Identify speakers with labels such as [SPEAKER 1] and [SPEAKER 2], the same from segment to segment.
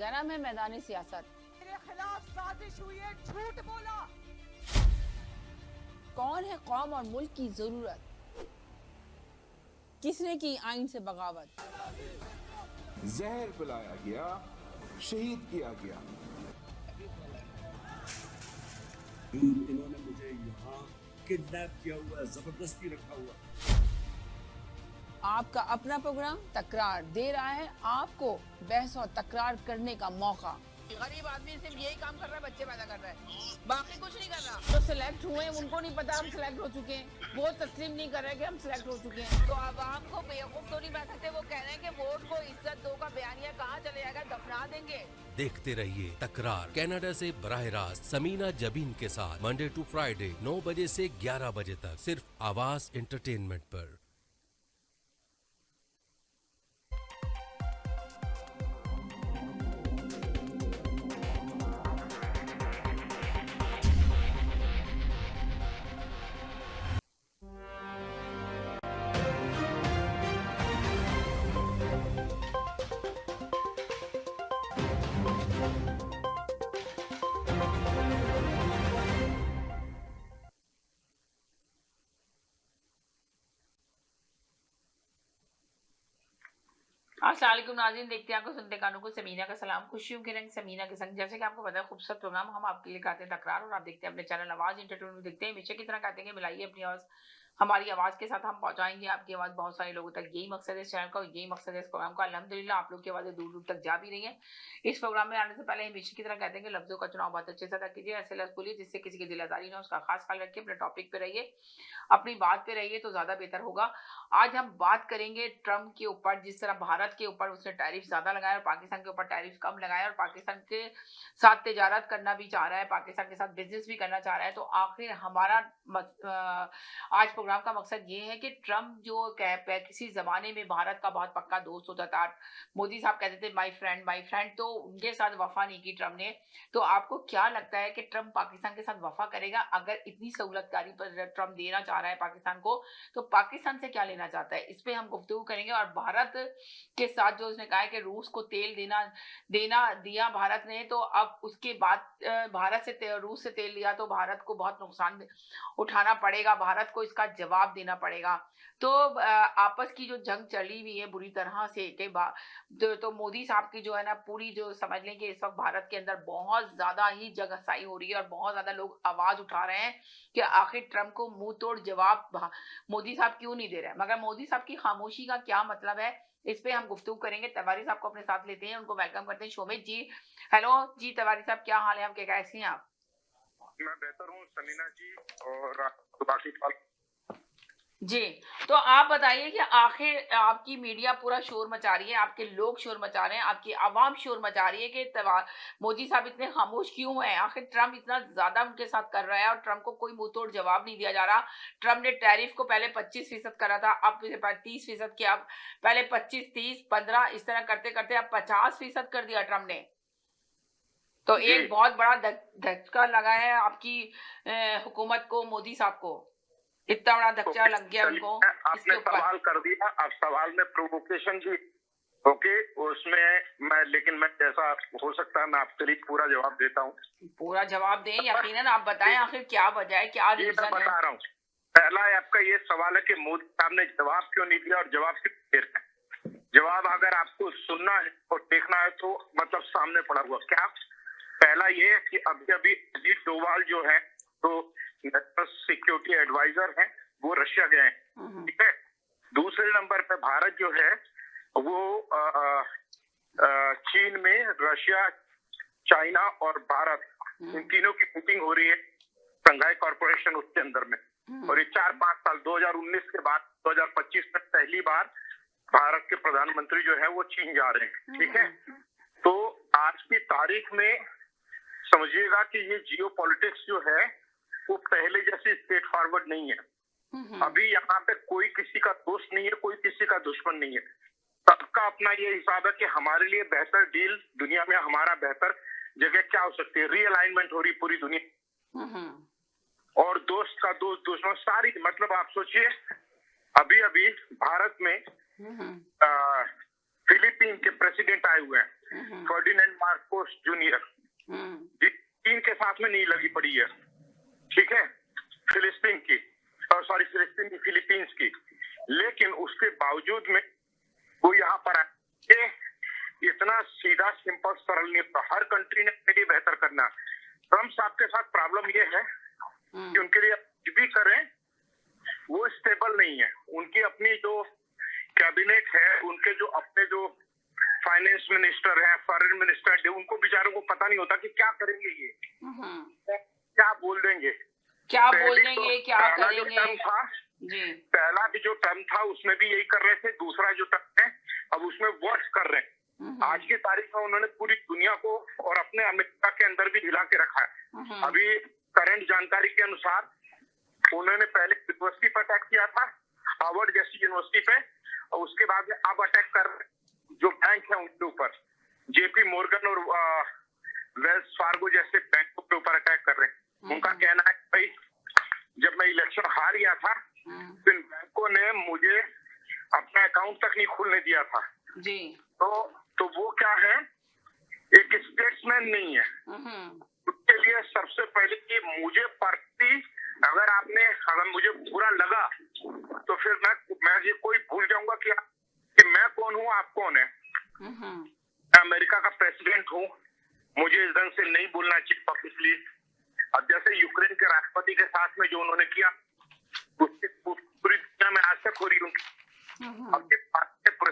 [SPEAKER 1] गरम है मैदान सियासत।
[SPEAKER 2] मेरे खिलाफ साजिश हुई है, झूठ बोला।
[SPEAKER 1] कौन है कौम और मुल्क की जरूरत? किसने की आइन से बगावत?
[SPEAKER 3] जहर पिलाया गया, शहीद किया गया।
[SPEAKER 4] इन्होंने मुझे यहाँ किडनैप किया हुआ है, जबरदस्ती रखा हुआ है।
[SPEAKER 1] आपका अपना प्रोग्राम तकरार दे रहा है आपको बहस और तकरार करने का मौका। गरीब आदमी सिर्फ यही काम कर रहा है, बच्चे पैदा कर रहा है, बाकी कुछ नहीं कर रहा। जो सिलेक्ट हुए उनको नहीं पता हम सिलेक्ट हो चुके हैं, वो तस्लीम नहीं कर रहे कि हम सिलेक्ट हो चुके हैं। तो आवाम को बेवकूफ तो नहीं बैठ सकते। वो कह रहे हैं कि वोट को इज्जत दो का बयानिया कहाँ चले जाएगा, दफना देंगे।
[SPEAKER 5] देखते रहिए तकरार कनाडा से बराह रास्त समीना जबीन के साथ मंडे टू फ्राइडे 9 बजे से 11 बजे तक सिर्फ आवाज एंटरटेनमेंट पर।
[SPEAKER 1] अस्सलाम वालेकुम नाज़रीन, देखते हैं आपको सुनते कानों को समीना का सलाम। खुशियों के रंग समीना के संग। जैसे कि आपको पता है खूबसूरत प्रोग्राम हम आपके लिए कहते हैं तकरार, और आप देखते हैं अपने चैनल आवाज एंटरटेनमेंट देखते हैं। हमेशा की तरह कहते हैं कि मिलाइए अपनी आवाज हमारी आवाज के साथ, हम पहुंचाएंगे आपकी आवाज बहुत सारे लोगों तक। यही मकसद है इस चैनल का, यही मकसद है इस प्रोग्राम का। अल्हम्दुलिल्लाह आप लोग की आवाजें दूर दूर तक जा भी रही है। इस प्रोग्राम में आने से पहले हमेशा की तरह कहते हैं कि लफ्जों का चुनाव बहुत अच्छे से अदा कीजिए, ऐसे लफ्ज बोलिए जिससे किसी की दिल आजारी ना, उसका खास ख्याल रखिए, अपने टॉपिक पे रहिए, अपनी बात पे रहिए तो ज्यादा बेहतर होगा। आज हम बात करेंगे ट्रम्प के ऊपर। जिस तरह भारत के ऊपर उसने टैरिफ ज्यादा लगाया और पाकिस्तान के ऊपर टैरिफ कम लगाया, और पाकिस्तान के साथ तिजारत करना भी चाह रहा है, पाकिस्तान के साथ बिजनेस भी करना चाह रहा है। तो आखिर हमारा आज प्रोग्राम का मकसद ये है कि ट्रम्प जो किसी जमाने में भारत का बहुत पक्का दोस्त होता था, मोदी साहब कहते थे माय फ्रेंड, तो उनके साथ वफा नहीं की ट्रम्प ने। तो आपको क्या लगता है कि ट्रम्प पाकिस्तान के साथ वफा करेगा? अगर इतनी सहूलतकारी पर ट्रम्प देना चाह रहा है पाकिस्तान को, तो पाकिस्तान से क्या लेना चाहता है, इस पे हम गुफ्तगू करेंगे। और भारत के साथ जो उसने कहा है कि रूस को तेल दिया भारत ने, तो अब उसके बाद भारत से रूस से तेल लिया तो भारत को बहुत नुकसान उठाना पड़ेगा, भारत को इसका जवाब देना पड़ेगा। तो आपस की जो जंग चली हुई है बुरी तरह से के बाद, तो मोदी साहब की जो है ना पूरी, जो समझ लें कि इस वक्त भारत के अंदर बहुत ज्यादा ही जगहसाई हो रही है और बहुत ज्यादा लोग आवाज उठा रहे हैं कि आखिर ट्रम्प को मुंह तोड़ जवाब मोदी साहब क्यों नहीं दे रहे हैं। मगर मोदी साहब की खामोशी का क्या मतलब है, इस पे हम गुफ्तगू करेंगे। तिवारी साहब को अपने साथ लेते हैं, उनको वेलकम करते हैं। शोमित जी, हेलो जी। तिवारी साहब क्या हाल है आपके, कैसे हैं आप?
[SPEAKER 6] मैं बेहतर हूँ समीना जी, और बाकी
[SPEAKER 1] जी, तो आप बताइए कि आखिर आपकी मीडिया पूरा शोर मचा रही है, आपके लोग शोर मचा रहे हैं, आपकी आवाम शोर मचा रही है कि मोदी साहब इतने खामोश क्यों हैं? आखिर ट्रम्प इतना ज्यादा उनके साथ कर रहा है और ट्रम्प को कोई मुंह तोड़ जवाब नहीं दिया जा रहा। ट्रम्प ने टैरिफ को पहले 25% करा था, अब 30% किया, पहले 25, 30, 15 इस तरह करते करते अब 50% कर दिया ट्रम्प ने। तो एक बहुत बड़ा धक्का लगा है आपकी हुकूमत को, मोदी साहब को इतना बड़ा धक्का लग गया उनको।
[SPEAKER 6] आपने सवाल कर दिया, आप सवाल में प्रोवोकेशन जी ओके, उसमें मैं जैसा हो सकता है मैं आपके लिए पूरा जवाब देता हूँ।
[SPEAKER 1] पूरा जवाब दें यकीनन, आप बताएं आखिर क्या वजह है, क्या रीजन है?
[SPEAKER 6] बता रहा हूँ। पहला आपका ये सवाल है कि मोदी साहब ने जवाब क्यों नहीं दिया और जवाब क्यों दे रहे हैं। जवाब अगर आपको सुनना है और देखना है तो मतलब सामने पड़ा हुआ क्या। पहला ये है कि अभी अजीत डोभाल जो है तो नेशनल सिक्योरिटी एडवाइजर हैं, वो रशिया गए हैं, ठीक है। दूसरे नंबर पे भारत जो है वो चीन में, रशिया, चाइना और भारत इन तीनों की मीटिंग हो रही है शंघाई कॉर्पोरेशन उसके अंदर में। और ये 4-5 साल 2019 के बाद 2025 में पहली बार भारत के प्रधानमंत्री जो है वो चीन जा रहे हैं, ठीक है। तो आज की तारीख में समझिएगा कि ये जियो पॉलिटिक्स जो है वो पहले जैसे स्ट्रेट फॉरवर्ड नहीं है। अभी यहाँ पे कोई किसी का दोस्त नहीं है, कोई किसी का दुश्मन नहीं है। सबका अपना ये हिसाब है कि हमारे लिए बेहतर डील दुनिया में, हमारा बेहतर जगह क्या हो सकती है। रीअलाइनमेंट हो रही पूरी दुनिया, और दोस्त का दोस्त, दुश्मन, सारी मतलब आप सोचिए अभी भारत में फिलीपीन के प्रेसिडेंट आए हुए हैं, फर्डिनेंड मार्कोस जूनियर, चीन के साथ में नहीं लगी पड़ी है, ठीक है, फिलिस्तीन फिलीपींस की, लेकिन उसके बावजूद में वो यहाँ पर आए, इतना सीधा सिंपल सरल नहीं था। हर कंट्री ने अपने लिए बेहतर करना। ट्रम्प साहब के साथ प्रॉब्लम ये है कि उनके लिए कुछ भी करें वो स्टेबल नहीं है। उनकी अपनी जो कैबिनेट है, उनके जो अपने जो फाइनेंस मिनिस्टर है, फॉरेन मिनिस्टर है, उनको बेचारों को पता नहीं होता कि क्या करेंगे, ये क्या बोल देंगे,
[SPEAKER 1] क्या बोल देंगे, क्या
[SPEAKER 6] जो टर्म था
[SPEAKER 1] जी,
[SPEAKER 6] पहला भी जो टर्म था उसमें भी यही कर रहे थे, दूसरा जो टर्म है अब उसमें वर्ष कर रहे हैं। आज की तारीख में उन्होंने पूरी दुनिया को और अपने अमेरिका के अंदर भी हिला के रखा है। अभी करंट जानकारी के अनुसार उन्होंने पहले यूनिवर्सिटी पर अटैक किया था, हार्वर्ड जैसी यूनिवर्सिटी पे, और उसके बाद में अब अटैक कर जो बैंक है उनके ऊपर, जेपी मोर्गन और वेल्स फार्गो जैसे बैंकों के ऊपर अटैक कर रहे हैं। उनका कहना है भाई जब मैं इलेक्शन हार गया था तो इन बैंकों ने मुझे अपना अकाउंट तक नहीं खुलने दिया था
[SPEAKER 1] जी।
[SPEAKER 6] तो वो क्या है, एक स्टेट्समैन नहीं है। उसके लिए सबसे पहले कि मुझे पर्सनली अगर मुझे बुरा लगा तो फिर मैं ये कोई भूल जाऊंगा कि मैं कौन हूँ, आप कौन है। मैं अमेरिका का प्रेसिडेंट हूँ, मुझे इस ढंग से नहीं बोलना चाहिए पब्लिकली। अब जैसे यूक्रेन के राष्ट्रपति के साथ में जो उन्होंने किया, उसकी पूरी दुनिया में आज तक हो रही उनकी। अब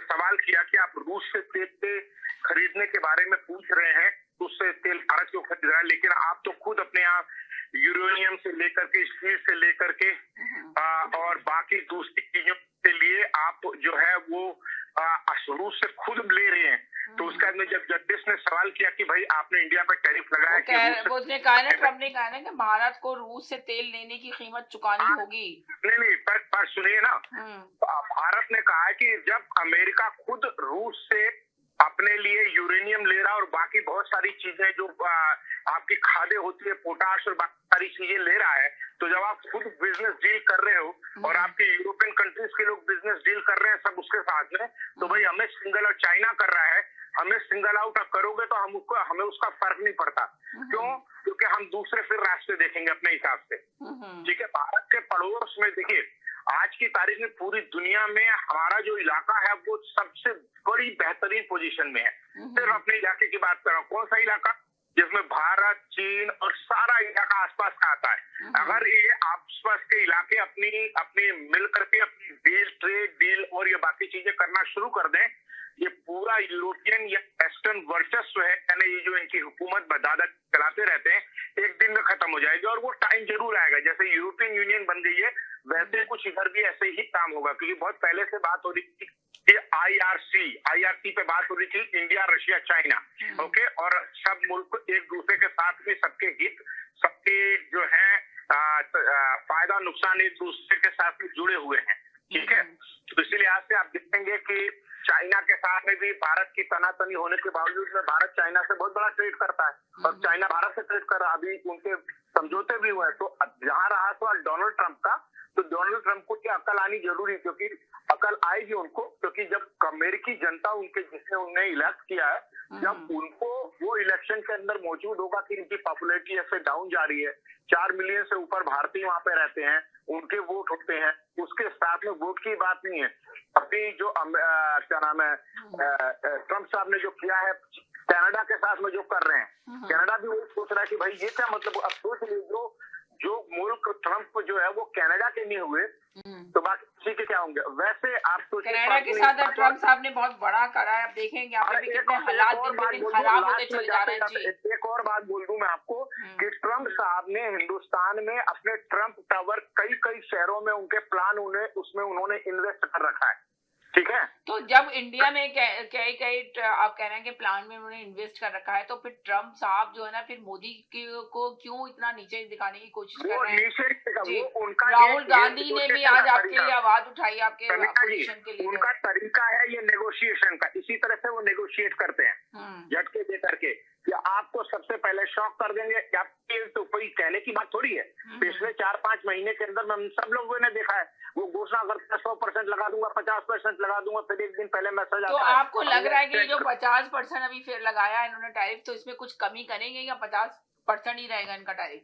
[SPEAKER 6] सवाल किया कि आप रूस से तेल खरीदने के बारे में पूछ रहे हैं, उससे तेल भारत क्यों खरीद रहा है, लेकिन आप तो खुद अपने आप यूरेनियम से लेकर के, स्टील से लेकर के और बाकी दूसरी चीजों के लिए आप जो है वो रूस से खुद ले रहे हैं। तो उसके बाद में जब जस्टिस ने सवाल किया कि भाई आपने इंडिया पर टैरिफ लगाया,
[SPEAKER 1] उसने कहा ना, ट्रम्प ने कहा ना कि भारत को रूस से तेल लेने की कीमत चुकानी होगी।
[SPEAKER 6] नहीं पर सुनिए ना, भारत ने कहा है कि जब अमेरिका खुद रूस से अपने लिए यूरेनियम ले रहा और बाकी बहुत सारी चीजें जो आपकी खादें होती है, पोटाश और बाकी सारी चीजें ले रहा है, तो जब आप खुद बिजनेस डील कर रहे हो और आपके यूरोपियन कंट्रीज के लोग बिजनेस डील कर रहे हैं सब उसके साथ में, तो भाई हमें सिंगल आउट चाइना कर रहा है, हमें सिंगल आउट करोगे तो हमें उसका फर्क नहीं पड़ता। क्यों? क्योंकि हम दूसरे फिर रास्ते देखेंगे अपने हिसाब से। ठीक है, भारत के पड़ोस में देखिए आज की तारीख में पूरी दुनिया में हमारा जो इलाका है वो सबसे बड़ी बेहतरीन पोजीशन में है। सिर्फ अपने इलाके की बात कर रहा हूँ, कौन सा इलाका जिसमें भारत, चीन और सारा इलाका आसपास का आता है। अगर ये आसपास के इलाके अपनी मिल करके अपनी ट्रेड डील और ये बाकी चीजें करना शुरू कर दें, ये पूरा यूरोपियन या वेस्टर्न वर्चस्व है, यानी ये जो इनकी हुकूमत बदादा चलाते रहते हैं, एक दिन में खत्म हो जाएगी। और वो टाइम जरूर आएगा, जैसे यूरोपियन यूनियन बन गई है वैसे कुछ इधर भी ऐसे ही काम होगा। क्योंकि बहुत पहले से बात हो रही थी कि IRC पे बात हो रही थी, इंडिया, रशिया, चाइना, ओके, और सब मुल्क एक दूसरे के साथ में सबके हित, सबके जो है फायदा नुकसान एक दूसरे के साथ में जुड़े हुए हैं। ठीक है, तो इसी लिहाज से आप देखेंगे कि चाइना के साथ में भी भारत की तनातनी होने के बावजूद में भारत चाइना से बहुत बड़ा ट्रेड करता है और चाइना भारत से ट्रेड कर रहा है। अभी उनके समझौते भी हुए हैं। तो जहां रहा सवाल डोनाल्ड ट्रंप का, तो डोनाल्ड ट्रंप को क्या अकल आनी जरूरी, क्योंकि अकल आएगी उनको, क्योंकि जब अमेरिकी जनता जिसने उन्हें इलेक्ट किया है, जब उनको वो इलेक्शन के अंदर मौजूद होगा कि इनकी पॉपुलैरिटी ऐसे डाउन जा रही है, 4 मिलियन से ऊपर भारतीय वहां पे रहते हैं, उनके वोट होते हैं, उसके साथ में वोट की बात नहीं है। अभी जो क्या नाम है ट्रंप साहब ने जो किया है कनाडा के साथ में जो कर रहे हैं, कनाडा भी वो सोच रहा है कि भाई ये क्या मतलब। अब सोच लीजिए जो मुल्क ट्रंप जो है वो कनाडा के नहीं हुए तो बाकी किसी के क्या होंगे। वैसे आप सोचिए
[SPEAKER 1] कनाडा के साथ ट्रंप साहब ने बहुत बड़ा करा है। आप देखेंगे यहाँ पे भी कितने हालात दिन ब दिन खराब होते चले जा रहे हैं। जी,
[SPEAKER 6] एक और बात बोल दूं मैं आपको कि ट्रंप साहब ने हिंदुस्तान में अपने ट्रंप टावर कई शहरों में उनके प्लान उसमें उन्होंने इन्वेस्ट कर रखा है। ठीक है,
[SPEAKER 1] तो जब इंडिया में कई आप कह रहे हैं कि प्लान में उन्होंने इन्वेस्ट कर रखा है, तो फिर ट्रंप साहब जो है ना फिर मोदी को क्यों इतना नीचे दिखाने की कोशिश कर रहे हैं। जी, राहुल गांधी ने भी आज आपके लिए आवाज उठाई आपके अपोजिशन के लिए।
[SPEAKER 6] उनका तरीका है ये नेगोशिएशन का, इसी तरह से वो नेगोशिएट करते हैं झटके दे करके कि आपको सबसे पहले शॉक कर देंगे कि आप तेल तो कोई कहने की बात थोड़ी है। पिछले 4-5 महीने के अंदर हम सब लोगों ने देखा है, वो घोषणा करता है 100% लगा दूंगा, 50% लगा दूंगा, फिर एक दिन पहले मैसेज आता है।
[SPEAKER 1] तो आपको लग रहा है कि जो 50% अभी फिर लगाया है इन्होंने टैरिफ, तो इसमें कुछ कमी करेंगे या 50% ही रहेगा इनका टैरिफ?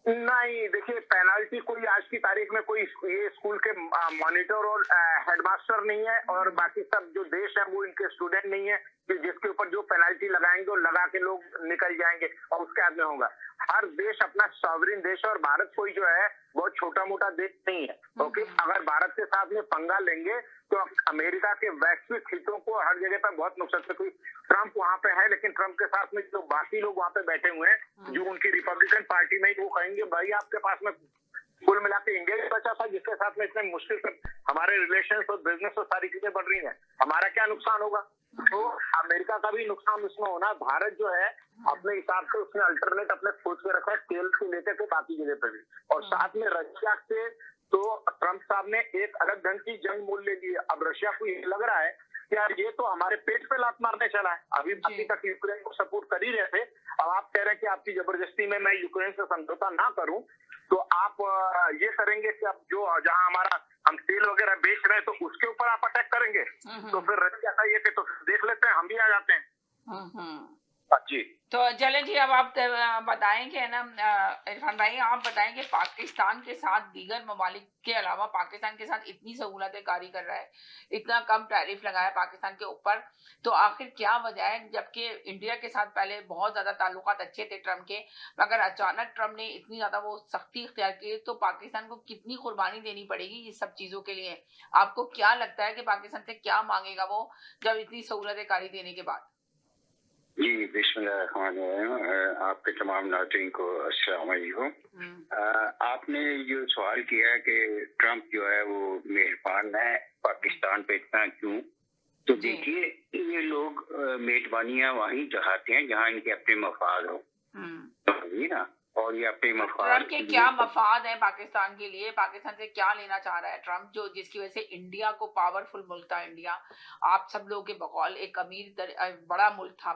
[SPEAKER 6] नहीं, देखिए पेनाल्टी कोई आज की तारीख में कोई ये स्कूल के मॉनिटर और हेडमास्टर नहीं है, और बाकी सब जो देश है वो इनके स्टूडेंट नहीं है कि जिसके ऊपर जो पेनाल्टी लगाएंगे और लगा के लोग निकल जाएंगे और उसके बाद में होगा। हर देश अपना सॉवरिन देश है, और भारत कोई जो है बहुत छोटा मोटा देश नहीं है। ओके, अगर भारत के साथ में पंगा लेंगे तो अमेरिका के वैश्विक हितों को हर जगह पर बहुत नुकसान है। कोई ट्रम्प वहां पे है, लेकिन ट्रम्प के साथ में जो बाकी लोग वहां पे बैठे हुए हैं जो उनकी रिपब्लिकन पार्टी में, वो कहेंगे भाई आपके पास में कुल मिला के इंडिया ही बचा था जिसके साथ में इतने मुश्किल से हमारे रिलेशन और बिजनेस और सारी चीजें बढ़ रही हैं, हमारा क्या नुकसान होगा? तो अमेरिका का भी नुकसान उसमें होना। भारत जो है अपने हिसाब से उसने अल्टरनेट अपने खोज के रखा है, तेल से लेकर के बाकी जगह पर भी, और साथ में रशिया से तो ट्रम्प साहब ने एक अलग ढंग की जंग मोल ले ली है। अब रशिया को ये लग रहा है कि यार ये तो हमारे पेट पे लात मारने चला है। अभी तक यूक्रेन को सपोर्ट कर ही रहे थे, अब आप कह रहे हैं कि आपकी जबरदस्ती में मैं यूक्रेन से समझौता ना करूं, तो आप ये करेंगे कि अब जो जहां हमारा हम तेल वगैरह बेच रहे हैं तो उसके ऊपर आप अटैक करेंगे। तो फिर रशिया का ये कि तो देख लेते हैं, हम भी आ जाते हैं। जी
[SPEAKER 1] तो चलें जी, अब आप बताएं कि ना इरफान भाई, आप बताएं कि पाकिस्तान के साथ दीगर ममालिक के अलावा पाकिस्तान के साथ इतनी सहूलतें जारी कर रहा है, इतना कम टैरिफ लगाया पाकिस्तान के ऊपर, तो आखिर क्या वजह है? जबकि इंडिया के साथ पहले बहुत ज्यादा ताल्लुकात अच्छे थे ट्रम्प के, मगर अचानक ट्रम्प ने इतनी ज्यादा वो सख्ती इख्तियार की, तो पाकिस्तान को कितनी कुर्बानी देनी पड़ेगी इस सब चीजों के लिए? आपको क्या लगता है कि पाकिस्तान से क्या मांगेगा वो जब इतनी सहूलतें जारी देने के बाद?
[SPEAKER 7] जी बिस्मिल्लाहिर्रहमानिर्रहीम। आपके तमाम नाज़रीन को अस्सलाम वालेकुम। आपने जो सवाल किया कि ट्रम्प जो है वो मेहरबान है पाकिस्तान पे, इतना क्यों? तो देखिए, ये लोग मेहरबानियां वहीं चाहते हैं जहां इनके अपने मफाद हो, समझिए ना। और ये अपने मफाद
[SPEAKER 1] ट्रम्प के क्या मफाद है पाकिस्तान के लिए? पाकिस्तान से क्या लेना चाह रहा है ट्रम्प, जो जिसकी वजह से इंडिया को, पावरफुल मुल्क था इंडिया, आप सब लोगों के बकौल एक बड़ा मुल्क था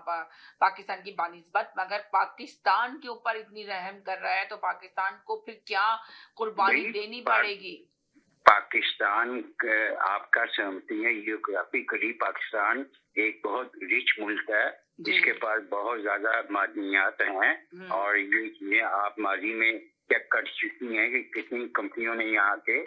[SPEAKER 1] पाकिस्तान की बानिस्बत, मगर पाकिस्तान के ऊपर इतनी रहम कर रहा है, तो पाकिस्तान को फिर क्या कुर्बानी देनी पड़ेगी?
[SPEAKER 7] पाकिस्तान आपका समझती है जियोग्राफिकली पाकिस्तान एक बहुत रिच मुल्क है जिसके पास बहुत ज्यादा मादनियात हैं, और ये चीजें आप माजी में चेक कर चुकी हैं कि कितनी कंपनियों ने यहाँ के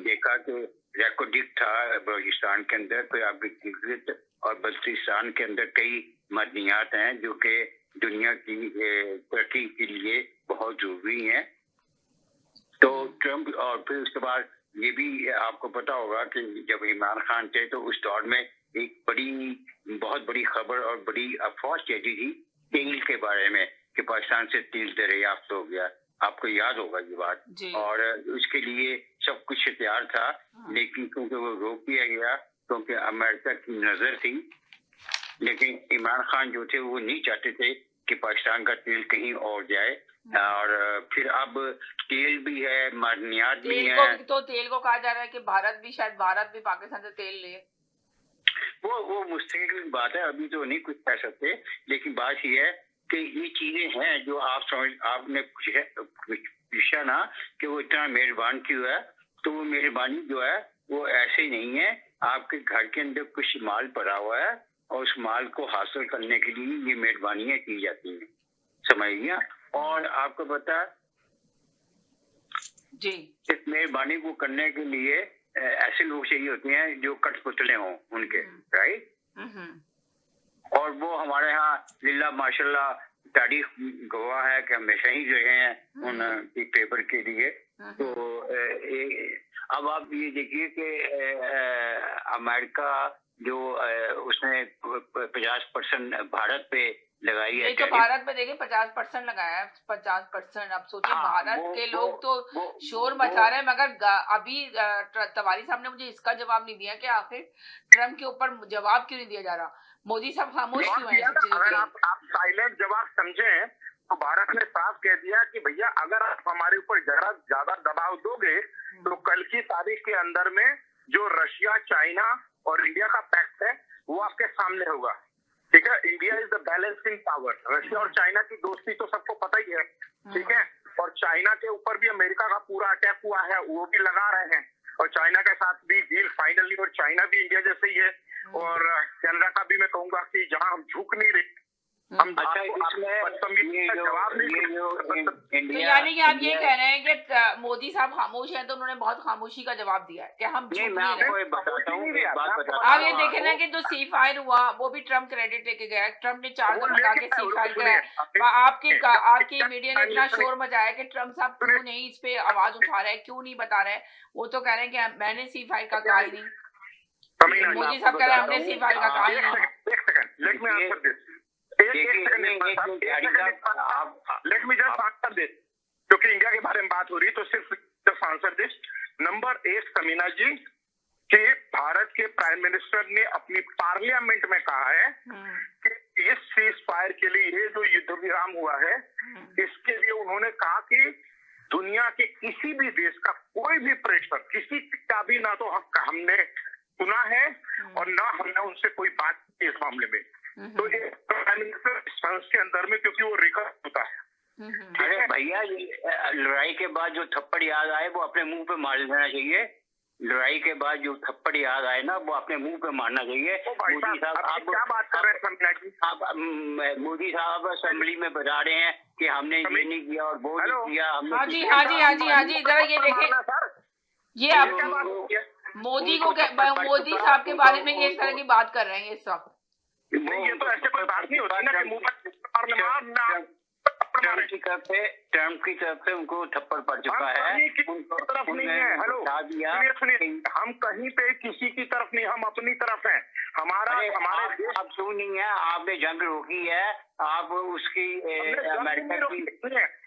[SPEAKER 7] देखा कि रेकोडिक था बलूचिस्तान के अंदर, फिर आपके गिलगित और बल्तिस्तान के अंदर कई मादनियात हैं जो कि दुनिया की तरक्की के लिए बहुत जरूरी हैं। तो ट्रम्प, और फिर उसके बाद ये भी आपको पता होगा कि जब इमरान खान थे तो उस दौर में एक बहुत बड़ी खबर और बड़ी अफवाह चली थी तेल के बारे में कि पाकिस्तान से तेल दरियाफ्त हो गया, आपको याद होगा ये बात। और उसके लिए सब कुछ तैयार था, लेकिन क्योंकि वो रोक दिया गया क्योंकि अमेरिका की नजर थी, लेकिन इमरान खान जो थे वो नहीं चाहते थे कि पाकिस्तान का तेल कहीं और जाए। और फिर अब तेल भी है, मादनियात भी है,
[SPEAKER 1] तो तेल को कहा जा रहा है कि भारत भी पाकिस्तान से तेल ले।
[SPEAKER 7] वो मुस्तकिल बात है, अभी तो नहीं कुछ कह सकते, लेकिन बात ये है कि ये चीजें हैं जो आपने पूछा ना कि वो इतना मेहरबान क्यों है, तो वो मेहरबानी जो है वो ऐसे नहीं है। आपके घर के अंदर कुछ माल पड़ा हुआ है और उस माल को हासिल करने के लिए ये मेहरबानियां की जाती हैं, समझिए। और आपको पता
[SPEAKER 1] जी,
[SPEAKER 7] इस मेहरबानी को करने के लिए ऐसे लोग चाहिए होते हैं जो कठपुतले हों उनके, राइट। और वो हमारे यहाँ लिल्ला माशाल्लाह तारीख गवाह है कि हमेशा ही जो हैं उनकी पेपर के लिए। तो अब आप ये देखिए कि अमेरिका जो उसने 50% भारत पे लगाई है,
[SPEAKER 1] तो भारत में देखिए 50% लगाया है, 50%। अब सोचिए भारत के लोग तो शोर मचा रहे हैं, मगर अभी तवारी साहब ने मुझे इसका जवाब नहीं दिया कि आखिर ट्रम्प के ऊपर जवाब क्यों नहीं दिया जा रहा, मोदी साहब खामोश क्यों हैं?
[SPEAKER 6] अगर आप साइलेंट जवाब समझें तो भारत ने साफ कह दिया कि भैया अगर आप हमारे ऊपर जरा ज्यादा दबाव दोगे तो कल की तारीख के अंदर में जो रशिया, चाइना और इंडिया का पैक्ट है वो आपके सामने होगा, ठीक है। India is the balance balancing power. Russia और चाइना की दोस्ती तो सबको पता ही है, ठीक है। और चाइना के ऊपर भी अमेरिका का पूरा अटैक हुआ है, वो भी लगा रहे हैं। और चाइना के साथ भी डील फाइनली, और चाइना भी इंडिया जैसे ही है। और कनाडा का भी मैं कहूंगा कि जहां हम झुक नहीं रहे, हम
[SPEAKER 7] अच्छा, इसमें ये
[SPEAKER 6] जवाब नहीं
[SPEAKER 1] तो यानी कि आप ये कह रहे हैं कि मोदी साहब खामोश हैं, तो उन्होंने बहुत खामोशी का जवाब दिया है कि हम झुक
[SPEAKER 7] मैं
[SPEAKER 1] नहीं
[SPEAKER 7] आपको
[SPEAKER 1] रहे।
[SPEAKER 7] एक बताता हूँ, एक बात बताता
[SPEAKER 1] आप ये
[SPEAKER 7] हूँ
[SPEAKER 1] देखे ना
[SPEAKER 7] आपको।
[SPEAKER 1] कि जो सी फायर हुआ वो भी ट्रम्प क्रेडिट लेके गया। ट्रम्प ने 4
[SPEAKER 6] वो
[SPEAKER 1] दफा के
[SPEAKER 6] लेके
[SPEAKER 1] सी
[SPEAKER 6] गया,
[SPEAKER 1] फायर
[SPEAKER 6] सुनिए,
[SPEAKER 1] कराया। आपकी मीडिया ने इतना
[SPEAKER 6] सुनिए,
[SPEAKER 1] शोर मचाया कि ट्रम्प साहब क्यों नहीं इस पे आवाज उठा रहे हैं, क्यों नहीं बता रहे। वो तो कह रहे हैं कि मैंने सी फायर का कहा ही नहीं। मोदी साहब कह रहे हैं हमने सी फायर का कहा ही नहीं।
[SPEAKER 6] एक second, let me answer this. Let me just answer this, क्योंकि इंडिया के बारे में बात हो रही है, तो सिर्फ just answer this. Number 1, Samina ji, कि भारत के प्राइम मिनिस्टर ने अपनी पार्लियामेंट में कहा है कि इस सीज फायर के लिए, ये जो युद्ध विराम हुआ है, इसके लिए उन्होंने कहा कि दुनिया के किसी भी देश का कोई भी प्रेशर, किसी का भी ना तो हमने सुना है और ना हमने उनसे कोई बात की इस मामले में। तो ये प्राइम मिनिस्टर संसद के अंदर में, क्योंकि वो रिकॉर्ड होता है।
[SPEAKER 7] अरे भैया, ये लड़ाई के बाद जो थप्पड़ याद आए वो अपने मुंह पे मार देना चाहिए। लड़ाई के बाद जो थप्पड़ याद आए ना, वो अपने मुंह पे मारना चाहिए। मोदी साहब, आप
[SPEAKER 6] क्या बात कर रहे हैं समीना जी?
[SPEAKER 7] आप मोदी साहब असेंबली में बता रहे हैं कि हमने ये नहीं किया और वो नहीं किया।
[SPEAKER 1] हाँ जी, हाँ जी, हाँ जी, हाँ जी, जरा ये देखें, ये आप मोदी साहब के बारे में इस तरह की बात कर रहे हैं इस वक्त।
[SPEAKER 6] नहीं, ये तो ऐसे कोई बात नहीं होती ना कि मुंह पर
[SPEAKER 7] ट्रम्प की तरफ से उनको थप्पड़ पड़ चुका है।
[SPEAKER 6] उनकी तरफ नहीं है। हेलो, सुनिए, हम कहीं पे किसी की तरफ नहीं, हम अपनी तरफ हैं। हमारा देश
[SPEAKER 7] आप क्यों नहीं है? आपने जंग रोकी है, आप उसकी अमेरिका की,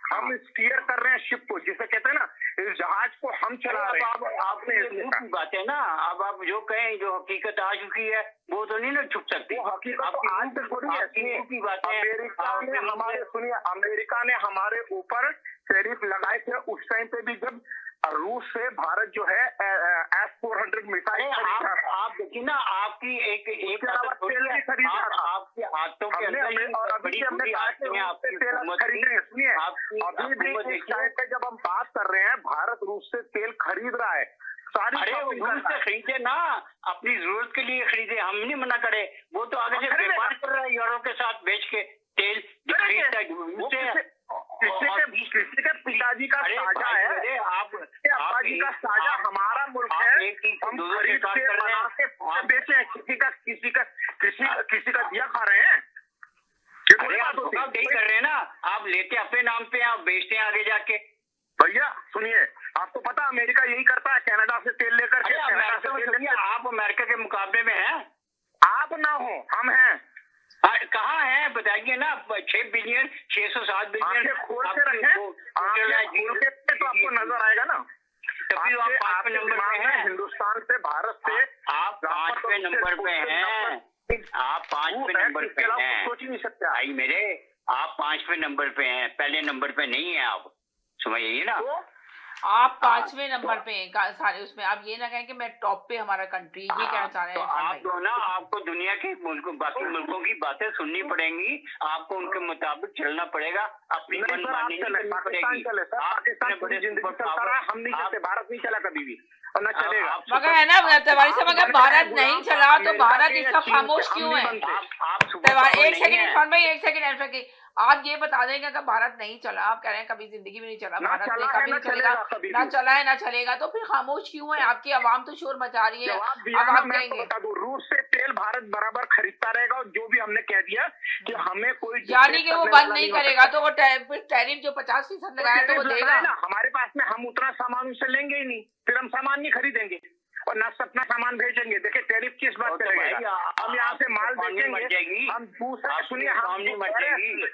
[SPEAKER 6] हम स्टीयर कर रहे हैं शिप को, जिसे कहते हैं ना, इस जहाज को हम चला रहे हैं।
[SPEAKER 7] आपने मुंह की बात है ना, अब आप जो कहें, जो हकीकत आ चुकी है वो तो नहीं ना छुप सकती।
[SPEAKER 6] हकीकत तो आज तक थोड़ी है
[SPEAKER 7] की बात है।
[SPEAKER 6] अमेरिका ने हमारे ऊपर टैरिफ लगाए थे उस टाइम पे भी, जब रूस से भारत जो है S-400 मिसाइल खरीदा।
[SPEAKER 7] आप देखिए ना, आपकी एक आपके हाथों के अंदर,
[SPEAKER 6] और अभी हमने तेल खरीदे। सुनिए, अभी भी इस टाइम पे जब हम बात कर रहे हैं, भारत रूस से तेल खरीद रहा है।
[SPEAKER 7] रूस से खरीदे ना, अपनी जरूरत के लिए खरीदे, हम नहीं मना करे। वो तो आगे से व्यापार कर रहा है यूरोप के साथ बेच के तेल
[SPEAKER 6] किसी के पिताजी का साझा है, अब्बा जी का साझा हमारा मुल्क है। हम खरीद के बना के बेचे हैं, किसी का दिया खा रहे हैं।
[SPEAKER 7] आप कर रहे हैं ना, आप लेते अपने नाम पे, आप बेचते हैं आगे जाके।
[SPEAKER 6] भैया सुनिए, आपको पता अमेरिका यही करता है, कनाडा से तेल लेकर के।
[SPEAKER 7] आप अमेरिका के मुकाबले में हैं?
[SPEAKER 6] आप ना हो, हम हैं।
[SPEAKER 7] कहाँ है बताइए ना। 6 बिलियन 607 बिलियन
[SPEAKER 6] खोल के रखें, खोल के तो आपको नजर आएगा ना।
[SPEAKER 7] तभी आप 5वें नंबर पे हैं।
[SPEAKER 6] हिंदुस्तान से, भारत से
[SPEAKER 7] आप 5वें नंबर पे हैं। आप 5वें नंबर पे हैं।
[SPEAKER 6] सोच ही नहीं सकते
[SPEAKER 7] भाई मेरे, आप 5वें नंबर पे हैं, पहले नंबर पे नहीं है। आप समझिए ना,
[SPEAKER 1] आप 5वें नंबर पे हैं सारे उसमें। आप ये ना कहें कि मैं टॉप पे हमारा कंट्री, ये कहना चाह रहे हैं।
[SPEAKER 7] तो आप जो ना, आपको दुनिया के मुल्कों, बाकी मुल्कों की बातें सुननी पड़ेंगी, आपको उनके मुताबिक चलना पड़ेगा, अपनी मनमानी नहीं करनी पड़ेगी।
[SPEAKER 6] पाकिस्तान पूरी जिंदगी चलता रहा, हम नहीं चलते, भारत नहीं चला कभी भी और न चलेगा।
[SPEAKER 1] मगर है ना तिवारी साहब, अगर भारत नहीं चला तो भारत इस सब खामोश क्यों है? एक सेकंड इरफान भाई, एक सेकंड इरफान की, आप ये बता देंगे अगर भारत नहीं चला, आप कह रहे हैं कभी जिंदगी में नहीं चला, भारत में कभी नहीं चलेगा, ना चला है ना चलेगा, तो फिर खामोश क्यों है? आपकी आवाम तो शोर मचा रही है। अब आप कहेंगे
[SPEAKER 6] रूस से तेल भारत बराबर खरीदता रहेगा, और जो भी हमने कह दिया कि हमें कोई,
[SPEAKER 1] यानी कि वो बंद नहीं करेगा, तो वो टैरिफ जो 50% लगाया तो वो देगा
[SPEAKER 6] ना हमारे पास में। हम उतना सामान उससे लेंगे ही नहीं, फिर हम सामान नहीं खरीदेंगे और न अपना सामान भेजेंगे। देखिए टैरिफ किस बात पे लगेगा? हम यहाँ से माल बेचेंगे, हम दूसरा, सुनिए, हम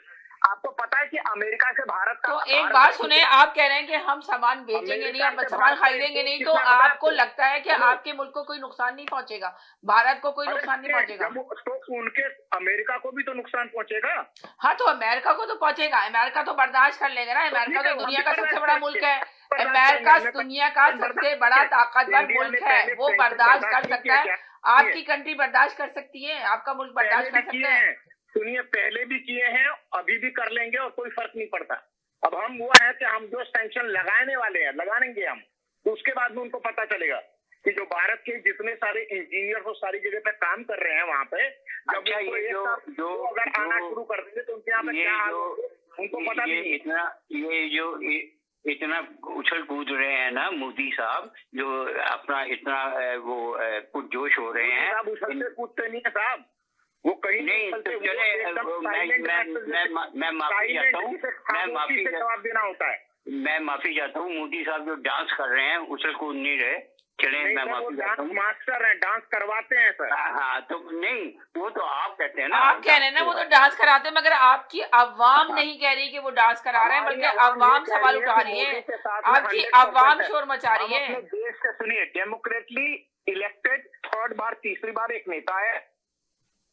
[SPEAKER 6] आपको पता है कि अमेरिका से भारत का,
[SPEAKER 1] तो एक बात सुने, आप कह रहे हैं कि हम सामान बेचेंगे नहीं, हम सामान खरीदेंगे नहीं, तो आपको लगता है कि आपके मुल्क को कोई नुकसान नहीं पहुंचेगा, भारत को कोई नुकसान नहीं पहुंचेगा?
[SPEAKER 6] तो उनके अमेरिका को भी तो नुकसान पहुंचेगा।
[SPEAKER 1] हाँ, तो अमेरिका को तो पहुंचेगा, अमेरिका तो बर्दाश्त कर लेगा ना। अमेरिका तो दुनिया का सबसे बड़ा मुल्क है, अमेरिका दुनिया का सबसे बड़ा ताकतवर मुल्क है, वो बर्दाश्त कर सकता है। आपकी कंट्री बर्दाश्त कर सकती है, आपका मुल्क बर्दाश्त कर सकता है।
[SPEAKER 6] सुनिए, पहले भी किए हैं, अभी भी कर लेंगे और कोई फर्क नहीं पड़ता। अब हम वो है कि हम जो सैंक्शन लगाने वाले हैं, लगाएंगे हम, तो उसके बाद में उनको पता चलेगा कि जो भारत के जितने सारे इंजीनियर वो सारी जगह पे काम कर रहे हैं वहाँ पे, जब
[SPEAKER 7] अच्छा,
[SPEAKER 6] उनको
[SPEAKER 7] ये
[SPEAKER 6] एक
[SPEAKER 7] जो-
[SPEAKER 6] साथ
[SPEAKER 7] जो-
[SPEAKER 6] अगर आना
[SPEAKER 7] जो-
[SPEAKER 6] शुरू कर देंगे तो उनके यहाँ पे
[SPEAKER 7] ये
[SPEAKER 6] क्या हाल
[SPEAKER 7] जो
[SPEAKER 6] होगा, उनको पता
[SPEAKER 7] ये
[SPEAKER 6] भी नहीं।
[SPEAKER 7] इतना उछल कूद रहे हैं ना मोदी साहब, जो अपना इतना वो पुरजोश हो रहे हैं।
[SPEAKER 6] साहब उछलते कूदते नहीं है साहब, वो कहीं
[SPEAKER 7] नहीं तो
[SPEAKER 6] उछलते, वो
[SPEAKER 7] चले,
[SPEAKER 6] एकदम
[SPEAKER 7] मैं
[SPEAKER 6] silent
[SPEAKER 7] मैं
[SPEAKER 6] message
[SPEAKER 7] मैं मैं माफी
[SPEAKER 6] silent,
[SPEAKER 7] चाहता हूँ,
[SPEAKER 6] जिसे
[SPEAKER 7] मैं
[SPEAKER 6] खामोशी
[SPEAKER 7] माफी
[SPEAKER 6] से जवाब देना होता है।
[SPEAKER 7] मैं माफी चाहता हूँ। मोदी साहब जो डांस कर रहे हैं, उछल कूद नहीं रहे, चले
[SPEAKER 6] नहीं
[SPEAKER 7] मैं
[SPEAKER 6] सर, वो
[SPEAKER 7] माफी चाहता
[SPEAKER 6] डांस
[SPEAKER 7] हूँ।
[SPEAKER 6] मास्टर हैं, डांस करवाते हैं सर।
[SPEAKER 7] हाँ तो नहीं, वो तो आप कहते हैं ना,
[SPEAKER 1] आप कह रहे हैं ना वो तो डांस कराते हैं, मगर आपकी अवाम
[SPEAKER 7] हाँ।
[SPEAKER 1] नहीं कह रही कि वो डांस करा रहे हैं,
[SPEAKER 6] हमारी
[SPEAKER 1] बल्कि
[SPEAKER 6] आवाम
[SPEAKER 1] अवाम
[SPEAKER 6] ये कह
[SPEAKER 1] सवाल
[SPEAKER 6] रही है
[SPEAKER 1] उठा
[SPEAKER 6] कि
[SPEAKER 1] रही है।
[SPEAKER 6] मोदी के साथ में
[SPEAKER 1] आपकी
[SPEAKER 6] 100%
[SPEAKER 1] अवाम
[SPEAKER 6] है।
[SPEAKER 1] शोर मचा रही
[SPEAKER 6] हम
[SPEAKER 1] है।
[SPEAKER 6] अपने देश के, सुनिए, डेमोक्रेटली इलेक्टेड थर्ड बार, तीसरी बार एक नेता है,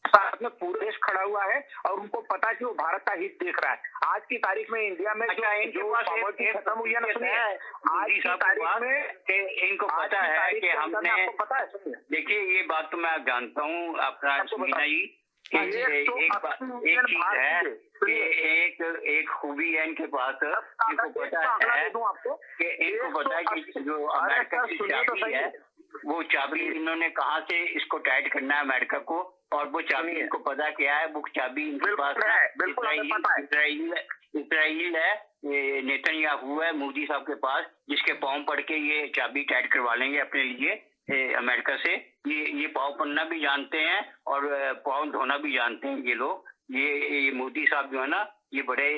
[SPEAKER 6] साथ में पूरा देश खड़ा हुआ है और उनको पता है कि वो भारत का हित देख रहा है। आज की तारीख में इंडिया में
[SPEAKER 7] अच्छा, इनके पास
[SPEAKER 6] poverty
[SPEAKER 7] एक
[SPEAKER 6] खत्म हुई है ना, सुनिए, आज
[SPEAKER 7] मोदी
[SPEAKER 6] की
[SPEAKER 7] साहब के
[SPEAKER 6] तारीख
[SPEAKER 7] पास
[SPEAKER 6] में
[SPEAKER 7] कि इनको
[SPEAKER 6] आज
[SPEAKER 7] पता
[SPEAKER 6] की
[SPEAKER 7] है
[SPEAKER 6] तारीख
[SPEAKER 7] कि
[SPEAKER 6] के अंदर में
[SPEAKER 7] हमने,
[SPEAKER 6] आपको पता है, सुनिए,
[SPEAKER 7] देखिए ये बात तो मैं जानता हूँ अपना
[SPEAKER 6] आपको बता-
[SPEAKER 7] मीना जी, कि
[SPEAKER 6] हाँ जी,
[SPEAKER 7] एक चीज है कि एक खूबी है इनके पास, इनको पता है कि इनको पता है कि जो अमेरिका की चाबी है, वो चाबी इन्होंने कहाँ से इसको टाइट करना है अमेरिका को, और वो चाबी इनको पता क्या है, वो चाबी इनके पास है,
[SPEAKER 6] बिल्कुल हमें पता है।
[SPEAKER 7] इसराइल है, ये नेतन्याहू है मोदी साहब के पास, जिसके पाँव पड़ के ये चाबी टाइट करवा लेंगे अपने लिए अमेरिका से। ये पाँव पड़ना भी जानते हैं और पाँव धोना भी जानते हैं ये लोग। ये मोदी साहब जो है ना, ये बड़े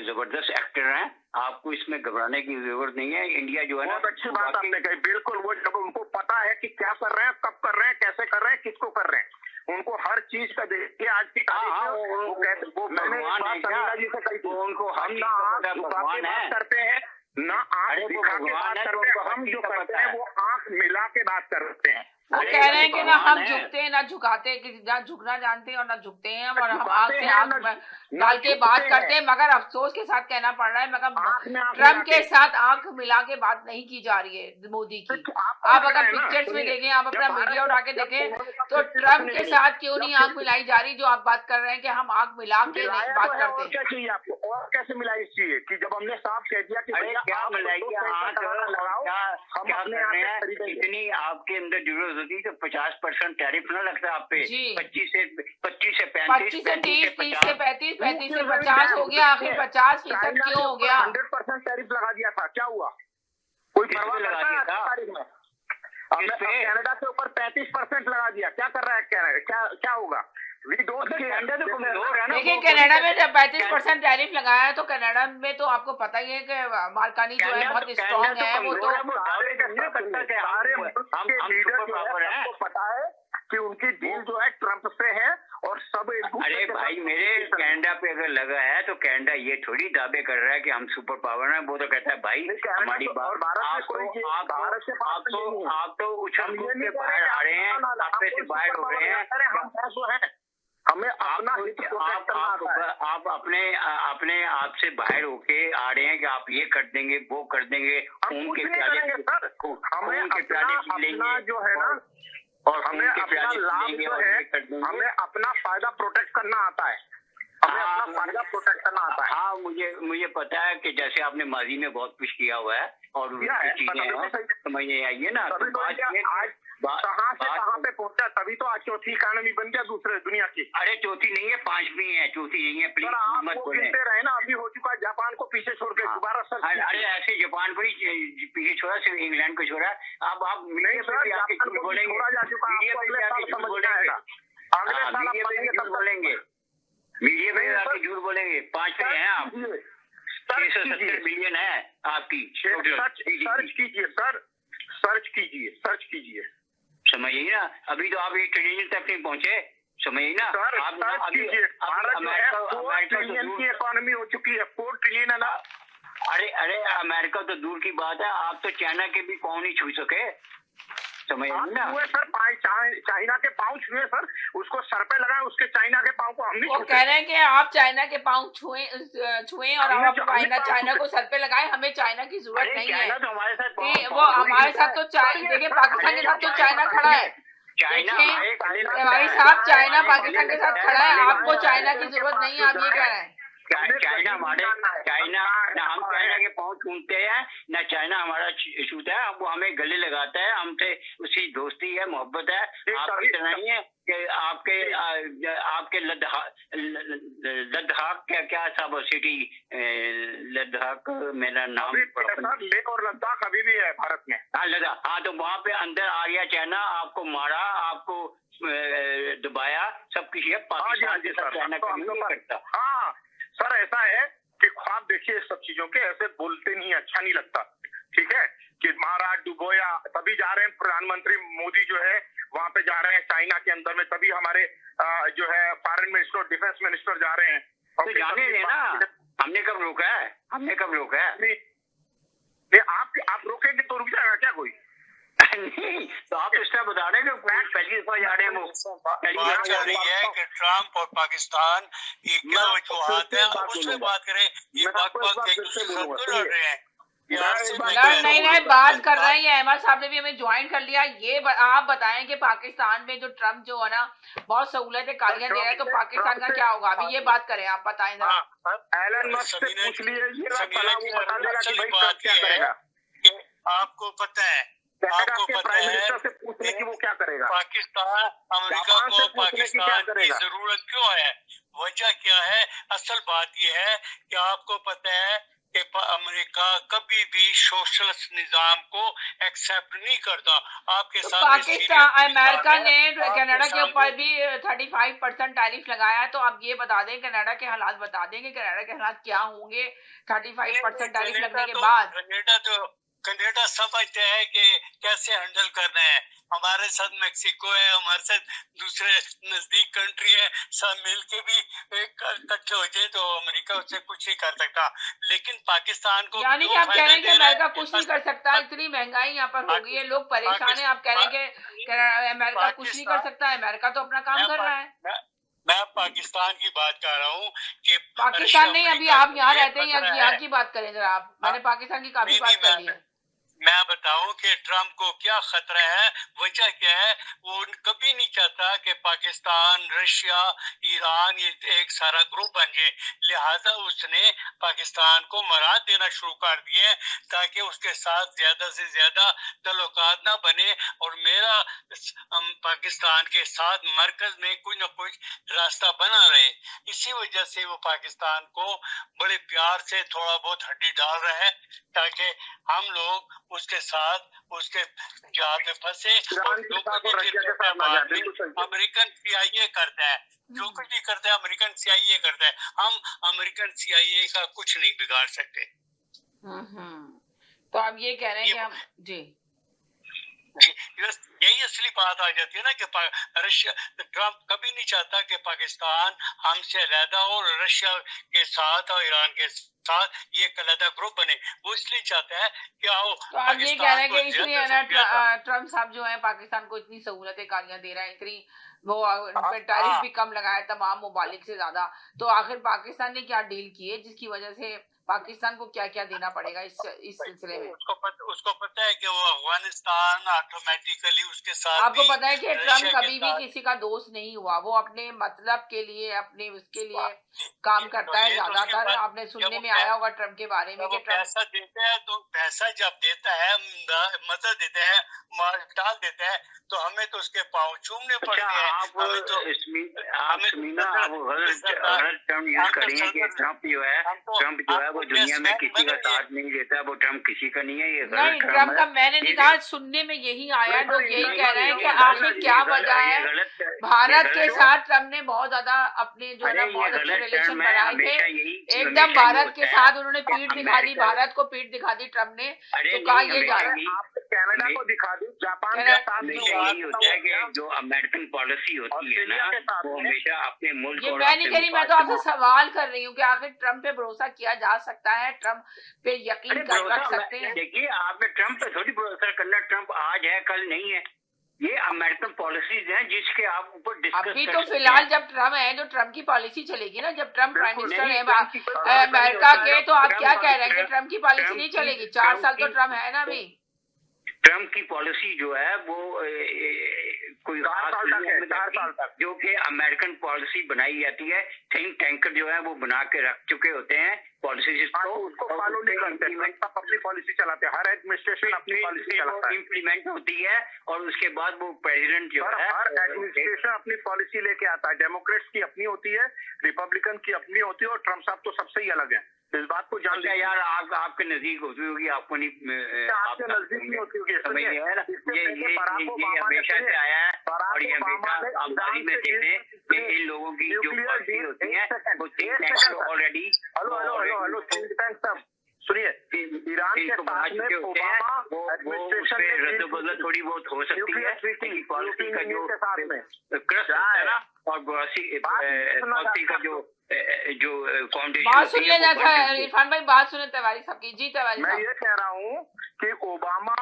[SPEAKER 7] जबरदस्त एक्टर हैं, आपको इसमें घबराने की जरूरत नहीं है। इंडिया जो है ना,
[SPEAKER 6] बहुत अच्छी बात आपने कही, बिल्कुल। वो जब उनको पता है कि क्या कर रहे हैं, कब कर रहे हैं, कैसे कर रहे हैं, किसको कर रहे हैं, उनको हर चीज का देखिए आज की तारीख में वो कहते, वो मैंने इस
[SPEAKER 7] भगवान
[SPEAKER 6] बात
[SPEAKER 7] है क्या?
[SPEAKER 6] समीना जी से कही थी,
[SPEAKER 7] वो उनको हर
[SPEAKER 6] हम
[SPEAKER 7] चीज
[SPEAKER 6] ना
[SPEAKER 7] का
[SPEAKER 6] आंख
[SPEAKER 7] पता है,
[SPEAKER 6] झुका के
[SPEAKER 7] भगवान है।
[SPEAKER 6] बात करते हैं, ना आंख
[SPEAKER 7] अरे वो
[SPEAKER 6] दिखा के
[SPEAKER 7] भगवान
[SPEAKER 6] बात
[SPEAKER 7] है,
[SPEAKER 6] करते हैं।
[SPEAKER 7] उनको
[SPEAKER 6] हम
[SPEAKER 7] हर
[SPEAKER 6] जो
[SPEAKER 7] चीज का
[SPEAKER 6] करते
[SPEAKER 7] पता
[SPEAKER 6] हैं
[SPEAKER 7] है।
[SPEAKER 6] वो आंख मिला के बात करते हैं।
[SPEAKER 1] वो
[SPEAKER 7] अरे
[SPEAKER 1] कह रहे हैं कि ना
[SPEAKER 7] भगवान
[SPEAKER 1] हम
[SPEAKER 7] है।
[SPEAKER 1] झुकते हैं ना झुकाते हैं, कि ना झुकना जानते हैं और ना झुकते हैं हम, और हम
[SPEAKER 6] झुकाते
[SPEAKER 1] आंख से
[SPEAKER 6] हैं,
[SPEAKER 1] आंख
[SPEAKER 6] ना
[SPEAKER 1] डाल के बात
[SPEAKER 6] झुकते
[SPEAKER 1] करते हैं। मगर अफसोस के साथ कहना पड़ रहा है,
[SPEAKER 6] आंख में
[SPEAKER 1] मगर
[SPEAKER 6] आंख
[SPEAKER 1] ट्रम्प
[SPEAKER 6] मिला
[SPEAKER 1] के
[SPEAKER 6] के।
[SPEAKER 1] साथ आंख मिला के बात नहीं की जा रही है मोदी की। आप अगर पिक्चर्स में देखें, आप अपना मीडिया उठा के देखें, तो ट्रम्प के साथ क्यों नहीं आंख मिलाई जा रही, जो आप बात कर रहे हैं कि हम आंख मिला के
[SPEAKER 6] मिलाया
[SPEAKER 1] बात
[SPEAKER 6] तो है, और
[SPEAKER 1] करते
[SPEAKER 6] क्या
[SPEAKER 1] हैं।
[SPEAKER 6] चाहिए आपको, और कैसे मिलाई चाहिए कि जब हमने साफ कह दिया कि
[SPEAKER 7] अरे
[SPEAKER 6] भैया
[SPEAKER 7] क्या
[SPEAKER 6] आप
[SPEAKER 7] मिलाई
[SPEAKER 6] तो
[SPEAKER 7] क्या
[SPEAKER 6] पैसा
[SPEAKER 7] आंख
[SPEAKER 6] लगाना लगाओ, हम
[SPEAKER 7] क्या
[SPEAKER 6] अपने
[SPEAKER 7] कर
[SPEAKER 6] यहाँ
[SPEAKER 7] रहे
[SPEAKER 6] से
[SPEAKER 7] हैं?
[SPEAKER 6] खरीदेंगे।
[SPEAKER 7] इतनी आपके अंदर जरूरत होती तो 50% टैरिफ ना लगता आप पे।
[SPEAKER 1] जी।
[SPEAKER 7] 25 से 35,
[SPEAKER 1] 25 से 30, 30 से 35, 35 से 50 हो गया, आखिर 50% क्यों हो गया?
[SPEAKER 6] 100% टैरिफ लगा दिया था, क्या हुआ? कोई
[SPEAKER 7] किस पे
[SPEAKER 6] परवाह
[SPEAKER 7] लगा
[SPEAKER 6] करता है
[SPEAKER 7] दिया
[SPEAKER 6] आज की
[SPEAKER 7] था?
[SPEAKER 6] तारीख में?
[SPEAKER 7] किस पे?
[SPEAKER 6] कनाडा के ऊपर 35% लगा दिया, क्या कर रहा है कनाडा? क्या होगा? We don't care।
[SPEAKER 7] कनाडा तो कमजोर है ना,
[SPEAKER 1] देखिए
[SPEAKER 7] वो
[SPEAKER 1] कनाडा में
[SPEAKER 7] कोई-
[SPEAKER 1] जब 35% टैरिफ लगाया है, तो कनाडा में तो आपको पता ही है कि मार्कानी जो है
[SPEAKER 7] कनाडा
[SPEAKER 1] बहुत
[SPEAKER 7] तो
[SPEAKER 1] स्ट्रांग है, वो
[SPEAKER 7] कमजोर है,
[SPEAKER 1] तो
[SPEAKER 7] वो दावे नहीं ना करता कि
[SPEAKER 6] सारे
[SPEAKER 7] हम
[SPEAKER 6] मुल्क के
[SPEAKER 7] हम
[SPEAKER 6] लीडर
[SPEAKER 7] सुपर
[SPEAKER 6] जो है,
[SPEAKER 7] पावर हैं।
[SPEAKER 6] सबको पता है कि उनकी डील जो है ट्रंप से है, और सब एक दूसरे
[SPEAKER 7] अरे
[SPEAKER 6] के
[SPEAKER 7] भाई
[SPEAKER 6] साथ-
[SPEAKER 7] मेरे कनाडा पे अगर लगा है तो कनाडा ये थोड़ी दावे कर रहा है कि हम सुपर पावर हैं। वो तो कहता है भाई
[SPEAKER 6] नहीं, कनाडा
[SPEAKER 7] हमारी
[SPEAKER 6] तो-
[SPEAKER 7] बात,
[SPEAKER 6] और भारत में
[SPEAKER 7] आप
[SPEAKER 6] कोई
[SPEAKER 7] तो
[SPEAKER 6] चीज-
[SPEAKER 7] आप तो
[SPEAKER 6] भारत से बात
[SPEAKER 7] आप तो
[SPEAKER 6] नहीं है।
[SPEAKER 7] आप तो उछल
[SPEAKER 6] हम ये
[SPEAKER 7] कूद
[SPEAKER 6] नहीं
[SPEAKER 7] के
[SPEAKER 6] कह
[SPEAKER 7] बाहर
[SPEAKER 6] रहे
[SPEAKER 7] आ रहे हैं,
[SPEAKER 6] ना,
[SPEAKER 7] आप पे से बाहर हो रहे हैं।
[SPEAKER 6] हम जो है, हमें अपना हित प्रोटेक्ट करना आता है।
[SPEAKER 7] आप अपने आप से बाहर होके आ रहे हैं कि आप ये कर देंगे, वो कर देंगे,
[SPEAKER 6] हम
[SPEAKER 7] खून
[SPEAKER 6] कुछ
[SPEAKER 7] के
[SPEAKER 6] नहीं
[SPEAKER 7] प्याले
[SPEAKER 6] करेंगे सर, हमें
[SPEAKER 7] खून के प्याले पी
[SPEAKER 6] अपना
[SPEAKER 7] लेंगे
[SPEAKER 6] जो है ना,
[SPEAKER 7] और
[SPEAKER 6] हमें
[SPEAKER 7] खून के
[SPEAKER 6] अपना
[SPEAKER 7] प्याले पी
[SPEAKER 6] लाभ
[SPEAKER 7] लेंगे
[SPEAKER 6] जो
[SPEAKER 7] और
[SPEAKER 6] है,
[SPEAKER 7] ये कर देंगे।
[SPEAKER 6] हमें अपना फायदा प्रोटेक्ट करना आता है, हमें
[SPEAKER 7] हाँ,
[SPEAKER 6] अपना फायदा प्रोटेक्ट करना आता है।
[SPEAKER 7] हाँ, मुझे पता है कि जैसे आपने माजी में बहुत कुछ किया हुआ है और
[SPEAKER 6] किया है,
[SPEAKER 7] चीजें
[SPEAKER 6] तभी तो
[SPEAKER 7] हैं,
[SPEAKER 6] सही-
[SPEAKER 7] समझ में आई है ना। तो
[SPEAKER 6] तभी तो
[SPEAKER 7] बात
[SPEAKER 6] इंडिया
[SPEAKER 7] ये कि-
[SPEAKER 6] आज
[SPEAKER 7] बात-
[SPEAKER 6] कहाँ से
[SPEAKER 7] बात-
[SPEAKER 6] कहाँ पे पहुंचा, तभी तो आज चौथी इकोनॉमी बन गया दूसरे दुनिया की।
[SPEAKER 7] अरे चौथी नहीं है, 5वीं है, चौथी नहीं है, प्लीज
[SPEAKER 6] सर आप
[SPEAKER 7] मत
[SPEAKER 6] वो
[SPEAKER 7] बोले।
[SPEAKER 6] गिनते रहे ना, अभी हो चुका है, जापान को पीछे छोड़ के दोबारा सर।
[SPEAKER 7] अरे ऐसे जापान को ही पीछे छोड़ा, सिर्फ इंग्लैंड को छोड़ा। अब आप मीडिया
[SPEAKER 6] नहीं
[SPEAKER 7] पे
[SPEAKER 6] सर,
[SPEAKER 7] भी आके
[SPEAKER 6] जापान
[SPEAKER 7] झूठ
[SPEAKER 6] को भी
[SPEAKER 7] बोलेंगे,
[SPEAKER 6] छोड़ा जा चुका है,
[SPEAKER 7] मीडिया
[SPEAKER 6] आपको
[SPEAKER 7] पे
[SPEAKER 6] अगले
[SPEAKER 7] भी
[SPEAKER 6] साल
[SPEAKER 7] आके झूठ
[SPEAKER 6] समझ में
[SPEAKER 7] बोलेंगे,
[SPEAKER 6] आएगा। अगले
[SPEAKER 7] हाँ,
[SPEAKER 6] साल आप
[SPEAKER 7] मीडिया पे
[SPEAKER 6] पढ़ेंगे
[SPEAKER 7] भी
[SPEAKER 6] तब
[SPEAKER 7] झूठ
[SPEAKER 6] तक-
[SPEAKER 7] बोलेंगे, मीडिया पे
[SPEAKER 6] नहीं,
[SPEAKER 7] आके
[SPEAKER 6] सर,
[SPEAKER 7] झूठ बोलेंगे। 5 पे हैं आप,
[SPEAKER 6] कीजिए,
[SPEAKER 7] 670 बिलियन है आपकी total
[SPEAKER 6] सर्च
[SPEAKER 7] GDP।
[SPEAKER 6] कीजिए सर, सर्च कीजिए।
[SPEAKER 7] समझिए ना, अभी तो आप 1 ट्रिलियन तक नहीं पहुंचे, समझिए ना।
[SPEAKER 6] सर
[SPEAKER 7] आप
[SPEAKER 6] सर्च
[SPEAKER 7] अभी
[SPEAKER 6] कीजिए, भारत जो है 4
[SPEAKER 7] अमेरिका तो
[SPEAKER 6] ट्रिलियन की
[SPEAKER 7] दूर,
[SPEAKER 6] इकोनॉमी हो चुकी है, 4 ट्रिलियन है ना।
[SPEAKER 7] अरे अमेरिका तो दूर की बात है, आप तो चाइना के भी पाँव नहीं छू सके, समझिए ना।
[SPEAKER 6] हुए सर, चाइना के पाँव छुए सर, उसको सर पे लगाए, उसके चाइना के पाँव को हम नहीं
[SPEAKER 1] वो
[SPEAKER 6] छूते।
[SPEAKER 1] कह रहे हैं कि आप चाइना के पाँव छुएं और
[SPEAKER 6] हमने
[SPEAKER 1] आप
[SPEAKER 6] हमने
[SPEAKER 1] चाइना को सर पे लगाए, हमें चाइना की जरूरत
[SPEAKER 7] अरे
[SPEAKER 1] नहीं
[SPEAKER 7] चाइना
[SPEAKER 1] है।
[SPEAKER 7] तो हमारे साथ
[SPEAKER 1] कि वो हमारे साथ तो देखिए पाकिस्तान के साथ तो चाइना खड़ा है,
[SPEAKER 7] चाइना
[SPEAKER 1] देखिए भाई साहब, चाइना पाकिस्तान के साथ खड़ा है, आपको चाइना की जरूरत नहीं है, आप ये कह रहे हैं।
[SPEAKER 7] चाइना हमारे चाइना ना हम चाइना के पाँव छूते हैं, ना चाइना हमारा छूता है। वो हमें गले लगाता है, हमसे उसकी दोस्ती है, मोहब्बत है। आपकी तरह नहीं है कि आपके लद्दाख क्या सब सिटी, लद्दाख मेरा नाम
[SPEAKER 6] लेह और लद्दाख अभी भी है भारत में।
[SPEAKER 7] हाँ लद्दाख, हाँ तो वहाँ पे अंदर आ गया चाइना, आपको मारा, आपको दबाया, सब कुछ है। पाकिस्तान के साथ चाइना कभी नहीं करता।
[SPEAKER 6] हाँ सर, ऐसा है कि ख्वाब देखिए सब चीजों के, ऐसे बोलते नहीं, अच्छा नहीं लगता, ठीक है, कि महाराज डुबोया तभी जा रहे हैं, प्रधानमंत्री मोदी जो है वहां पे जा रहे हैं चाइना के अंदर में, तभी हमारे जो है फॉरेन मिनिस्टर, डिफेंस मिनिस्टर जा रहे हैं।
[SPEAKER 7] तो जाने देना, हमने कब रोका है?
[SPEAKER 6] नहीं, आप रोकेंगे तो रुक जाएगा क्या कोई?
[SPEAKER 7] नहीं, तो आप इसका बता रहे हैं कि पहली दफा जा रहे हैं,
[SPEAKER 4] बात चल रही है कि ट्रम्प और पाकिस्तान एक वजूहत है, हम उसमें बात करें। ये बात लड़ रहे हैं,
[SPEAKER 1] नहीं बात कर रहे हैं। अहमद साहब ने भी हमें ज्वाइन कर लिया। ये आप बताएं कि पाकिस्तान में जो ट्रम्प जो है ना बहुत सहूलतें कालियां दे रहा है, तो पाकिस्तान का क्या होगा? अभी ये बात करें, आप बताएं जरा।
[SPEAKER 6] एलन मस्क से पूछ लीजिए,
[SPEAKER 4] आपको पता है
[SPEAKER 6] प्राइम मिनिस्टर से पूछने की वो क्या करेगा?
[SPEAKER 4] पाकिस्तान अमेरिका को पाकिस्तान की जरूरत क्यों है, वजह क्या है? असल बात यह है कि आपको पता है कि अमेरिका कभी भी सोशलिस्ट निजाम को एक्सेप्ट नहीं करता। आपके साथ
[SPEAKER 1] पाकिस्तान अमेरिका ने कनाडा के ऊपर भी 35% टैरिफ लगाया है, तो आप ये बता दें कनाडा के हालात बता देंगे, कनाडा के हालात क्या होंगे 35% टैरिफ लगने के बाद?
[SPEAKER 4] कनाडा समझते हैं कि कैसे हैंडल करना है। हमारे साथ मेक्सिको है, हमारे साथ दूसरे नजदीक कंट्री है, सब मिलके भी इकट्ठे हो जाए तो अमेरिका उससे कुछ नहीं कर सकता। लेकिन पाकिस्तान को
[SPEAKER 1] यानी कि आप कह रहे हैं कि अमेरिका कुछ नहीं कर सकता, इतनी महंगाई यहाँ पर हो गई है, लोग परेशान है, आप कह रहे हैं कि अमेरिका कुछ नहीं कर सकता? अमेरिका तो अपना काम कर रहा है।
[SPEAKER 4] मैं पाकिस्तान की बात कर रहा हूँ कि
[SPEAKER 1] पाकिस्तान नहीं, अभी आप यहाँ रहते हैं, यहाँ की बात करें जरा आप। मैंने पाकिस्तान की काफी बात कर ली है।
[SPEAKER 4] मैं बताऊं कि ट्रम्प को क्या खतरा है, वजह क्या है? वो कभी नहीं चाहता कि पाकिस्तान, रशिया, ईरान ये एक सारा ग्रुप बन जाए। लिहाजा उसने पाकिस्तान को मरा देना शुरू कर दिए ताकि उसके साथ ज्यादा से ज्यादा तल्लुकात ना बने और मेरा पाकिस्तान के साथ मरकज में कुछ न कुछ रास्ता बना रहे। इसी वजह से वो पाकिस्तान को बड़े प्यार से थोड़ा बहुत हड्डी डाल रहा है ताकि हम लोग उसके साथ उसके जहाँ पे फंसे। अमेरिकन CIA करता है जो कुछ भी करता है, अमेरिकन CIA करता है। हम अमेरिकन CIA का कुछ नहीं बिगाड़ सकते।
[SPEAKER 1] तो आप ये कह रहे हैं कि हम जी
[SPEAKER 4] यही असली बात आ जाती है ना कि रशिया, ट्रम्प कभी नहीं चाहता कि पाकिस्तान हमसे अलग और रशिया के साथ और ईरान के साथ ये एक अलग ग्रुप बने। वो इसलिए चाहता है कि आओ।
[SPEAKER 1] तो आप ये कह रहे हैं कि इसलिए ट्रम्प साहब जो है पाकिस्तान को इतनी सहूलतें कालियां दे रहा है, इतनी वो टैरिफ भी कम लगाया तमाम ममालिक से ज्यादा। तो आखिर पाकिस्तान ने क्या डील की है जिसकी वजह से पाकिस्तान को क्या क्या देना पड़ेगा इस सिलसिले में?
[SPEAKER 4] उसको पता है कि वो अफगानिस्तान ऑटोमेटिकली उसके साथ।
[SPEAKER 1] आपको पता है कि ट्रम्प कभी भी किसी का दोस्त नहीं हुआ, वो अपने मतलब के लिए, अपने उसके लिए काम करता है ज्यादातर। आपने सुनने में आया होगा ट्रम्प के बारे में कि
[SPEAKER 4] पैसा देता है, तो पैसा जब देता है, मदद देता है, माल डाल देता है, तो हमें तो उसके पाँव चूमने पड़ते हैं।
[SPEAKER 7] आप गलत टर्म यूज करिए कि ट्रम्प जो है वो दुनिया में किसी का साथ नहीं देता, वो ट्रम्प किसी का नहीं है। ये
[SPEAKER 1] नहीं, ट्रम्प का मैंने नहीं कहा, सुनने में यही आया, लोग यही कह रहे हैं कि आखिर क्या वजह है। भारत के साथ ट्रम्प ने बहुत ज्यादा अपने जो है ना बहुत अच्छे रिलेशन बनाए थे, एकदम भारत के साथ उन्होंने पीठ दिखा दी, भारत को पीठ दिखा दी ट्रम्प ने। तो कहा ये जा रहा है
[SPEAKER 6] कनाडा को दिखा दी, जापान के साथ
[SPEAKER 7] यही होता है कि जो अमेरिकन पॉलिसी होती है ना, वो हमेशा अपने मुल्क।
[SPEAKER 1] ये मैं नहीं कह रही, मैं तो आपसे सवाल कर रही हूँ कि आखिर ट्रम्प पे भरोसा किया जा सकता है, ट्रम्प पे यकीन कर रख सकते हैं?
[SPEAKER 7] देखिए, आपने ट्रम्प पे थोड़ी भरोसा करना, ट्रम्प आज है कल नहीं है। ये अमेरिकन पॉलिसीज हैं जिसके आप ऊपर डिस्कस
[SPEAKER 1] अभी तो फिलहाल जब ट्रम्प है जो ट्रम्प की पॉलिसी चलेगी ना, जब ट्रम्प प्राइम मिनिस्टर है अमेरिका के, तो आप क्या कह रहे हैं कि ट्रम्प की पॉलिसी नहीं चलेगी? 4 साल तो ट्रम्प है ना अभी।
[SPEAKER 7] ट्रम्प की पॉलिसी जो है वो कोई
[SPEAKER 6] 4 साल तक है, 4 साल तक,
[SPEAKER 7] जो कि अमेरिकन पॉलिसी बनाई जाती है, थिंक टैंकर जो है वो बना के रख चुके होते हैं पॉलिसी को,
[SPEAKER 6] उसको फॉलो नहीं करते, सब अपनी पॉलिसी चलाते हैं, हर एडमिनिस्ट्रेशन अपनी पॉलिसी चलाता है,
[SPEAKER 7] इम्प्लीमेंट होती है और उसके बाद वो प्रेसिडेंट जो है,
[SPEAKER 6] हर एडमिनिस्ट्रेशन अपनी पॉलिसी लेके आता है। डेमोक्रेट्स की अपनी होती है, रिपब्लिकन की अपनी होती है, और ट्रम्प साहब तो सबसे ही अलग है, इस बात को जान लीजिए।
[SPEAKER 7] यार आपके नजदीक होती होगी, आपको नहीं,
[SPEAKER 6] आपके नजदीक नहीं होती होगी,
[SPEAKER 7] ये हमेशा से आया है और ये हमेशा हमारी में देखते कि इन लोगों की जो पॉलिसी होती है वो ऑलरेडी
[SPEAKER 6] हेलो थिंक टैंक सब सुनिए, ईरान के साथ में ओबामा एडमिनिस्ट्रेशन में
[SPEAKER 7] रद्द-बदल थोड़ी बहुत हो सकती है, लेकिन पॉलिसी का जो
[SPEAKER 6] क्रस्ट है ना,
[SPEAKER 7] और पॉलिसी का जो फाउंडेशन
[SPEAKER 1] बात सुन लेना था इरफान भाई, बात सुने तिवारी साहब की। जी तिवारी
[SPEAKER 6] मैं
[SPEAKER 1] साहब,
[SPEAKER 6] ये कह रहा हूँ कि ओबामा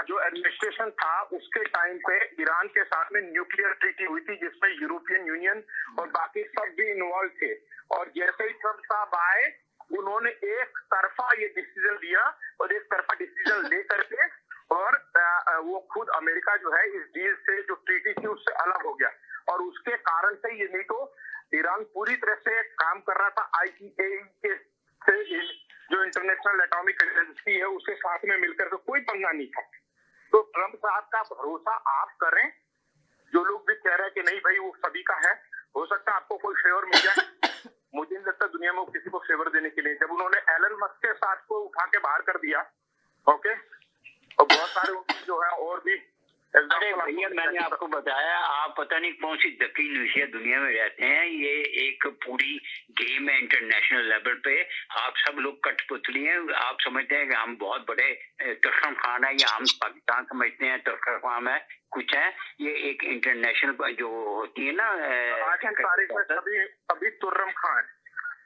[SPEAKER 6] जो एडमिनिस्ट्रेशन था उसके टाइम पे ईरान के साथ में न्यूक्लियर ट्रीटी हुई थी, जिसमें यूरोपियन यूनियन और बाकी सब भी इन्वॉल्व थे, और जैसे ही ट्रम्प साहब आए उन्होंने एक तरफा ये डिसीजन लिया, और एक तरफा डिसीजन ले करके और वो खुद अमेरिका जो है इस डील से, जो ट्रीटी थी उससे अलग हो गया, और उसके कारण से ये, नहीं तो ईरान पूरी तरह से काम कर रहा था IAEA के से, जो इंटरनेशनल एटॉमिक एजेंसी है उसके साथ में मिलकर के, कोई पंगा नहीं था। तो ट्रम्प साहब का भरोसा आप करें, जो लोग भी कह रहे हैं कि नहीं भाई वो सभी का है, हो सकता है आपको कोई फेवर मिल जाए, मुझे नहीं लगता दुनिया में वो किसी को फेवर देने के लिए, जब उन्होंने एलन मस्क के साथ को उठा के बाहर कर दिया, ओके, और बहुत सारे जो है और भी।
[SPEAKER 7] अरे भैया मैंने आपको बताया, आप पता नहीं कौन सी दक्षिण एशिया दुनिया में रहते हैं, ये एक पूरी गेम है इंटरनेशनल लेवल पे, आप सब लोग कठपुतली हैं, आप समझते हैं कि हम बहुत बड़े तुर्कम खान है, या हम पाकिस्तान समझते हैं तुर्कम खान है, कुछ है, ये एक इंटरनेशनल जो होती है ना,
[SPEAKER 6] अभी तुर्रम खान,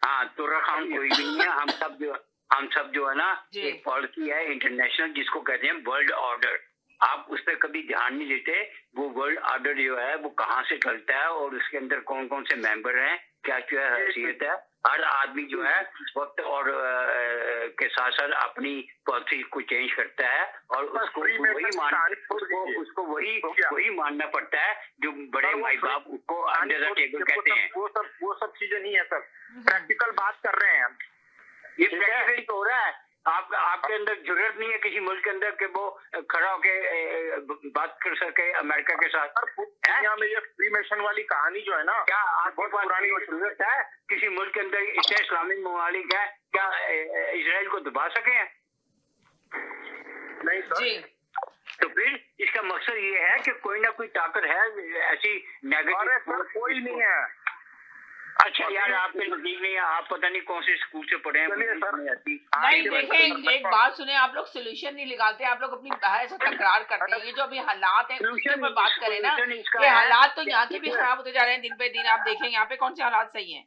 [SPEAKER 7] हाँ तुर्रम खान कोई भी नहीं है, हम सब जो है ना, एक पॉलिसी है इंटरनेशनल जिसको कहते हैं वर्ल्ड ऑर्डर, आप उस पर कभी ध्यान नहीं देते, वो वर्ल्ड ऑर्डर जो है वो कहाँ से चलता है और उसके अंदर कौन कौन से मेंबर हैं, क्या क्या हैसियत है, हर आदमी जो है वक्त और के साथ साथ अपनी पॉलिसी को चेंज करता है, और उसको वही मानना पड़ता है जो बड़े माई बाप उसको अंडर द टेबल कहते हैं।
[SPEAKER 6] वो सब चीजें नहीं है सर, प्रैक्टिकल बात कर रहे हैं हम,
[SPEAKER 7] ये प्रैक्टिकली तो हो रहा है, आपके अंदर जरूरत नहीं है किसी मुल्क के अंदर कि वो खड़ा होके बात कर सके अमेरिका के साथ।
[SPEAKER 6] दुनिया में ये फ्रीमेसन वाली कहानी जो है ना,
[SPEAKER 7] क्या आपको पुरानी जरूरत है किसी मुल्क के अंदर इतने इस्लामिक ममालिक है, क्या इजराइल को दबा सके हैं?
[SPEAKER 6] नहीं सर।
[SPEAKER 7] तो फिर इसका मकसद ये है कि कोई ना कोई ताकत है ऐसी नेगेटिव,
[SPEAKER 6] कोई नहीं है।
[SPEAKER 7] अच्छा यार आपके नजदीक नहीं है, आप पता नहीं कौन से स्कूल से पढ़े हैं।
[SPEAKER 1] नहीं देखें, एक बात सुने, आप लोग सोल्यूशन नहीं निकालते, आप लोग अपनी बहस से तकरार करते हैं। ये जो अभी हालात है उसके ऊपर बात करें ना, ये हालात तो यहाँ के भी खराब होते जा रहे हैं दिन पे दिन। आप देखें यहाँ पे कौन से हालात सही हैं,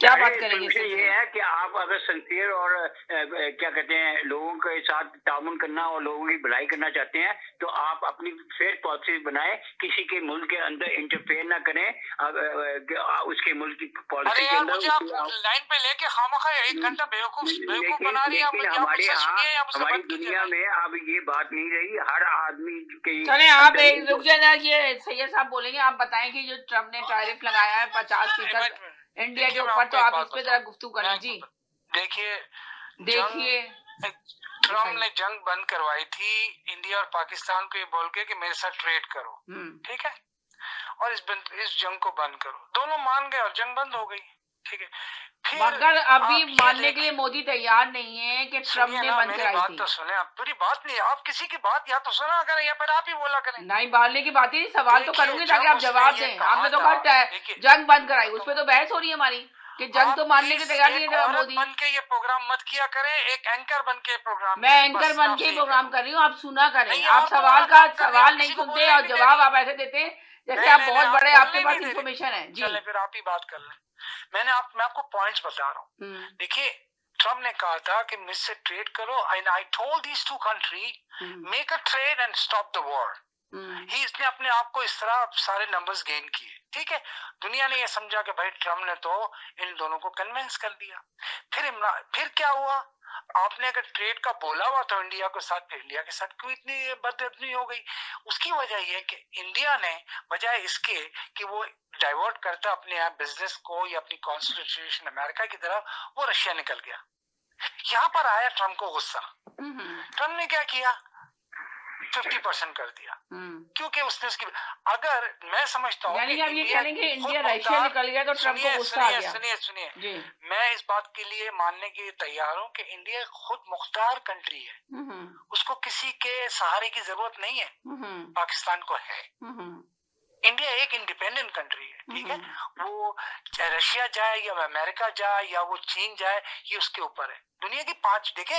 [SPEAKER 1] क्या बात करेंगे?
[SPEAKER 7] ये है कि आप अगर सिंसियर और क्या कहते हैं लोगों के साथ ताउन करना और लोगों की भलाई करना चाहते हैं, तो आप अपनी फेयर पॉलिसी बनाएं, किसी के मुल्क के अंदर इंटरफेयर ना करें, उसके मुल्क की पॉलिसी के अंदर
[SPEAKER 8] लाइन पे लेके खामखा 1 घंटा बेवकूफ बना रही है।
[SPEAKER 7] हमारी दुनिया में अब ये बात नहीं रही, हर आदमी के।
[SPEAKER 1] चले आप एक रुक जाना, ये सैयद साहब बोलेंगे, आप बताएं कि जो ट्रम्प ने टैरिफ लगाया है 50% इंडिया के ऊपर, तो आप इस पे जरा गुफ्तगू करें। जी देखिए
[SPEAKER 8] ट्रम्प ने जंग बंद करवाई थी इंडिया और पाकिस्तान को ये बोल के कि मेरे साथ ट्रेड करो, ठीक है, और इस जंग को बंद करो। दोनों मान गए और जंग बंद हो गई, ठीक है।
[SPEAKER 1] मगर अभी मानने के लिए मोदी तैयार नहीं है कि ट्रम्प ने बंद कराई थी।
[SPEAKER 8] तो सुने, आप पूरी बात नहीं, आप किसी की बात या तो सुना करें या फिर आप ही बोला करें।
[SPEAKER 1] नहीं मानने की बात ही, सवाल तो करूंगी ताकि आप जवाब दें। आपने तो कहा जंग बंद कराई, उस पर तो बहस हो रही है हमारी कि जंग तो मानने के तैयार नहीं है मोदी।
[SPEAKER 8] बन के ये प्रोग्राम मत किया करें, एक एंकर बन के प्रोग्राम।
[SPEAKER 1] मैं एंकर बन के प्रोग्राम कर रही हूँ, आप सुना करें। आप सवाल नहीं सुनते और जवाब आप ऐसे देते जैसे आप बहुत बड़े, आपके पास इंफॉर्मेशन है। जी
[SPEAKER 8] फिर आप ही बात कर लें। मैं आपको पॉइंट्स बता रहा हूँ। देखिए ट्रम्प ने कहा था कि मुझसे ट्रेड करो, and I told these 2 country make a trade and stop the war. ही इसने अपने आप को इस तरह सारे नंबर्स गेन किए, ठीक है। दुनिया ने ये समझा कि भाई ट्रम्प ने तो इन दोनों को कन्विंस कर दिया। फिर क्या हुआ, आपने अगर ट्रेड का बोला हुआ तो इंडिया के साथ, फिर इंडिया के साथ क्यों इतनी बदअदबी हो गई? उसकी वजह यह है कि इंडिया ने बजाय इसके कि वो डाइवर्ट करता अपने आप बिजनेस को या अपनी कॉन्स्टिट्यूशन अमेरिका की तरफ, वो रशिया निकल गया। यहाँ पर आया ट्रम्प को गुस्सा। ट्रम्प ने क्या किया, 50% कर दिया, क्योंकि उसने उसकी, अगर मैं समझता हूँ
[SPEAKER 1] यानी कि आप ये कह रहे हैं कि इंडिया रशिया निकल गया तो ट्रम्प को गुस्सा आ गया।
[SPEAKER 8] सुनिए, मैं इस बात के लिए मानने के लिए तैयार हूँ कि इंडिया खुद मुख्तार कंट्री है, उसको किसी के सहारे की जरूरत नहीं है, पाकिस्तान को है। इंडिया एक इंडिपेंडेंट कंट्री है, ठीक है। वो चाहे रशिया जाए या अमेरिका जाए या वो चीन जाए, ये उसके ऊपर है। दुनिया की 5 देखे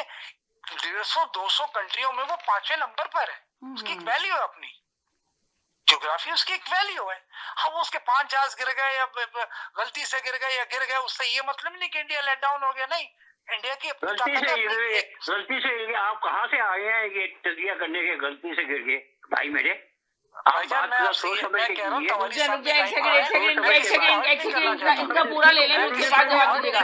[SPEAKER 8] 150-200 कंट्रियों में वो 5वें नंबर पर है, उसकी एक वैल्यू है, अपनी ज्योग्राफी उसकी एक वैल्यू है। हम उसके 5 जहाज गिर गए या गलती से गिर गए या गिर गए, उससे ये मतलब नहीं कि इंडिया लेट डाउन हो गया, नहीं। इंडिया की
[SPEAKER 7] गलती से आप कहाँ से आए हैं ये तजिया करने के, गलती से गिर गए भाई मेरे?
[SPEAKER 8] भाईजान मैं कह रहा हूँ,
[SPEAKER 1] एक सेकंड इनका पूरा ले लें, उसके बाद जवाब दीजिएगा।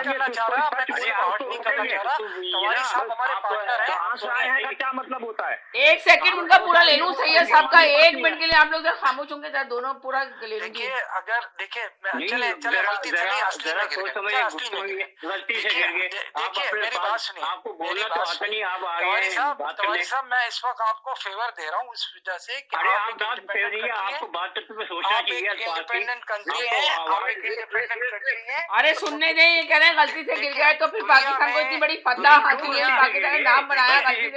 [SPEAKER 6] क्या मतलब होता है?
[SPEAKER 1] एक सेकंड उनका पूरा ले लूं, सैयद साहब का 1 मिनट के लिए आप लोग खामोश होंगे, जरा दोनों पूरा ले लेंगे।
[SPEAKER 8] अगर देखिए चले गलती से नहीं, असली में गिर गए,
[SPEAKER 7] गलती से गिर गए।
[SPEAKER 8] देखिए मेरी बात सुनिए,
[SPEAKER 7] आपको बोलना तो आता नहीं, आप
[SPEAKER 8] तवारी साहब मैं इस वक्त आपको फेवर दे रहा हूँ इस वजह से कि
[SPEAKER 7] आपको बात पे सोचना चाहिए।
[SPEAKER 8] इंडिपेंडेंट कंट्री है, इंडिपेंडेंट कंट्री है।
[SPEAKER 1] अरे सुनने दें, ये कह रहे हैं गलती से गिर गए तो फिर पाकिस्तान को इतनी बड़ी फतह हासिल है, पाकिस्तान ने नाम बनाया गलती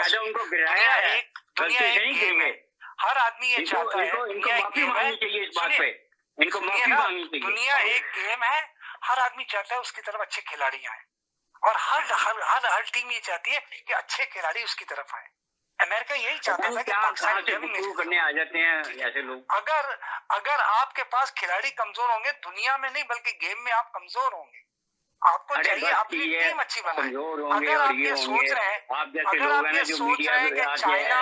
[SPEAKER 1] से।
[SPEAKER 7] उनको गिराया है,
[SPEAKER 8] दुनिया एक गेम है, हर आदमी ये चाहता है,
[SPEAKER 7] इनको माफी मांगनी चाहिए इस बात पे, इनको माफी मांगनी चाहिए।
[SPEAKER 8] दुनिया एक गेम है, हर आदमी चाहता है उसकी तरफ अच्छे खिलाड़ी आए, और हर टीम ये चाहती है कि अच्छे खिलाड़ी उसकी तरफ आए। अमेरिका यही चाहता था कि पाकिस्तान
[SPEAKER 7] करने आ जाते हैं ऐसे लोग।
[SPEAKER 8] अगर आपके पास खिलाड़ी कमजोर होंगे, दुनिया में नहीं बल्कि गेम में आप कमजोर होंगे। आपको चाहिए अपनी टीम अच्छी बनाए। अगर आप ये सोच रहे हैं, अगर आप ये सोच रहे हैं कि चाइना,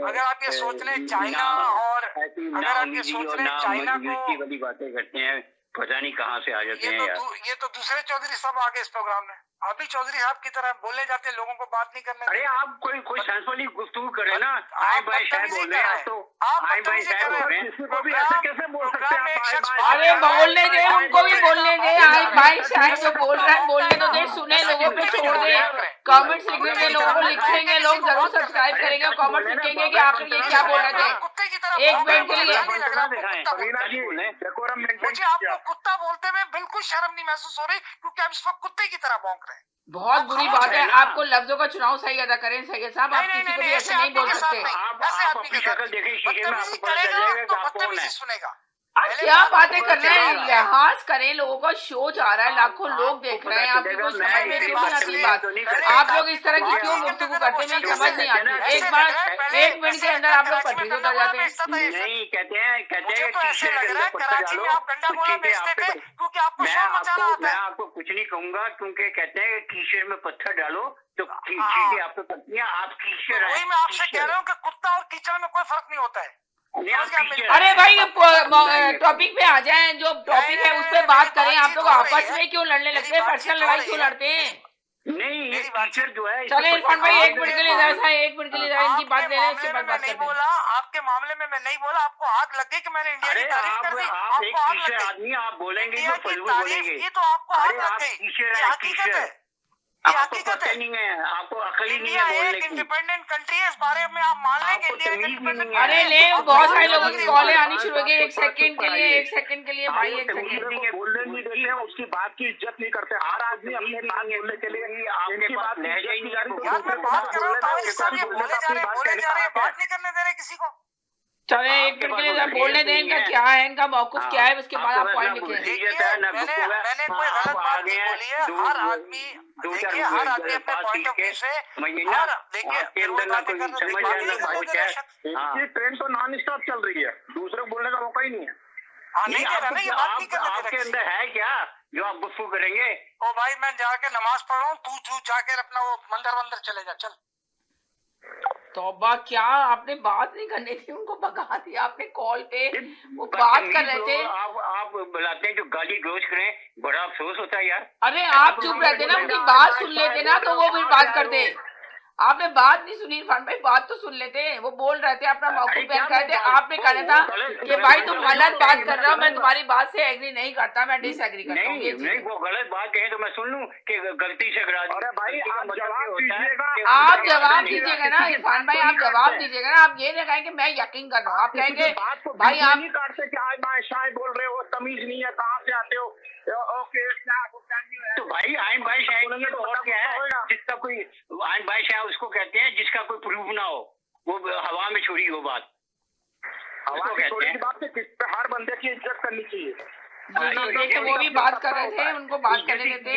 [SPEAKER 8] अगर आप ये सोच रहे हैं चाइना, और अगर आप ये सोच रहे हैं चाइना को,
[SPEAKER 7] वाली बातें करते हैं, पता नहीं कहाँ से आ जाते हैं यार।
[SPEAKER 8] ये तो दूसरे चौधरी साहब आ गए इस प्रोग्राम में, आप भी चौधरी साहब की तरह बोलने जाते हैं, लोगों को बात नहीं करने।
[SPEAKER 7] अरे आप कोई सेंस वाली गुफ्तगू करे ना, आई भाई साहब बोल रहे हैं, तो आई भाई साहब बोल रहे हैं,
[SPEAKER 6] किसी को भी ऐसे कैसे बोल सकते हैं आप?
[SPEAKER 1] अरे बोलने दे, उनको भी बोलने दे। आई भाई साहब जो बोल रहे हैं बोलने तो दे, सुने, लोगों पे छोड़ दे। कमेंट्स लिखेंगे, लोगों को लिखेंगे, लोग जरूर सब्सक्राइब करेंगे, कमेंट्स लिखेंगे कि आखिर ये क्या बोल रहे थे। 1 मिनट के लिए
[SPEAKER 8] मुझे आपको कुत्ता बोलते हुए बिल्कुल शर्म नहीं महसूस हो रही, क्योंकि आप इस वक्त कुत्ते की तरह भौंक रहे हैं।
[SPEAKER 1] बहुत बुरी बात है, आपको लफ्जों का चुनाव सही अदा करें सैयद साहब, आप किसी को भी ऐसे नहीं बोल सकते।
[SPEAKER 7] आप अपनी शक्ल देखिए शीशे में, आपको पता चल जाएगा कि आप कौन है।
[SPEAKER 8] सुनेगा
[SPEAKER 1] आप क्या बातें कर रहे हैं, लिहाज करें, लोगों का शो जा रहा है, लाखों लोग देख रहे हैं, आपकी कोई समझ में क्यों नहीं आती बात? आप लोग इस तरह की क्यों गुफ्तगू करते हैं, मुझे समझ नहीं आती। एक बार 1 मिनट के अंदर आप लोग पटरी उतर जाते हैं।
[SPEAKER 7] नहीं, कहते हैं मैं आपको कुछ नहीं कहूंगा, क्योंकि कहते हैं कीचड़ में पत्थर डालो तो चीजें आप पे पड़ती हैं, आप कीचड़ हैं।
[SPEAKER 8] मैं आपसे कह रहा हूँ कि कुत्ता और कीचड़ में कोई फर्क नहीं होता है।
[SPEAKER 1] अरे भाई टॉपिक पे आ जाएं, जो टॉपिक है उस पे बात करें। आप लोग आपस में क्यों लड़ने लगते हैं, पर्सनल लड़ाई क्यों लड़ते हैं?
[SPEAKER 7] नहीं, ये टीचर जो है,
[SPEAKER 1] चले इरफान भाई 1 मिनट के लिए जरा 1 मिनट के लिए इनकी बात ले रहे हैं, इसके बाद बात करते हैं।
[SPEAKER 8] बोला आपके मामले में मैं नहीं बोला, आपको आग लग गई कि मैंने इंडिया की तारीफ कर दी।
[SPEAKER 7] आप एक टीचर आदमी, आप बोलेंगे तो फजूल बोलेंगे।
[SPEAKER 8] ये तो आपको आग लग गई,
[SPEAKER 7] टीचर है, टीचर आपको पता नहीं है, आपको अकल ही नहीं है बोलने की।
[SPEAKER 8] इंडिपेंडेंट कंट्री है, इस बारे में आप मान लेंगे इंडिया इंडिपेंडेंट।
[SPEAKER 1] अरे ले, बहुत सारे लोगों की कॉलें आनी शुरू हो गई। 1 सेकंड के लिए, 1 सेकंड के लिए भाई, 1 सेकंड
[SPEAKER 6] बोलने नहीं देते हैं, उसकी बात की इज्जत नहीं करते। हर आदमी अपने बात बोलने के लिए आपकी बात
[SPEAKER 7] नहीं
[SPEAKER 8] यार, मैं बात कर रहा हूँ, बोले जा रहे हैं, बात नहीं करने दे रहे किसी को।
[SPEAKER 1] चले 1 मिनट के लिए जरा बोलने दें, इनका क्या है, इनका मौकुफ क्या है, उसके बाद आप पॉइंट लिखें।
[SPEAKER 8] मैंने कोई गलत बात नहीं बोली है। हर आदमी देखिए, हर आदमी अपने पॉइंट ऑफ व्यू से,
[SPEAKER 6] देखिए ट्रेन तो नॉन स्टॉप चल रही है, दूसरे को बोलने का मौका ही नहीं है।
[SPEAKER 7] आपके अंदर है क्या जो आप गुफ्तगू करेंगे?
[SPEAKER 8] ओ भाई मैं जाके नमाज पढ़ रहा हूँ, तू जाके अपना वो मंदिर चले जा, चल।
[SPEAKER 1] तौबा, क्या आपने बात नहीं करनी थी, उनको भगा दिया आपने कॉल पे, वो बात कर रहे थे।
[SPEAKER 7] आप बुलाते हैं जो गाली गलौज करें, बड़ा अफसोस होता है यार।
[SPEAKER 1] अरे आप चुप रहते ना, उनकी बात सुन लेते ना तो वो फिर बात करते। आपने बात नहीं सुनी इरफान भाई, बात तो सुन लेते। वो बोल रहे थे अपना मौकूफ बयान कर रहे थे, आपने कहना था कि भाई तुम गलत बात कर रहे हो, मैं तुम्हारी बात से एग्री नहीं करता, मैं डिसएग्री करता हूँ।
[SPEAKER 7] नहीं, वो गलत बात कहे तो मैं सुन लूं कि गलती से करा दी।
[SPEAKER 6] अरे भाई आप जवाब दीजिएगा,
[SPEAKER 1] आप जवाब दीजिएगा ना इरफान भाई, आप जवाब दीजिएगा ना। आप ये नहीं कहेंगे मैं यकीन कर रहा हूँ, आप कहेंगे भाई आप
[SPEAKER 6] नहीं काटते कि आज बादशाह बोल रहे हो, तमीज नहीं है, कहाँ से आते हो। ओके,
[SPEAKER 7] तो भाई आइन भाई शायद तो और क्या है, जिसका कोई आइन भाई शायद उसको कहते हैं जिसका कोई प्रूफ ना हो, वो हवा में छोड़ी हो बात।
[SPEAKER 6] हवा में छोड़ी की बात से हर बंदे की इज्जत करनी चाहिए।
[SPEAKER 1] देखिए वो भी बात कर रहे थे, उनको बात करने देते।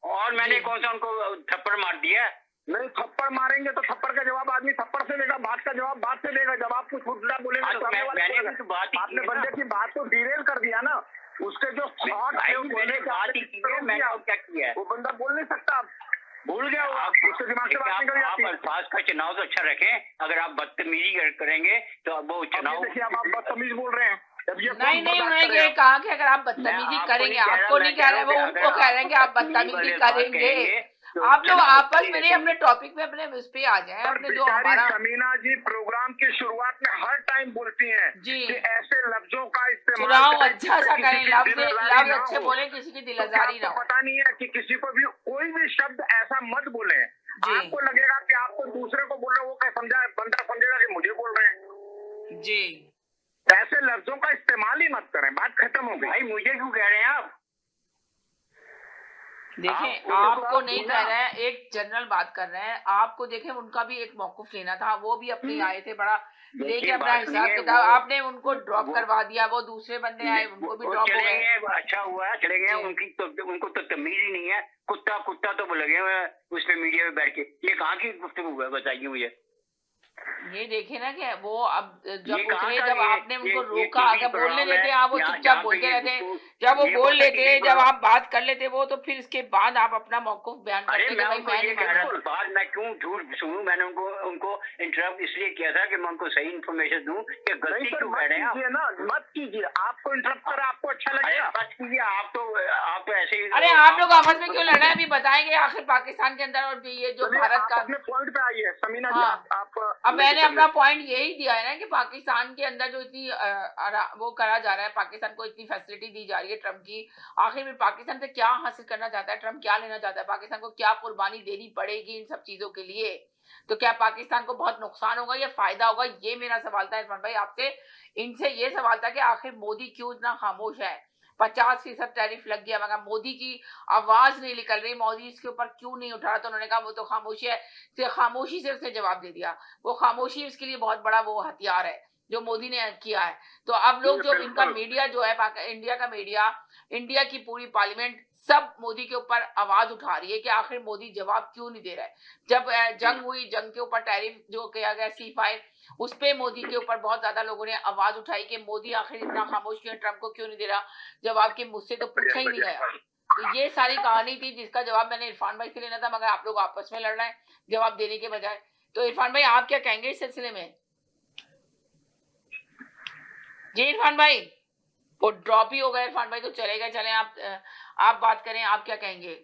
[SPEAKER 7] और मैंने कौन सा उनको थप्पड़ मार दिया?
[SPEAKER 6] नहीं, थप्पड़ मारेंगे तो थप्पड़ का जवाब आदमी थप्पड़ से देगा, बात का जवाब बात से देगा। जब आप कुछ उल्टा बोलेंगे तो आपने बंदे की बात को डिरेल कर दिया ना, उसके जो थॉट है मैंने क्या किया है वो बंदा बोल नहीं सकता। आप भूल गया हो, आप उसके दिमाग से बात निकल जाती है।
[SPEAKER 7] आप अल्फाज का चुनाव तो अच्छा रखें, अगर आप बदतमीजी करेंगे तो अब वो चुनाव।
[SPEAKER 6] देखिए आप बदतमीज बोल रहे हैं।
[SPEAKER 1] नहीं उन्होंने ये कहा कि अगर आप बदतमीजी करेंगे, आपको नहीं कह रहे, वो उनको कह रहे हैं कि आप बदतमीजी करेंगे। आप लोग आपस में नहीं, अपने टॉपिक में अपने उस पे आ जाए, अपने जो हमारा।
[SPEAKER 6] समीना जी प्रोग्राम की शुरुआत में हर टाइम बोलती हैं कि ऐसे लफ्जों का इस्तेमाल
[SPEAKER 1] चुनाव अच्छा सा करें, लफ्ज अच्छे बोले, किसी की दिलआजारी ना हो।
[SPEAKER 6] पता नहीं है कि किसी को भी कोई भी शब्द ऐसा मत बोले, आपको लगेगा कि आपको दूसरे को बोल रहे हो, वो क्या समझा बंदा समझेगा कि मुझे बोल रहे हैं
[SPEAKER 1] जी।
[SPEAKER 6] ऐसे लफ्जों का इस्तेमाल ही मत करें, बात खत्म हो गई।
[SPEAKER 7] भाई मुझे क्यों कह रहे हैं आप?
[SPEAKER 1] देखें आपको नहीं कह रहे हैं, एक जनरल बात कर रहे हैं। आपको देखें उनका भी एक मौकूफ लेना था, वो भी अपनी आए थे बड़ा लेके अपना हिसाब किताब, आपने उनको ड्रॉप करवा दिया। वो दूसरे बंदे आए, उनको भी ड्रॉप हो गए।
[SPEAKER 7] अच्छा हुआ चले गए, उनको तो तमीज ही नहीं है। कुत्ता तो वो लगे हुए हैं उस पे मीडिया में बैठ के। ये कहाँ की गुफ्तगू है बताइए मुझे।
[SPEAKER 1] ये देखे ना कि वो अब जब उतरे, जब आपने उनको रोका, अगर बोलने देते आप वो चुपचाप बोलते रहते, जब वो बोल लेते, जब आप बात कर लेते वो, तो फिर इसके बाद आप अपना मौकूफ बयान करते।
[SPEAKER 7] मैं क्यों झूठ सुनूं? मैंने उनको इंटरप्ट इसलिए किया था कि मैं उनको सही इन्फॉर्मेशन दूं कि गलती क्यों कह रहे हैं ना।
[SPEAKER 6] मत कीजिए, आपको इंटरप्ट करा, आपको अच्छा लगेगा,
[SPEAKER 7] मत कीजिए। आप तो ऐसे ही।
[SPEAKER 1] अरे आप लोग आपस में क्यों लड़ रहे हैं? अभी बताएंगे आखिर पाकिस्तान के अंदर और ये जो भारत का।
[SPEAKER 6] अपने पॉइंट पे आइए समीना जी। आप
[SPEAKER 1] अब मैंने अपना पॉइंट यही दिया है ना कि पाकिस्तान के अंदर जो इतनी वो करा जा रहा है, पाकिस्तान को इतनी फैसिलिटी दी जा रही है ट्रम्प की, आखिर में पाकिस्तान से क्या हासिल करना चाहता है ट्रम्प? क्या लेना चाहता है? पाकिस्तान को क्या कुर्बानी देनी पड़ेगी इन सब चीजों के लिए? तो क्या पाकिस्तान को बहुत नुकसान होगा या फायदा होगा? ये मेरा सवाल था इरफान भाई आपसे। इनसे ये सवाल था कि आखिर मोदी क्यों इतना खामोश है? 50% टैरिफ लग गया मगर मोदी की आवाज नहीं निकल रही, मोदी इसके ऊपर क्यों नहीं उठा रहा? तो उन्होंने कहा वो तो खामोशी है, खामोशी से उसने जवाब दे दिया। वो खामोशी उसके लिए बहुत बड़ा वो हथियार है जो मोदी ने किया है। तो अब लोग जो इनका मीडिया जो है, इंडिया का मीडिया, इंडिया की पूरी पार्लियामेंट सब मोदी के ऊपर आवाज उठा रही है कि आखिर मोदी जवाब क्यों नहीं दे रहा है। जब जंग हुई, जंग के ऊपर टैरिफ जो किया गया C5, उस पे मोदी के ऊपर बहुत ज्यादा लोगों ने आवाज उठाई कि मोदी आखिर इतना खामोश क्यों, ट्रम्प को क्यों नहीं दे रहा जवाब, कि मुझसे तो पूछा ही नहीं गया। तो ये सारी कहानी थी जिसका जवाब मैंने इरफान भाई से लेना था, मगर आप लोग आपस में लड़ रहे हैं जवाब देने के बजाय। तो इरफान भाई आप क्या कहेंगे इस सिलसिले में? जी इरफान भाई, वो ड्रॉप ही हो गए इरफान भाई, तो चलेगा। चले आप बात करें, आप क्या कहेंगे?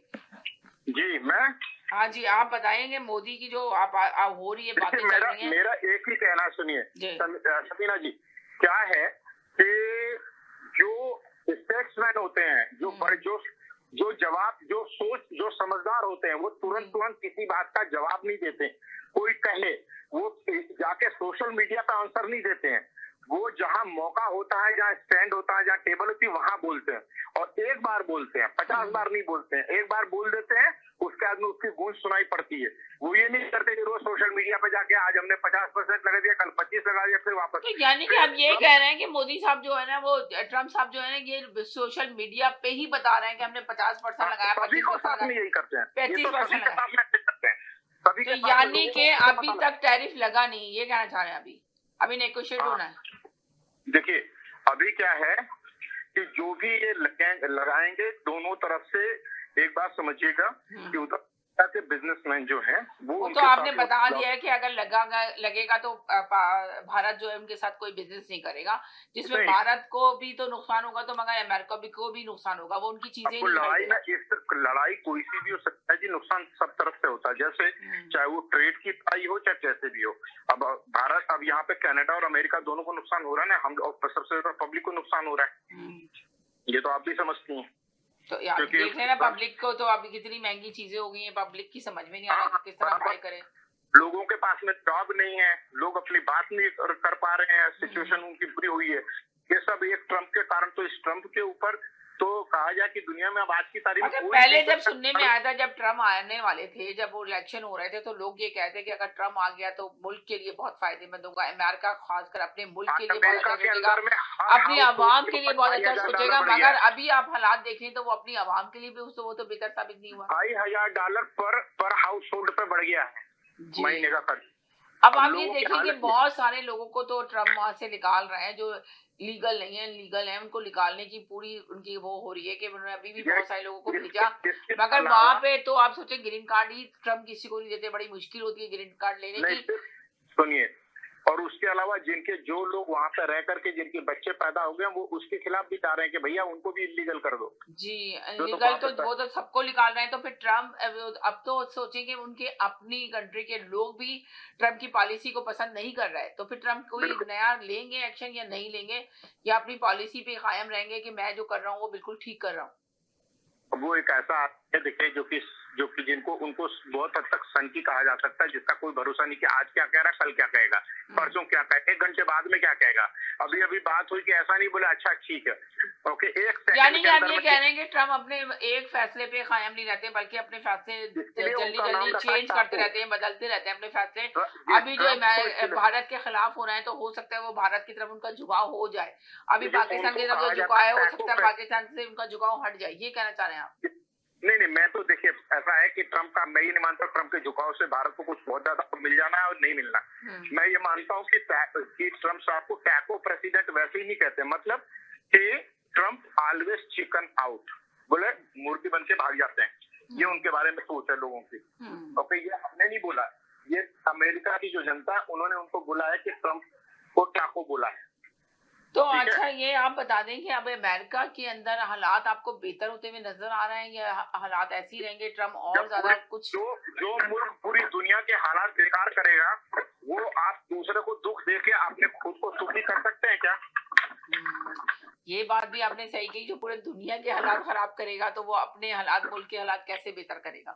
[SPEAKER 6] जी मैं,
[SPEAKER 1] हाँ जी आप बताएंगे मोदी की जो आप हो रही है बातें चल रही हैं।
[SPEAKER 6] मेरा एक ही कहना सुनिए समीना जी, क्या है कि जो स्टेट्समैन होते हैं, जो जवाब, जो सोच, जो समझदार होते हैं, वो तुरंत किसी बात का जवाब नहीं देते। कोई कहे वो जाके सोशल मीडिया पे आंसर नहीं देते हैं, वो जहां मौका होता है, जहां स्टैंड होता है, जहां टेबल होती है, वहां बोलते हैं। और एक बार बोलते हैं, 50 बार नहीं बोलते हैं। एक बार बोल देते हैं, उसके बाद में उसकी गूंज सुनाई पड़ती है। वो ये नहीं करते कि रोज सोशल मीडिया पे जाके आज हमने 50% लगा दिया, कल 25 लगा दिया, फिर वापस।
[SPEAKER 1] तो यानी कि आप ये कह रहे हैं कि मोदी साहब जो है ना, वो ट्रम्प साहब जो है ना, ये सोशल मीडिया पे ही बता रहे हैं कि हमने 50% लगाया,
[SPEAKER 6] 25% यही करते हैं,
[SPEAKER 1] 35% लगाया। तो यानी कि अभी तक टैरिफ लगा नहीं, ये कहना चाह रहे हैं? अभी नेगोशिएट होना है।
[SPEAKER 6] देखिए अभी क्या है कि जो भी ये लगाएंगे दोनों तरफ से, एक बात समझिएगा कि उधर के बिजनेसमैन जो हैं वो
[SPEAKER 1] तो
[SPEAKER 6] उनके
[SPEAKER 1] आपने
[SPEAKER 6] साथ
[SPEAKER 1] बता दिया है कि अगर लगेगा तो भारत जो है उनके साथ कोई बिजनेस नहीं करेगा, जिसमें
[SPEAKER 6] नहीं।
[SPEAKER 1] भारत को भी तो नुकसान होगा तो मगर अमेरिका को भी नुकसान होगा, वो उनकी चीजें
[SPEAKER 6] आपको
[SPEAKER 1] नहीं
[SPEAKER 6] लड़ाई ना
[SPEAKER 1] खरीदेगा।
[SPEAKER 6] लड़ाई कोई सी भी हो सकता है जी, नुकसान सब तरफ से होता है, जैसे चाहे वो ट्रेड की लड़ाई हो चाहे कैसे भी हो। अब भारत, अब यहाँ पे कनाडा और अमेरिका दोनों को नुकसान हो रहा है ना, हम सबसे ज्यादा पब्लिक को नुकसान हो रहा है, ये तो आप भी समझती हैं।
[SPEAKER 1] तो यार देख रहे ना पब्लिक को, तो अभी कितनी महंगी चीजें हो गई हैं, पब्लिक की समझ में नहीं आ रहा किस तरह बाय करें।
[SPEAKER 6] लोगों के पास में जॉब नहीं है, लोग अपनी बात नहीं कर पा रहे हैं, सिचुएशन उनकी बुरी हुई है। ये सब एक ट्रम्प के कारण। तो इस ट्रम्प के ऊपर तो कहा जाए कि दुनिया में अब आज की तारीख में
[SPEAKER 1] पहले जब सुनने में आया था, जब ट्रम्प आने वाले थे, जब वो इलेक्शन हो रहे थे, तो लोग ये कहते कि अगर ट्रम्प आ गया तो मुल्क के लिए बहुत फायदेमंद होगा, अमेरिका खासकर अपने मुल्क के लिए बहुत अच्छा सोचेगा, अपनी आवाम के लिए बहुत अच्छा सोचेगा। मगर अभी आप हालात देखें तो वो अपनी आवाम के लिए भी वो तो बेहतर साबित नहीं हुआ।
[SPEAKER 6] $2,500 पर हाउस होल्ड पे बढ़ गया है महीने का खर्च।
[SPEAKER 1] अब आप ये देखिए कि बहुत सारे लोगों को तो ट्रम्प वहां से निकाल रहे हैं, जो लीगल नहीं है, लीगल है, उनको निकालने की पूरी उनकी वो हो रही है कि उन्होंने अभी भी बहुत सारे लोगों को भेजा। मगर वहां पे तो आप सोचे ग्रीन कार्ड ही ट्रम्प किसी को नहीं देते, बड़ी मुश्किल होती है ग्रीन कार्ड लेने की।
[SPEAKER 6] सुनिए, और उसके अलावा जो लोग वहां पे रह करके जिनके बच्चे पैदा हो गए, वो उसके खिलाफ भी जा रहे हैं कि भैया उनको भी इलीगल कर दो।
[SPEAKER 1] जी, इलीगल तो वो तो सबको निकाल रहे हैं। तो फिर ट्रम्प अब तो सोचेंगे उनके अपनी कंट्री के लोग भी ट्रम्प की पॉलिसी को पसंद नहीं कर रहे हैं, तो फिर ट्रम्प कोई नया लेंगे एक्शन या नहीं लेंगे, या अपनी पॉलिसी पे कायम रहेंगे कि मैं जो कर रहा हूँ वो बिल्कुल ठीक कर रहा हूँ।
[SPEAKER 6] वो एक ऐसा है देखिए जो कि जिनको उनको बहुत हद तक संकी कहा जा सकता है, जिसका कोई भरोसा नहीं कि आज क्या कह रहा है, कल क्या कहेगा, परसों क्या कहेगा, 1 घंटे बाद में क्या कहेगा। अभी बात हुई कि ऐसा नहीं बोला, अच्छा ठीक है, ओके, एक सेकंड।
[SPEAKER 1] यानी कि आप ये कह रहे हैं कि ट्रम्प अपने एक फैसले पे कायम नहीं रहते, बल्कि अपने फैसले जल्दी चेंज करते रहते हैं, बदलते रहते हैं अपने फैसले। अभी जो भारत के खिलाफ हो रहे हैं, तो हो सकता है वो भारत की तरफ उनका झुकाव हो जाए। अभी पाकिस्तान की तरफ जो झुकाव है, हो सकता है पाकिस्तान से उनका झुकाव हट जाए, ये कहना चाह रहे हैं आप?
[SPEAKER 6] नहीं, मैं तो देखिए ऐसा है कि ट्रम्प का, मैं ये नहीं मानता ट्रम्प के झुकाव से भारत को कुछ बहुत ज्यादा मिल जाना है और नहीं मिलना। मैं ये मानता हूँ कि ट्रम्प साहब को टैको प्रेसिडेंट वैसे ही नहीं कहते, मतलब कि ट्रम्प ऑलवेज चिकन आउट, बोले मुर्गी बन के भाग जाते हैं, ये उनके बारे में सोच है लोगों की। ओके, ये हमने नहीं बोला, ये अमेरिका की जो जनता है उन्होंने उनको बोला है कि ट्रम्प को टैको बोला है।
[SPEAKER 1] तो अच्छा, ये आप बता दें कि अब अमेरिका के अंदर हालात आपको बेहतर होते हुए नजर आ रहे हैं, या हालात ऐसे ही रहेंगे, ट्रम्प और ज्यादा कुछ?
[SPEAKER 6] जो मुल्क पूरी दुनिया के हालात बेकार करेगा, वो आप दूसरे को दुख देके अपने खुद को सुखी कर सकते हैं क्या?
[SPEAKER 1] ये बात भी आपने सही कही, जो पूरे दुनिया के हालात खराब करेगा तो वो अपने हालात, मुल्क के हालात कैसे बेहतर करेगा?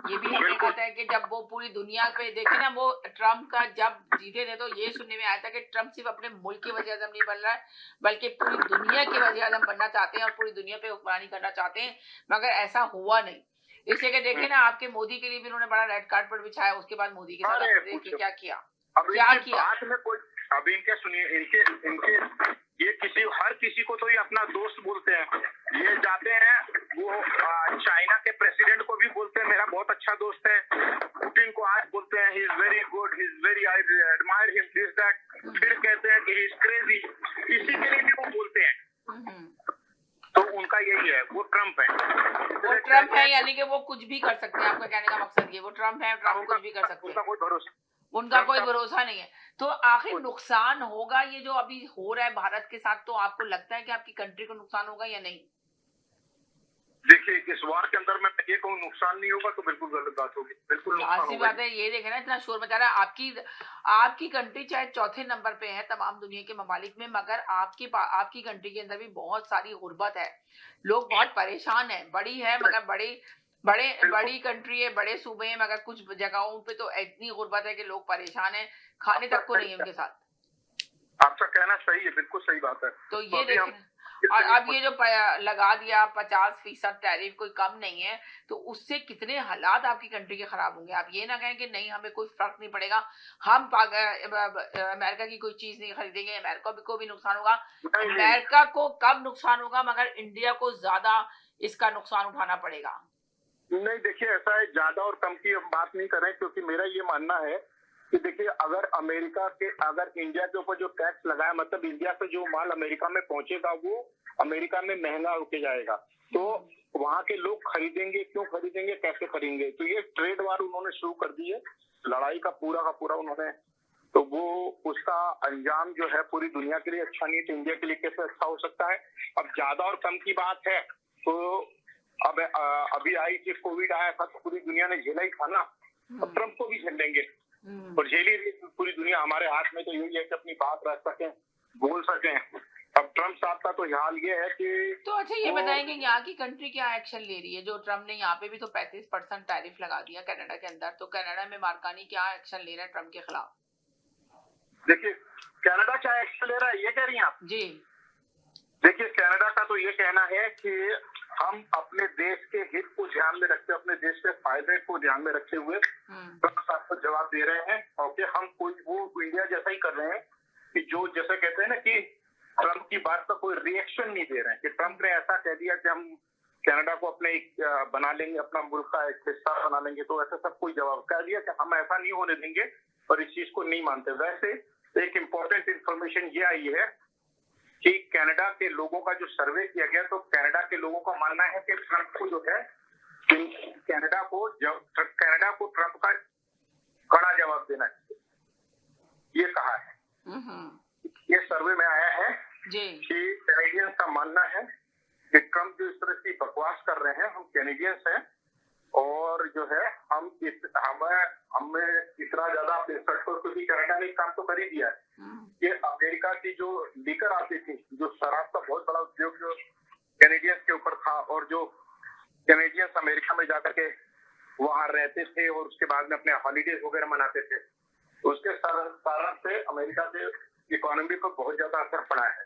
[SPEAKER 1] ये भी हमें कहता है कि जब वो पूरी दुनिया पे देखे ना, वो ट्रम्प का जब जीते थे तो ये सुनने में आया था कि ट्रम्प सिर्फ अपने मुल्क के वज़ीर आज़म नहीं बन रहा है, बल्कि पूरी दुनिया के वज़ीर आज़म बनना चाहते हैं और पूरी दुनिया पे हुक्मरानी करना चाहते हैं, मगर ऐसा हुआ नहीं। इसलिए कि देखे ना, आपके मोदी के लिए भी उन्होंने बड़ा रेड कार्पेट बिछाया, उसके बाद मोदी के साथ देखिए क्या किया।
[SPEAKER 6] अभी इनके सुनिए, इनके ये हर किसी को तो ये अपना दोस्त बोलते हैं। ये जाते हैं, वो चाइना के प्रेसिडेंट को भी बोलते हैं मेरा बहुत अच्छा दोस्त है, पुतिन को आज बोलते हैं he is very good, he is very, I admire him, this that, फिर कहते हैं कि ही इज क्रेजी, इसी के लिए भी वो बोलते हैं। तो उनका यही है, वो ट्रम्प है।
[SPEAKER 1] वो ट्रम्प है, यानी कि वो कुछ भी कर सकते हैं, आपका कहने का मकसद ये, वो ट्रम्प है, ट्रम्प कुछ भी कर सकते हैं, उनका कोई भरोसा नहीं है। तो आखिर नुकसान होगा ये जो अभी हो रहा है भारत के साथ, तो आपको लगता है कि आपकी कंट्री को नुकसान होगा या नहीं?
[SPEAKER 6] देखिए, इस वार के अंदर मैं ये कहूँ नुकसान नहीं होगा तो बिल्कुल गलत बात होगी, बिल्कुल
[SPEAKER 1] ऐसी बात है। ये देखे ना, इतना शोर मचा रहा है, आपकी कंट्री चाहे चौथे नंबर पे है तमाम दुनिया के ममालिक में, मगर आपकी कंट्री के अंदर भी बहुत सारी गुर्बत है, लोग बहुत परेशान है, बड़ी है मगर बड़ी कंट्री है, बड़े सूबे हैं, मगर कुछ जगहों पे तो इतनी गुर्बत है कि लोग परेशान है, खाने तक को नहीं है उनके साथ।
[SPEAKER 6] आपका कहना सही है, बिल्कुल सही बात है।
[SPEAKER 1] तो ये देखें, और अब ये जो लगा दिया 50% टैरिफ, कोई कम नहीं है, तो उससे कितने हालात आपकी कंट्री के खराब होंगे। आप ये ना कहें कि नहीं हमें कोई फर्क नहीं पड़ेगा, हम अमेरिका की कोई चीज नहीं खरीदेंगे, अमेरिका को भी नुकसान होगा। अमेरिका को कब नुकसान होगा, मगर इंडिया को ज्यादा इसका नुकसान उठाना पड़ेगा।
[SPEAKER 6] नहीं, देखिए ऐसा है, ज्यादा और कम की हम बात नहीं कर रहे हैं, क्योंकि मेरा ये मानना है कि देखिए अगर इंडिया के ऊपर जो टैक्स लगाया, मतलब इंडिया से जो माल अमेरिका में पहुंचेगा वो अमेरिका में महंगा होके जाएगा। तो वहाँ के लोग खरीदेंगे, क्यों खरीदेंगे, कैसे खरीदेंगे? तो ये ट्रेड वार उन्होंने शुरू कर दी है, लड़ाई का पूरा उन्होंने, तो वो उसका अंजाम जो है पूरी दुनिया के लिए अच्छा नहीं है, तो इंडिया के लिए कैसे अच्छा हो सकता है? अब ज्यादा और कम की बात है तो अब अभी आई थी, कोविड आया था तो पूरी दुनिया ने झेला ही था ना, अब ट्रम्प को भी झेलेंगे और झेली पूरी दुनिया। हमारे हाथ में तो यही है कि अपनी बात रख सकें, बोल सकें। अब ट्रम्प साहब का तो हाल ये है कि
[SPEAKER 1] तो अच्छा ये बताएंगे यहाँ की कंट्री क्या एक्शन ले रही है? जो ट्रम्प ने यहाँ पे भी तो 35% टैरिफ लगा दिया कनाडा के अंदर, तो कनाडा में मार्कानी क्या एक्शन ले रहा है ट्रम्प के खिलाफ?
[SPEAKER 6] देखिए कनाडा क्या एक्शन ले रहा है, ये कह रही हैं आप?
[SPEAKER 1] जी
[SPEAKER 6] देखिए कनाडा का तो ये कहना है कि हम अपने देश के हित को ध्यान में रखते, अपने देश के फायदे को ध्यान में रखते हुए ट्रम्प साहब को जवाब दे रहे हैं, और कि हम कोई वो इंडिया जैसा ही कर रहे हैं कि जो जैसे कहते हैं ना कि ट्रम्प की बात का कोई रिएक्शन नहीं दे रहे हैं, कि ट्रम्प ने ऐसा कह दिया कि हम कनाडा को अपने बना लेंगे, अपना मुल्क का एक हिस्सा बना लेंगे, तो ऐसा सब कोई जवाब कह दिया कि हम ऐसा नहीं होने देंगे और इस चीज को नहीं मानते। वैसे एक इम्पोर्टेंट इंफॉर्मेशन ये आई है कि कनाडा के लोगों का जो सर्वे किया गया, तो कनाडा के लोगों का मानना है कि ट्रम्प को जो है, कनाडा को ट्रम्प का कड़ा जवाब देना चाहिए, ये कहा है। ये सर्वे में आया है कि कैनेडियंस का मानना है कि ट्रम्प जो इस तरह की बकवास कर रहे हैं, हम कैनेडियंस हैं और जो है हमें इतना ज्यादा क्योंकि कनाडा ने काम तो कर ही दिया है। ये अमेरिका की जो लीकर आती थी, जो शराब का बहुत बड़ा उद्योग जो कैनेडियंस के ऊपर था, और जो कैनेडियंस अमेरिका में जाकर के वहां रहते थे और उसके बाद में अपने हॉलीडेज वगैरह मनाते थे, उसके कारण से अमेरिका के इकोनॉमी पर बहुत ज्यादा असर पड़ा है।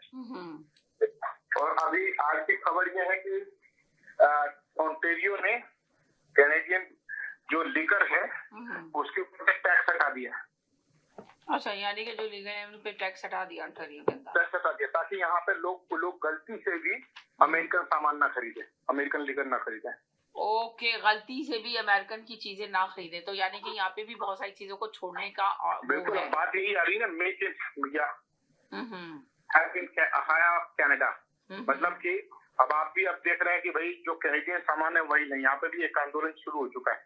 [SPEAKER 6] और अभी आज की खबर यह है कि ओंटारियो ने कैनेडियन जो लीकर है उसके ऊपर टैक्स हटा दिया।
[SPEAKER 1] अच्छा, यानी कि जो लीगर है उन पे टैक्स हटा दिया ओंटारियो के अंदर,
[SPEAKER 6] टैक्स हटा दिया ताकि यहाँ पे लोग गलती से भी अमेरिकन सामान ना खरीदे, अमेरिकन लीगर ना खरीदे।
[SPEAKER 1] ओके, गलती से भी अमेरिकन की चीजें ना खरीदे, तो यानी कि यहाँ पे भी बहुत सारी चीजों को छोड़ने का
[SPEAKER 6] बिल्कुल बात यही आ रही है ना, मेक इन इंडिया कनाडा, मतलब कि अब आप भी अब देख रहे हैं कि भाई जो कैनेडियन सामान है वही नहीं, यहाँ पे भी एक आंदोलन शुरू हो चुका है।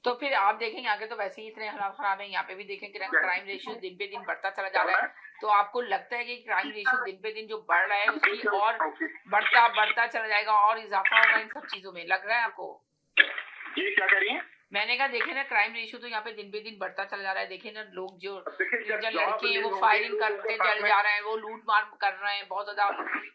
[SPEAKER 1] तो फिर आप देखेंगे आगे तो वैसे ही इतने हालात खराब है, यहाँ पे भी देखें कि क्राइम रेशियो दिन पे दिन बढ़ता चला जा रहा है, तो आपको लगता है कि क्राइम रेशियो दिन पे दिन जो बढ़ रहा है उसकी और बढ़ता चला जाएगा और इजाफा होगा इन सब चीजों में, लग रहा है आपको?
[SPEAKER 6] ये क्या कह रही है?
[SPEAKER 1] मैंने कहा देखे ना क्राइम रेशियो तो यहाँ पे दिन पे दिन बढ़ता चला जा रहा है, देखे ना लोग जो लड़के हैं वो फायरिंग करते चल जा रहे हैं, वो लूट मार कर रहे हैं, बहुत ज्यादा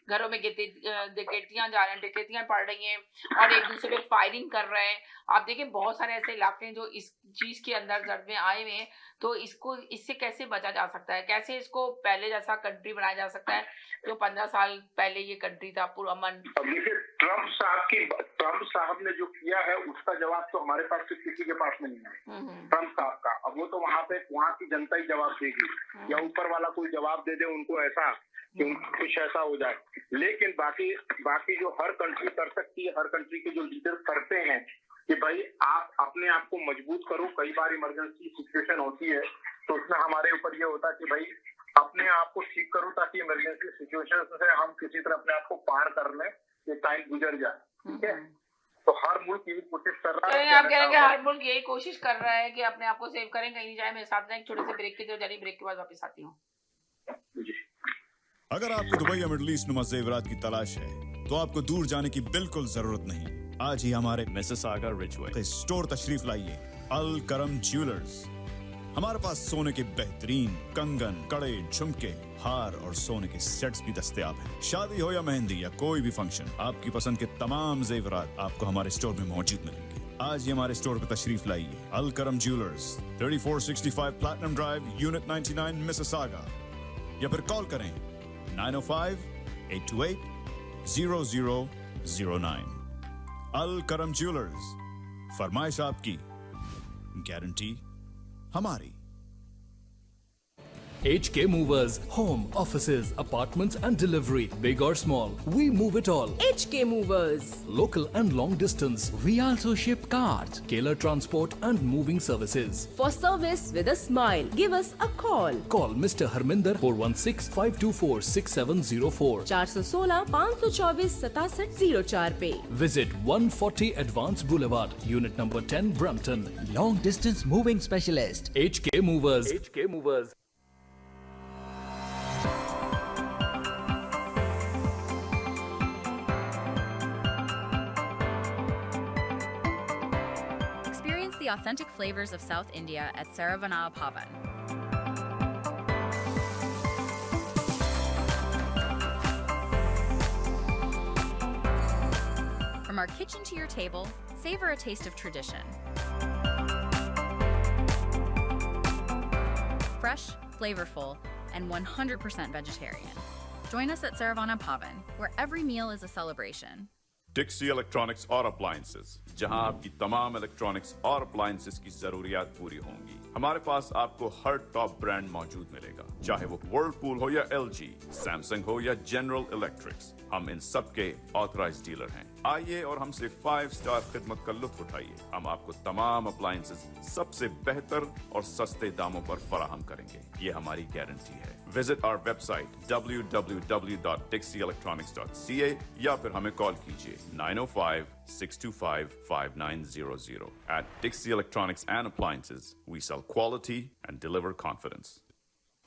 [SPEAKER 1] घरों में डकैतियां जा रहे हैं, डकैतियां पड़ रही हैं और एक दूसरे पे फायरिंग कर रहे हैं। आप देखें बहुत सारे ऐसे इलाके हैं जो इस चीज के अंदर जड़ में आए हुए हैं, तो इससे कैसे बचा जा सकता है, कैसे इसको पहले जैसा कंट्री बनाया जा सकता है जो 15 साल पहले ये कंट्री था पुरअमन?
[SPEAKER 6] ट्रम्प साहब ने जो किया है उसका जवाब तो हमारे पास किसी के पास नहीं है, ट्रम्प साहब का। अब वो तो वहाँ की जनता ही जवाब देगी, या ऊपर वाला कोई जवाब दे दे उनको ऐसा कि कुछ ऐसा हो जाए। लेकिन बाकी जो हर कंट्री कर सकती है, हर कंट्री के जो लीडर करते हैं कि भाई आप अपने आप को मजबूत करो, कई बार इमरजेंसी सिचुएशन होती है तो उसमें हमारे ऊपर ये होता है कि भाई अपने आप को ठीक करो ताकि इमरजेंसी सिचुएशन से हम किसी तरह अपने आप को पार कर लें, ये टाइम गुजर जाए, ठीक है? तो हर मुल्क यही कोशिश कर रहा है।
[SPEAKER 1] आप कह रहे हैं हर मुल्क यही कोशिश कर रहा है कि अपने आप को सेव करें, कहीं नहीं जाए। मेरे साथ एक छोटे से ब्रेक की तरफ, ब्रेक के बाद वापस आती हूँ।
[SPEAKER 9] अगर आपको दुबई या मिडिल ईस्ट नुमा ज़ेवरात की तलाश है तो आपको दूर जाने की बिल्कुल जरूरत नहीं। आज ही हमारे मिसिसागा रिचवे स्टोर तशरीफ लाइए, अल करम ज्वेलर्स। हमारे पास सोने के बेहतरीन कंगन, कड़े, झुमके, हार और सोने के सेट्स भी दस्तयाब हैं। शादी हो या मेहंदी या कोई भी फंक्शन, आपकी पसंद के तमाम जेवरात आपको हमारे स्टोर में मौजूद मिलेंगे। आज ही हमारे स्टोर पर तशरीफ लाइए, अल करम jewellers, 3465 platinum drive, unit 99, Mississauga, या फिर कॉल करें 905-828-0009। अल करम ज्वेलर्स, फरमाइश आपकी, गारंटी हमारी।
[SPEAKER 10] HK Movers, home, offices, apartments and delivery, big or small, we move it all.
[SPEAKER 11] HK Movers.
[SPEAKER 10] Local and long distance, we also ship cars, Keller Transport and moving services.
[SPEAKER 11] For service with a smile, give us a call.
[SPEAKER 10] Call Mr. Harminder 416-524-6704.
[SPEAKER 11] 416-524-6704 पे.
[SPEAKER 10] Visit 140 Advanced Boulevard, Unit number 10, Brampton.
[SPEAKER 12] Long distance moving specialist.
[SPEAKER 10] HK Movers. HK Movers.
[SPEAKER 13] Experience the authentic flavors of South India at Saravanaa Bhavan. From our kitchen to your table, savor a taste of tradition. Fresh, flavorful, and 100% vegetarian. Join us at Saravanaa Bhavan, where every meal is a celebration.
[SPEAKER 9] Dixy electronics और appliances, जहां आपकी तमाम electronics और appliances की जरूरियात पूरी होंगी। हमारे पास आपको हर टॉप ब्रांड मौजूद मिलेगा, चाहे वो वर्लपूल हो या LG, सैमसंग हो या जनरल इलेक्ट्रिक्स। हम इन सब के ऑथराइज्ड डीलर हैं। आइए और हमसे 5 स्टार खिदमत का लुत्फ उठाइए। हम आपको तमाम अप्लायंसेस सबसे बेहतर और सस्ते दामों पर फराहम करेंगे, ये हमारी गारंटी है। विजिट आवर वेबसाइट www.dixieelectronics.ca या फिर हमें कॉल कीजिए 905-625-5900. At Dixie Electronics and Appliances, we sell quality and deliver confidence.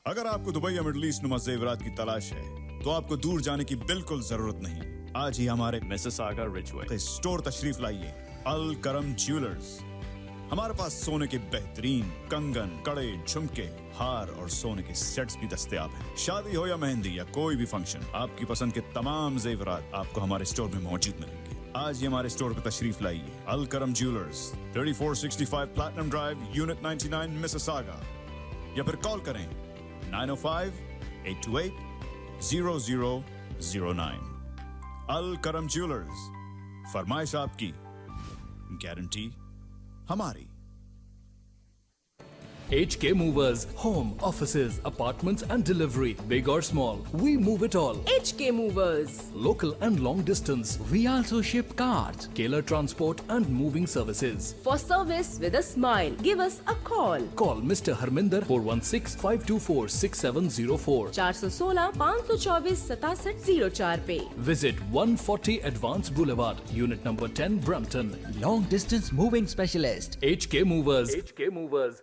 [SPEAKER 9] अगर आपको दुबई या मिडिल ईस्ट नुमा जेवरात की तलाश है, तो आपको दूर जाने की बिल्कुल जरूरत नहीं। आज ही हमारे मिसिसागा रिचवे स्टोर तशरीफ लाइए। अल करम ज्वेलर्स। हमारे पास सोने के बेहतरीन कंगन, कड़े, झुमके, हार और सोने के सेट्स भी दस्तयाब हैं। शादी हो या मेहंदी या कोई भी फंक्शन, आपकी पसंद के तमाम जेवरात आपको हमारे स्टोर में मौजूद मिलेंगे। आज ही हमारे स्टोर पर तशरीफ लाइए। अल करम jewellers, 3465 platinum drive, unit 99, Mississauga. या फिर कॉल करें 905-828-0009। अल करम ज्वेलर्स, फरमाइश आपकी, गारंटी हमारी।
[SPEAKER 10] HK Movers, home, offices, apartments and delivery, big or small, we move it all.
[SPEAKER 11] HK Movers.
[SPEAKER 10] Local and long distance, we also ship cars, Keller Transport and moving services.
[SPEAKER 11] For service with a smile, give us a call.
[SPEAKER 10] Call Mr. Harminder 416-524-6704.
[SPEAKER 11] 416-524-6704 पे.
[SPEAKER 10] Visit 140 Advanced Boulevard, Unit number 10, Brampton.
[SPEAKER 12] Long distance moving specialist.
[SPEAKER 10] HK Movers. HK Movers.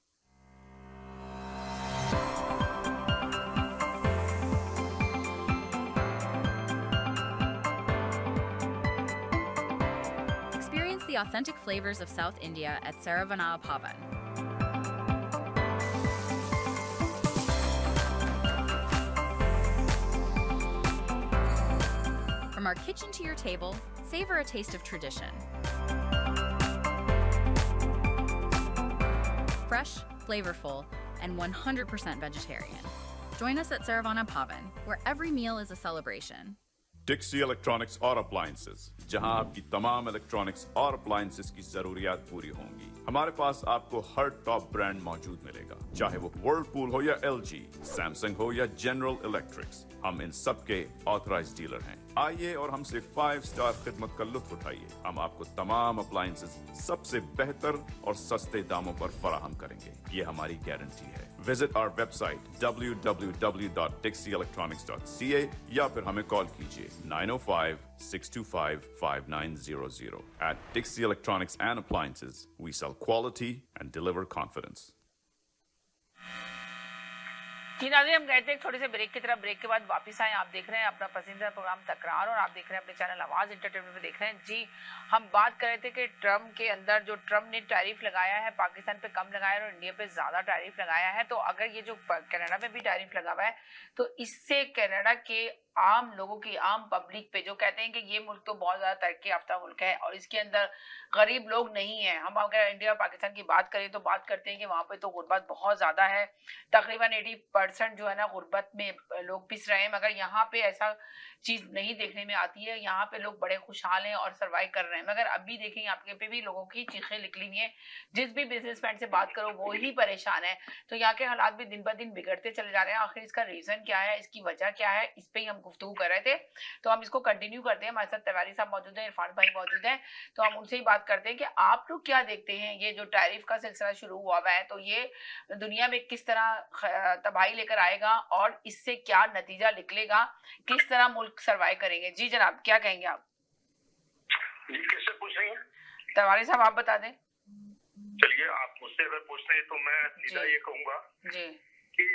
[SPEAKER 13] Experience the authentic flavors of South India at Saravanaa Bhavan. From our kitchen to your table, savor a taste of tradition. Fresh, flavorful, and 100% vegetarian. Join us at Saravanaa Bhavan, where every meal is a celebration.
[SPEAKER 9] Dixy electronics और appliances, जहां आपकी तमाम electronics और appliances की जरूरियात पूरी होंगी। हमारे पास आपको हर टॉप ब्रांड मौजूद मिलेगा, चाहे वो वर्लपूल हो या LG, सैमसंग हो या जनरल इलेक्ट्रिक्स। हम इन सब के ऑथराइज्ड डीलर हैं। आइए और हमसे 5 स्टार खिदमत का लुत्फ उठाइए। हम आपको तमाम अप्लायंसेस सबसे बेहतर और सस्ते दामों पर फराहम करेंगे, ये हमारी गारंटी है। विजिट आवर वेबसाइट www.dixieelectronics.ca या फिर हमें कॉल कीजिए 905-625-5900. At Dixie Electronics and Appliances, we sell quality and deliver confidence.
[SPEAKER 1] जी नाज़रीन, हम गए थे एक छोटे से ब्रेक की तरफ। ब्रेक के बाद वापस आए। आप देख रहे हैं अपना पसंदीदा प्रोग्राम तकरार और आप देख रहे हैं अपने चैनल आवाज़ एंटरटेनमेंट में देख रहे हैं। जी, हम बात कर रहे थे कि ट्रम्प के अंदर जो ट्रम्प ने टैरिफ लगाया है, पाकिस्तान पे कम लगाया है और इंडिया पे ज़्यादा टैरिफ लगाया है। तो अगर ये जो कनाडा में भी टैरिफ लगा हुआ है, तो इससे कनाडा के आम लोगों की, आम पब्लिक पे, जो कहते हैं कि ये मुल्क तो बहुत ज्यादा तरक्की याफ्ता मुल्क है और इसके अंदर गरीब लोग नहीं है। हम अगर इंडिया और पाकिस्तान की बात करें तो बात करते हैं कि वहाँ पे तो गुर्बत बहुत ज्यादा है, तकरीबन 80% जो है ना गुर्बत में लोग पिस रहे हैं, मगर यहाँ पे ऐसा चीज नहीं देखने में आती है। यहाँ पे लोग बड़े खुशहाल हैं और सर्वाइव कर रहे हैं। मगर अभी देखें यहाँ पे भी लोगों की चीखें निकली हुई हैं, जिस भी बिजनेसमैन से बात करो वो ही परेशान है। तो यहाँ के हालात भी दिन ब दिन बिगड़ते चले जा रहे हैं। आखिर इसका रीजन क्या है, इसकी वजह क्या है, इस पे ही हम गुफ्तगू कर रहे थे। तो हम इसको कंटिन्यू करते हैं। हमारे साथ तिवारी साहब मौजूद हैं, इरफान भाई मौजूद हैं, तो हम उनसे ही बात करते हैं कि आप लोग क्या देखते हैं, ये जो टैरिफ का सिलसिला शुरू हुआ है तो ये दुनिया में किस तरह तबाही लेकर आएगा और इससे क्या नतीजा निकलेगा, किस तरह मुल्क सर्वाइव करेंगे। जी जनाब, क्या कहेंगे आप?
[SPEAKER 6] जी, किससे पूछ रही हैं?
[SPEAKER 1] तिवारी साहब आप बता दें।
[SPEAKER 6] चलिए, आप मुझसे अगर पूछ रहे हैं तो मैं सीधा ये कहूंगा कि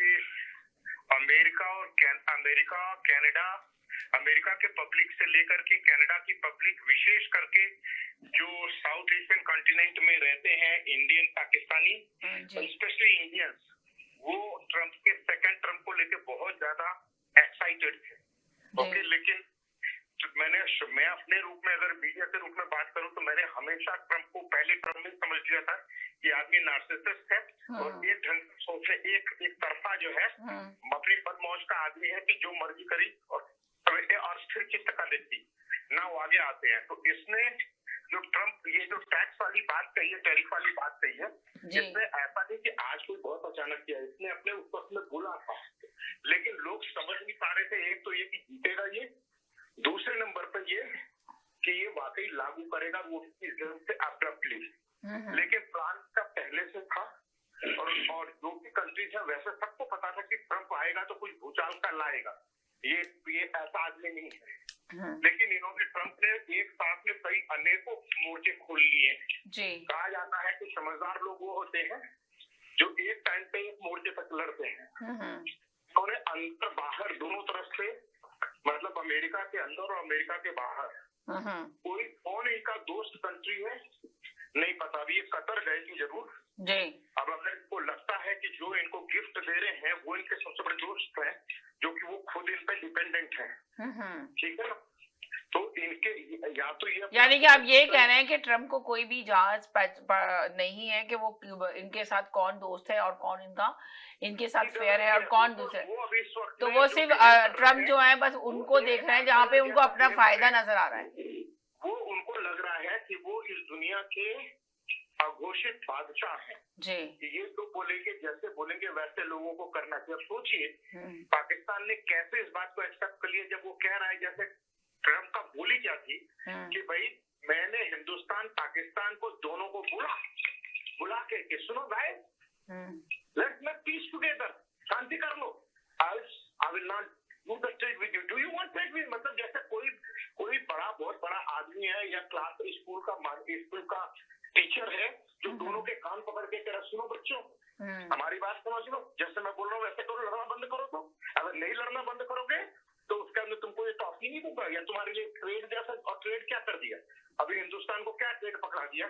[SPEAKER 6] अमेरिका, कनाडा, अमेरिका के पब्लिक से लेकर के कनाडा की पब्लिक, विशेष करके जो साउथ एशियन कॉन्टिनेंट में रहते हैं इंडियन पाकिस्तानी, स्पेशली इंडियंस, वो ट्रम्प के सेकंड टर्म को लेके बहुत ज्यादा एक्साइटेड थे। ओके, लेकिन मैं अपने रूप में, अगर मीडिया के रूप में बात करूं तो मैंने हमेशा ट्रम्प को पहले टर्म में समझ लिया था कि आदमी नार्सिसिस्ट है और एक ढंग से सोचने, एक तरफा जो है, अपनी बदमौज का आदमी है कि जो मर्जी करी और स्थिर चित्त का व्यक्ति ना, वो आगे आते हैं। तो इसने जो ट्रम्प ये जो टैक्स वाली बात कही है, टैरिफ वाली बात कही है, इसने ऐसा नहीं कि आज कोई बहुत अचानक किया, इसने अपने उस में बोला था, लेकिन लोग समझ नहीं पा रहे थे। एक तो ये कि जीतेगा ये, दूसरे नंबर पर ये कि ये वाकई लागू करेगा वो से अब्रप्टली, लेकिन प्लान का पहले से था और जो भी कंट्रीज है वैसे सबको पता था कि ट्रम्प आएगा तो कुछ भूचाल का लाएगा, ये ऐसा आदमी नहीं है। लेकिन इन्होंने, ट्रम्प ने एक साथ में कई अनेकों मोर्चे खोल लिए। कहा जाता है कि समझदार लोग वो होते हैं जो एक टाइम पे एक मोर्चे तक लड़ते हैं। इन्होंने अंदर बाहर दोनों तरफ से, मतलब अमेरिका के अंदर और अमेरिका के बाहर, कोई कौन इनका दोस्त कंट्री है नहीं पता। अभी ये कतर गए थे जरूर। अब अगर इनको लगता है कि जो इनको गिफ्ट दे रहे हैं वो इनके सबसे बड़े दोस्त हैं, जो कि वो खुद इन पे डिपेंडेंट हैं, ठीक है ना, तो इनके या तो ये,
[SPEAKER 1] यानी कि आप ये कह रहे हैं कि ट्रम्प को कोई भी जांच नहीं है कि वो इनके साथ कौन दोस्त है और कौन इनके साथ फेयर है और कौन दूसरे, तो वो सिर्फ ट्रम्प जो है बस उनको देख रहे हैं जहाँ पे उनको अपना फायदा नजर आ रहा है।
[SPEAKER 6] वो उनको लग रहा है कि वो इस दुनिया के अघोषित बादशाह हैं जी। ये तो बोलेंगे, जैसे बोलेंगे वैसे लोगों को करना चाहिए। अब सोचिए पाकिस्तान ने कैसे इस बात को एक्सेप्ट कर लिया, जब वो कह रहा है, जैसे ट्रम्प का बोली क्या थी कि भाई मैंने हिंदुस्तान पाकिस्तान को दोनों को बुला के सुनो भाई, लेट्स मेक पीस टुगेदर, शांति कर लो, I will not do the trade with you, do you want trade with, मतलब जैसे कोई बहुत बड़ा आदमी है या क्लास स्कूल का टीचर है जो दोनों के कान पकड़ के कह रहा, सुनो बच्चों हमारी बात समझ लो, जैसे मैं बोल रहा हूँ वैसे करो, लड़ना बंद करो। तो अगर नहीं लड़ना बंद करोगे तो उसके अंदर तुमको ये टॉफी नहीं दूंगा, या तुम्हारे लिए ट्रेड जैसा। और ट्रेड क्या कर दिया अभी हिंदुस्तान को, क्या ट्रेड पकड़ा दिया,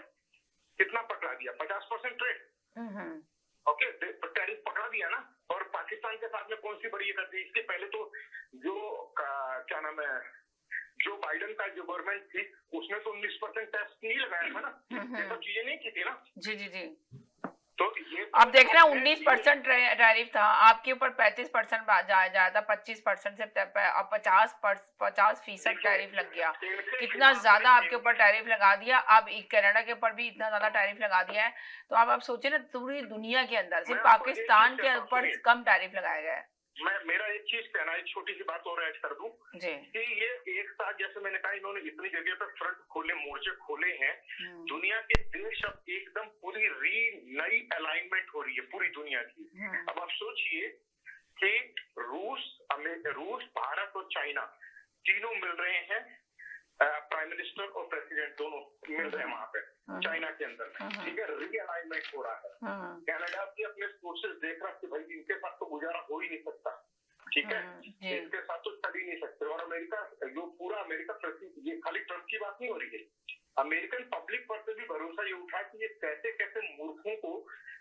[SPEAKER 6] कितना पकड़ा दिया, 50% ट्रेड, ओके, टैरिफ पकड़ा दिया ना। और पाकिस्तान के साथ में कौन सी बड़ी कर दी, इसके पहले तो जो क्या नाम है, जो बाइडेन का जो गवर्नमेंट थी उसने तो 19% टैक्स नहीं लगाया था ना, ये सब चीजें नहीं की थी ना। जी। तो ये
[SPEAKER 1] आप देख रहे हैं 19% टैरिफ था, आपके ऊपर 35% जाया था, 25% से अब 50% टैरिफ लग गया। कितना ज्यादा आपके ऊपर टैरिफ लगा दिया। अब कनाडा के ऊपर भी इतना ज्यादा टैरिफ लगा दिया है। तो आप सोचिए ना, पूरी दुनिया के अंदर सिर्फ पाकिस्तान के ऊपर कम टैरिफ लगाया गया है।
[SPEAKER 6] मेरा एक चीज कहना है, एक छोटी सी बात और ऐड कर दूं कि ये एक साथ, जैसे मैंने कहा, इन्होंने इतनी जगह पर फ्रंट खोले, मोर्चे खोले हैं, दुनिया के देश अब एकदम पूरी नई अलाइनमेंट हो रही है पूरी दुनिया की। अब आप सोचिए कि रूस, भारत और चाइना तीनों मिल रहे हैं, प्राइम मिनिस्टर और प्रेसिडेंट दोनों मिल रहे हैं वहां पे चाइना के अंदर, ठीक है, रीअलाइनमेंट हो रहा है। कनाडा भी अपने सोर्सेज देख रहा है कि भाई इनके साथ तो गुजारा हो ही नहीं सकता, ठीक है, इनके साथ तो चल ही नहीं सकते। और अमेरिका, जो पूरा अमेरिका, ये खाली ट्रम्प की बात नहीं हो रही है, अमेरिकन पब्लिक पर से भी भरोसा ये उठा कि ये कैसे कैसे मूर्खों को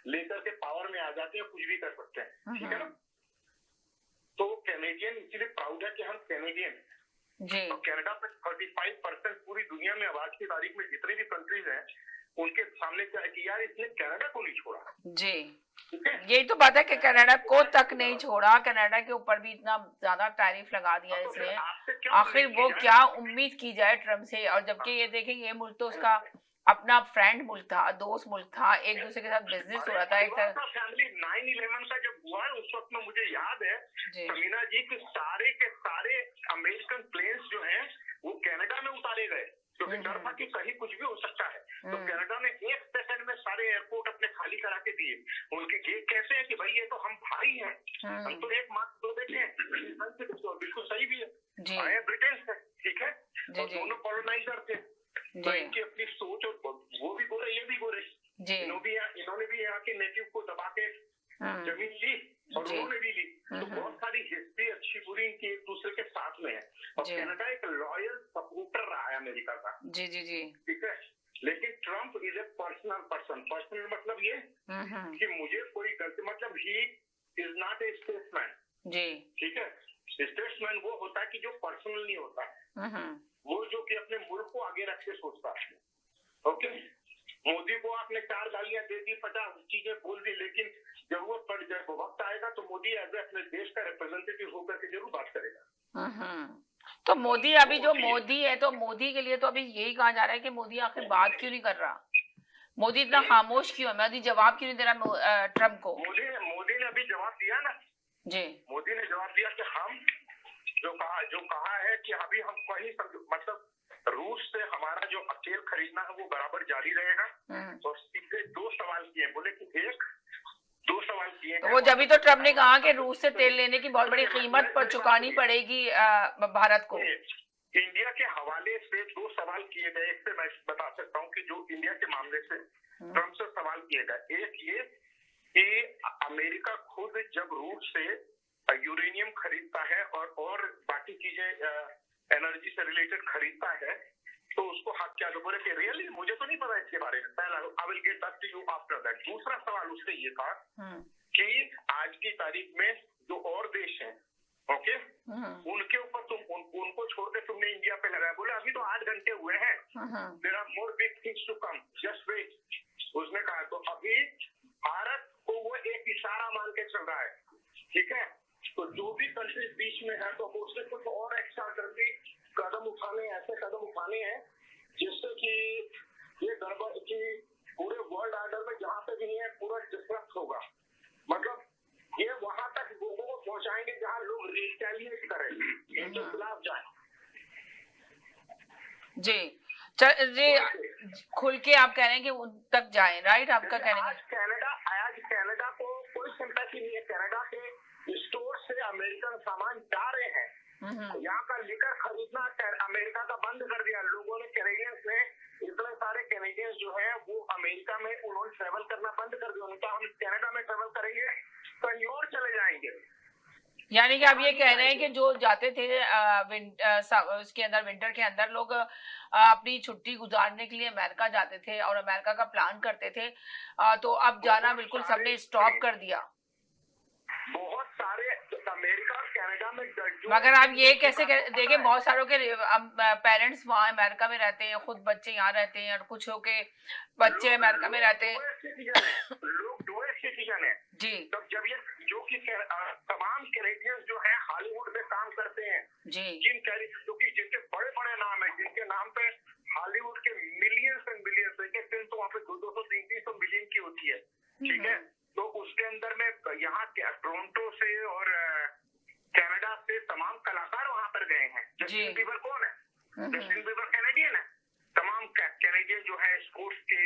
[SPEAKER 6] लेकर के पावर में आ जाते हैं, कुछ भी कर सकते हैं, ठीक है ना। तो कैनेडियन इसीलिए प्राउड है कि हम कैनेडियन
[SPEAKER 1] जी।
[SPEAKER 6] और कनाडा पे 35% पूरी दुनिया में अब आज की तारीख में जितने भी कंट्रीज हैं उनके सामने क्या है कि यार इसने कनाडा को नहीं छोड़ा।
[SPEAKER 1] जी, यही तो बात है कि कनाडा को तक नहीं छोड़ा, कनाडा के ऊपर भी इतना ज्यादा टैरिफ लगा दिया इसने। आखिर वो क्या उम्मीद की जाए ट्रम्प से? और जबकि ये देखें ये मुल्क तो उसका अपना फ्रेंड मुल्क था, दोस्त मुल्क था, एक दूसरे के साथ बिजनेस हो रहा था एक तरह।
[SPEAKER 6] फैमिली 9/11 का जब हुआ उस वक्त में मुझे याद है समीना जी कि सारे के सारे अमेरिकन प्लेन्स जो हैं वो कनाडा में उतारे गए क्योंकि डर था कि कहीं कुछ भी हो सकता है। तो कनाडा ने 1 सेकंड में सारे एयरपोर्ट अपने खाली करा के दिए। उनके ये कहते हैं कि भाई ये तो हम भाई हैं, हम तो एक मार्क्स तो देते हैं, तो बिल्कुल सही भी है, ब्रिटेन से ठीक है, और दोनों कॉलोनाइजर थे तो इनकी अपनी सोच और वो भी गोरे ये भी गोरे, इन्होंने भी यहाँ के नेटिव को दबा के जमीन ली और उन्होंने भी ली। तो बहुत सारी हिस्ट्री अच्छी बुरी इनकी एक दूसरे के साथ में है और कनाडा एक लॉयल सपोर्टर रहा है अमेरिका का।
[SPEAKER 1] जी जी जी,
[SPEAKER 6] ठीक है, लेकिन Trump is a personal person. Personal मतलब ये कि मुझे कोई गलती, मतलब he is not a statesman.
[SPEAKER 1] जी,
[SPEAKER 6] ठीक है, स्टेट्समैन वो होता है कि जो पर्सनल नहीं होता, वो जो कि अपने मुल्क को आगे रख के सोचता है। ओके, मोदी को आपने 4 गालियां दे दी, 50 चीजें बोल दी, लेकिन जरूरत पड़ जाए तो वक्त आएगा तो मोदी एज अपने देश का रिप्रेजेंटेटिव होकर के जरूर बात करेगा।
[SPEAKER 1] तो मोदी अभी जो मोदी है तो मोदी के लिए तो अभी यही कहा जा रहा है कि मोदी आखिर बात क्यों नहीं कर रहा? मोदी इतना खामोश क्यों है? मोदी जवाब क्यों नहीं दे रहा ट्रम्प को?
[SPEAKER 6] मोदी ने अभी जवाब दिया ना
[SPEAKER 1] जी,
[SPEAKER 6] मोदी ने जवाब दिया कि हम जो कहा है कि अभी हम कहीं मतलब रूस से हमारा जो तेल खरीदना है वो बराबर जारी रहेगा। और सीधे 2 सवाल किए, बोले कि 2 सवाल किए।
[SPEAKER 1] तो वो जब तो ट्रम्प ने कहा कि रूस से तेल लेने की बहुत बड़ी कीमत पर चुकानी पड़ेगी भारत को।
[SPEAKER 6] इंडिया के हवाले से 2 सवाल किए गए। इससे मैं बता सकता हूँ कि जो इंडिया के मामले से ट्रम्प से सवाल किए गए, एक ये कि अमेरिका खुद जब रूस से यूरेनियम खरीदता है और बाकी चीजें एनर्जी से रिलेटेड खरीदता है तो उसको हक क्या? तो बोले कि रियली मुझे तो नहीं पता इसके बारे में, पहला I will get back to you after that. दूसरा सवाल उससे ये था कि आज की तारीख में जो और देश हैं, ओके, उनके ऊपर तुम उनको छोड़ के तुमने इंडिया पे लगाया। बोले अभी तो 8 घंटे हुए हैं, there are more big things to come, just wait. उसने कहा तो अभी भारत को वो एक इशारा मान के चल रहा है। ठीक है, तो जो भी कंट्रीज बीच में है तो उससे कुछ और एक्स्ट्रा करके कदम उठाने, ऐसे कदम उठाने हैं जिससे कि ये गड़बड़ की पूरे वर्ल्ड ऑर्डर में जहाँ पे भी नहीं है पूरा डिस्टर्ब होगा। मतलब ये वहां तक लोगों को पहुंचाएंगे जहाँ लोग रिटेलिएट करें, इनके खिलाफ जाए।
[SPEAKER 1] जी जी, खुल के आप कह रहे हैं कि उन तक जाए, राइट? आपका कहना है
[SPEAKER 6] आज कनाडा को कोई सिंपैथी नहीं है। कनाडा के स्टोर से अमेरिकन सामान जा रहे हैं, यहाँ का लिकर खरीदना अमेरिका का बंद कर दिया लोगों ने। कैनेडियंस ने, इतने सारे कैनेडियंस जो है वो अमेरिका में उन्होंने ट्रेवल करना बंद कर दिया। उनका हम कनाडा में ट्रेवल करेंगे कहीं और चले जाएंगे।
[SPEAKER 1] यानी कि आप ये कह रहे हैं कि जो जाते थे उसके अंदर विंटर के अंदर लोग अपनी छुट्टी गुजारने के लिए अमेरिका जाते थे और अमेरिका का प्लान करते थे, तो अब जाना बिल्कुल सबने स्टॉप कर दिया।
[SPEAKER 6] बहुत सारे अमेरिका और कनाडा में,
[SPEAKER 1] मगर आप ये कैसे देखें, बहुत सारों के पेरेंट्स वहाँ अमेरिका में रहते हैं, खुद बच्चे यहाँ रहते हैं और कुछ हो के बच्चे अमेरिका में रहते हैं।
[SPEAKER 6] लोग डुअल सिटीजन है
[SPEAKER 1] जी।
[SPEAKER 6] तब जब ये जो कि तमाम कैनेडियंस जो है हॉलीवुड में काम करते हैं
[SPEAKER 1] जी,
[SPEAKER 6] जिनके बड़े बड़े नाम है, जिनके नाम पे हॉलीवुड के मिलियंस एंड बिलियंस, एक फिल्म तो वहाँ पे 200-300 मिलियन की होती है। ठीक है, तो उसके अंदर में यहाँ टोरंटो से और कनाडा से तमाम कलाकार वहां पर गए हैं। जस्टिन बीबर कौन है? जस्टिन बीबर कैनेडियन है। तमाम कैनेडियन जो है स्पोर्ट्स के,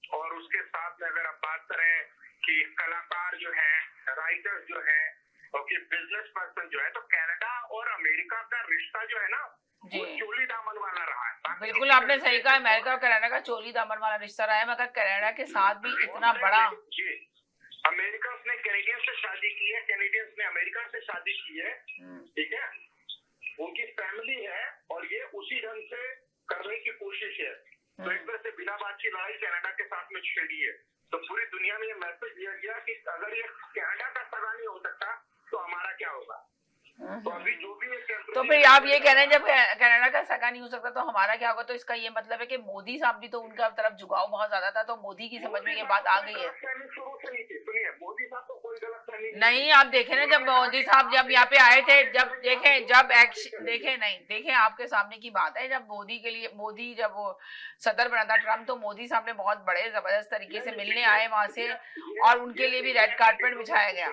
[SPEAKER 6] और उसके साथ में अगर आप बात करें कि कलाकार जो है, राइटर्स जो है, ओके, बिजनेस पर्सन जो है, तो कनाडा और अमेरिका का रिश्ता जो है ना वो चोली दामन वाला रहा है।
[SPEAKER 1] बिल्कुल आपने सही कहा, अमेरिका और कनाडा का चोली दामन वाला रिश्ता रहा है, मगर कनाडा के साथ भी इतना बड़ा,
[SPEAKER 6] अमेरिकन ने कैनेडियन से शादी की है, कैनेडियंस ने अमेरिकन से शादी की है। ठीक है, उनकी फैमिली है और ये उसी ढंग से करने की कोशिश है। तो एक तरह से बिना बात की लड़ाई कनाडा के साथ में छिड़ी है। तो पूरी दुनिया में ये मैसेज दिया गया कि अगर ये कनाडा का सगा नहीं हो सकता तो हमारा क्या होगा। तो अभी जो भी
[SPEAKER 1] तो फिर आप ये कह रहे हैं जब कनाडा का सगा नहीं हो सकता तो हमारा क्या होगा, तो इसका ये मतलब है कि मोदी साहब भी तो उनका तरफ झुकाव बहुत ज्यादा था, तो मोदी की समझ में ये बात आ गई है।
[SPEAKER 6] सुनिए, मोदी साहब तो कोई गलतफहमी
[SPEAKER 1] नहीं, आप देखें ना, जब मोदी साहब जब यहाँ पे आए थे, जब देखें आपके सामने की बात है, जब मोदी जब वो सदर बना था ट्रम्प, तो मोदी साहब ने बहुत बड़े जबरदस्त तरीके से मिलने आए वहां से, और उनके लिए भी रेड कार्पेट बिछाया गया।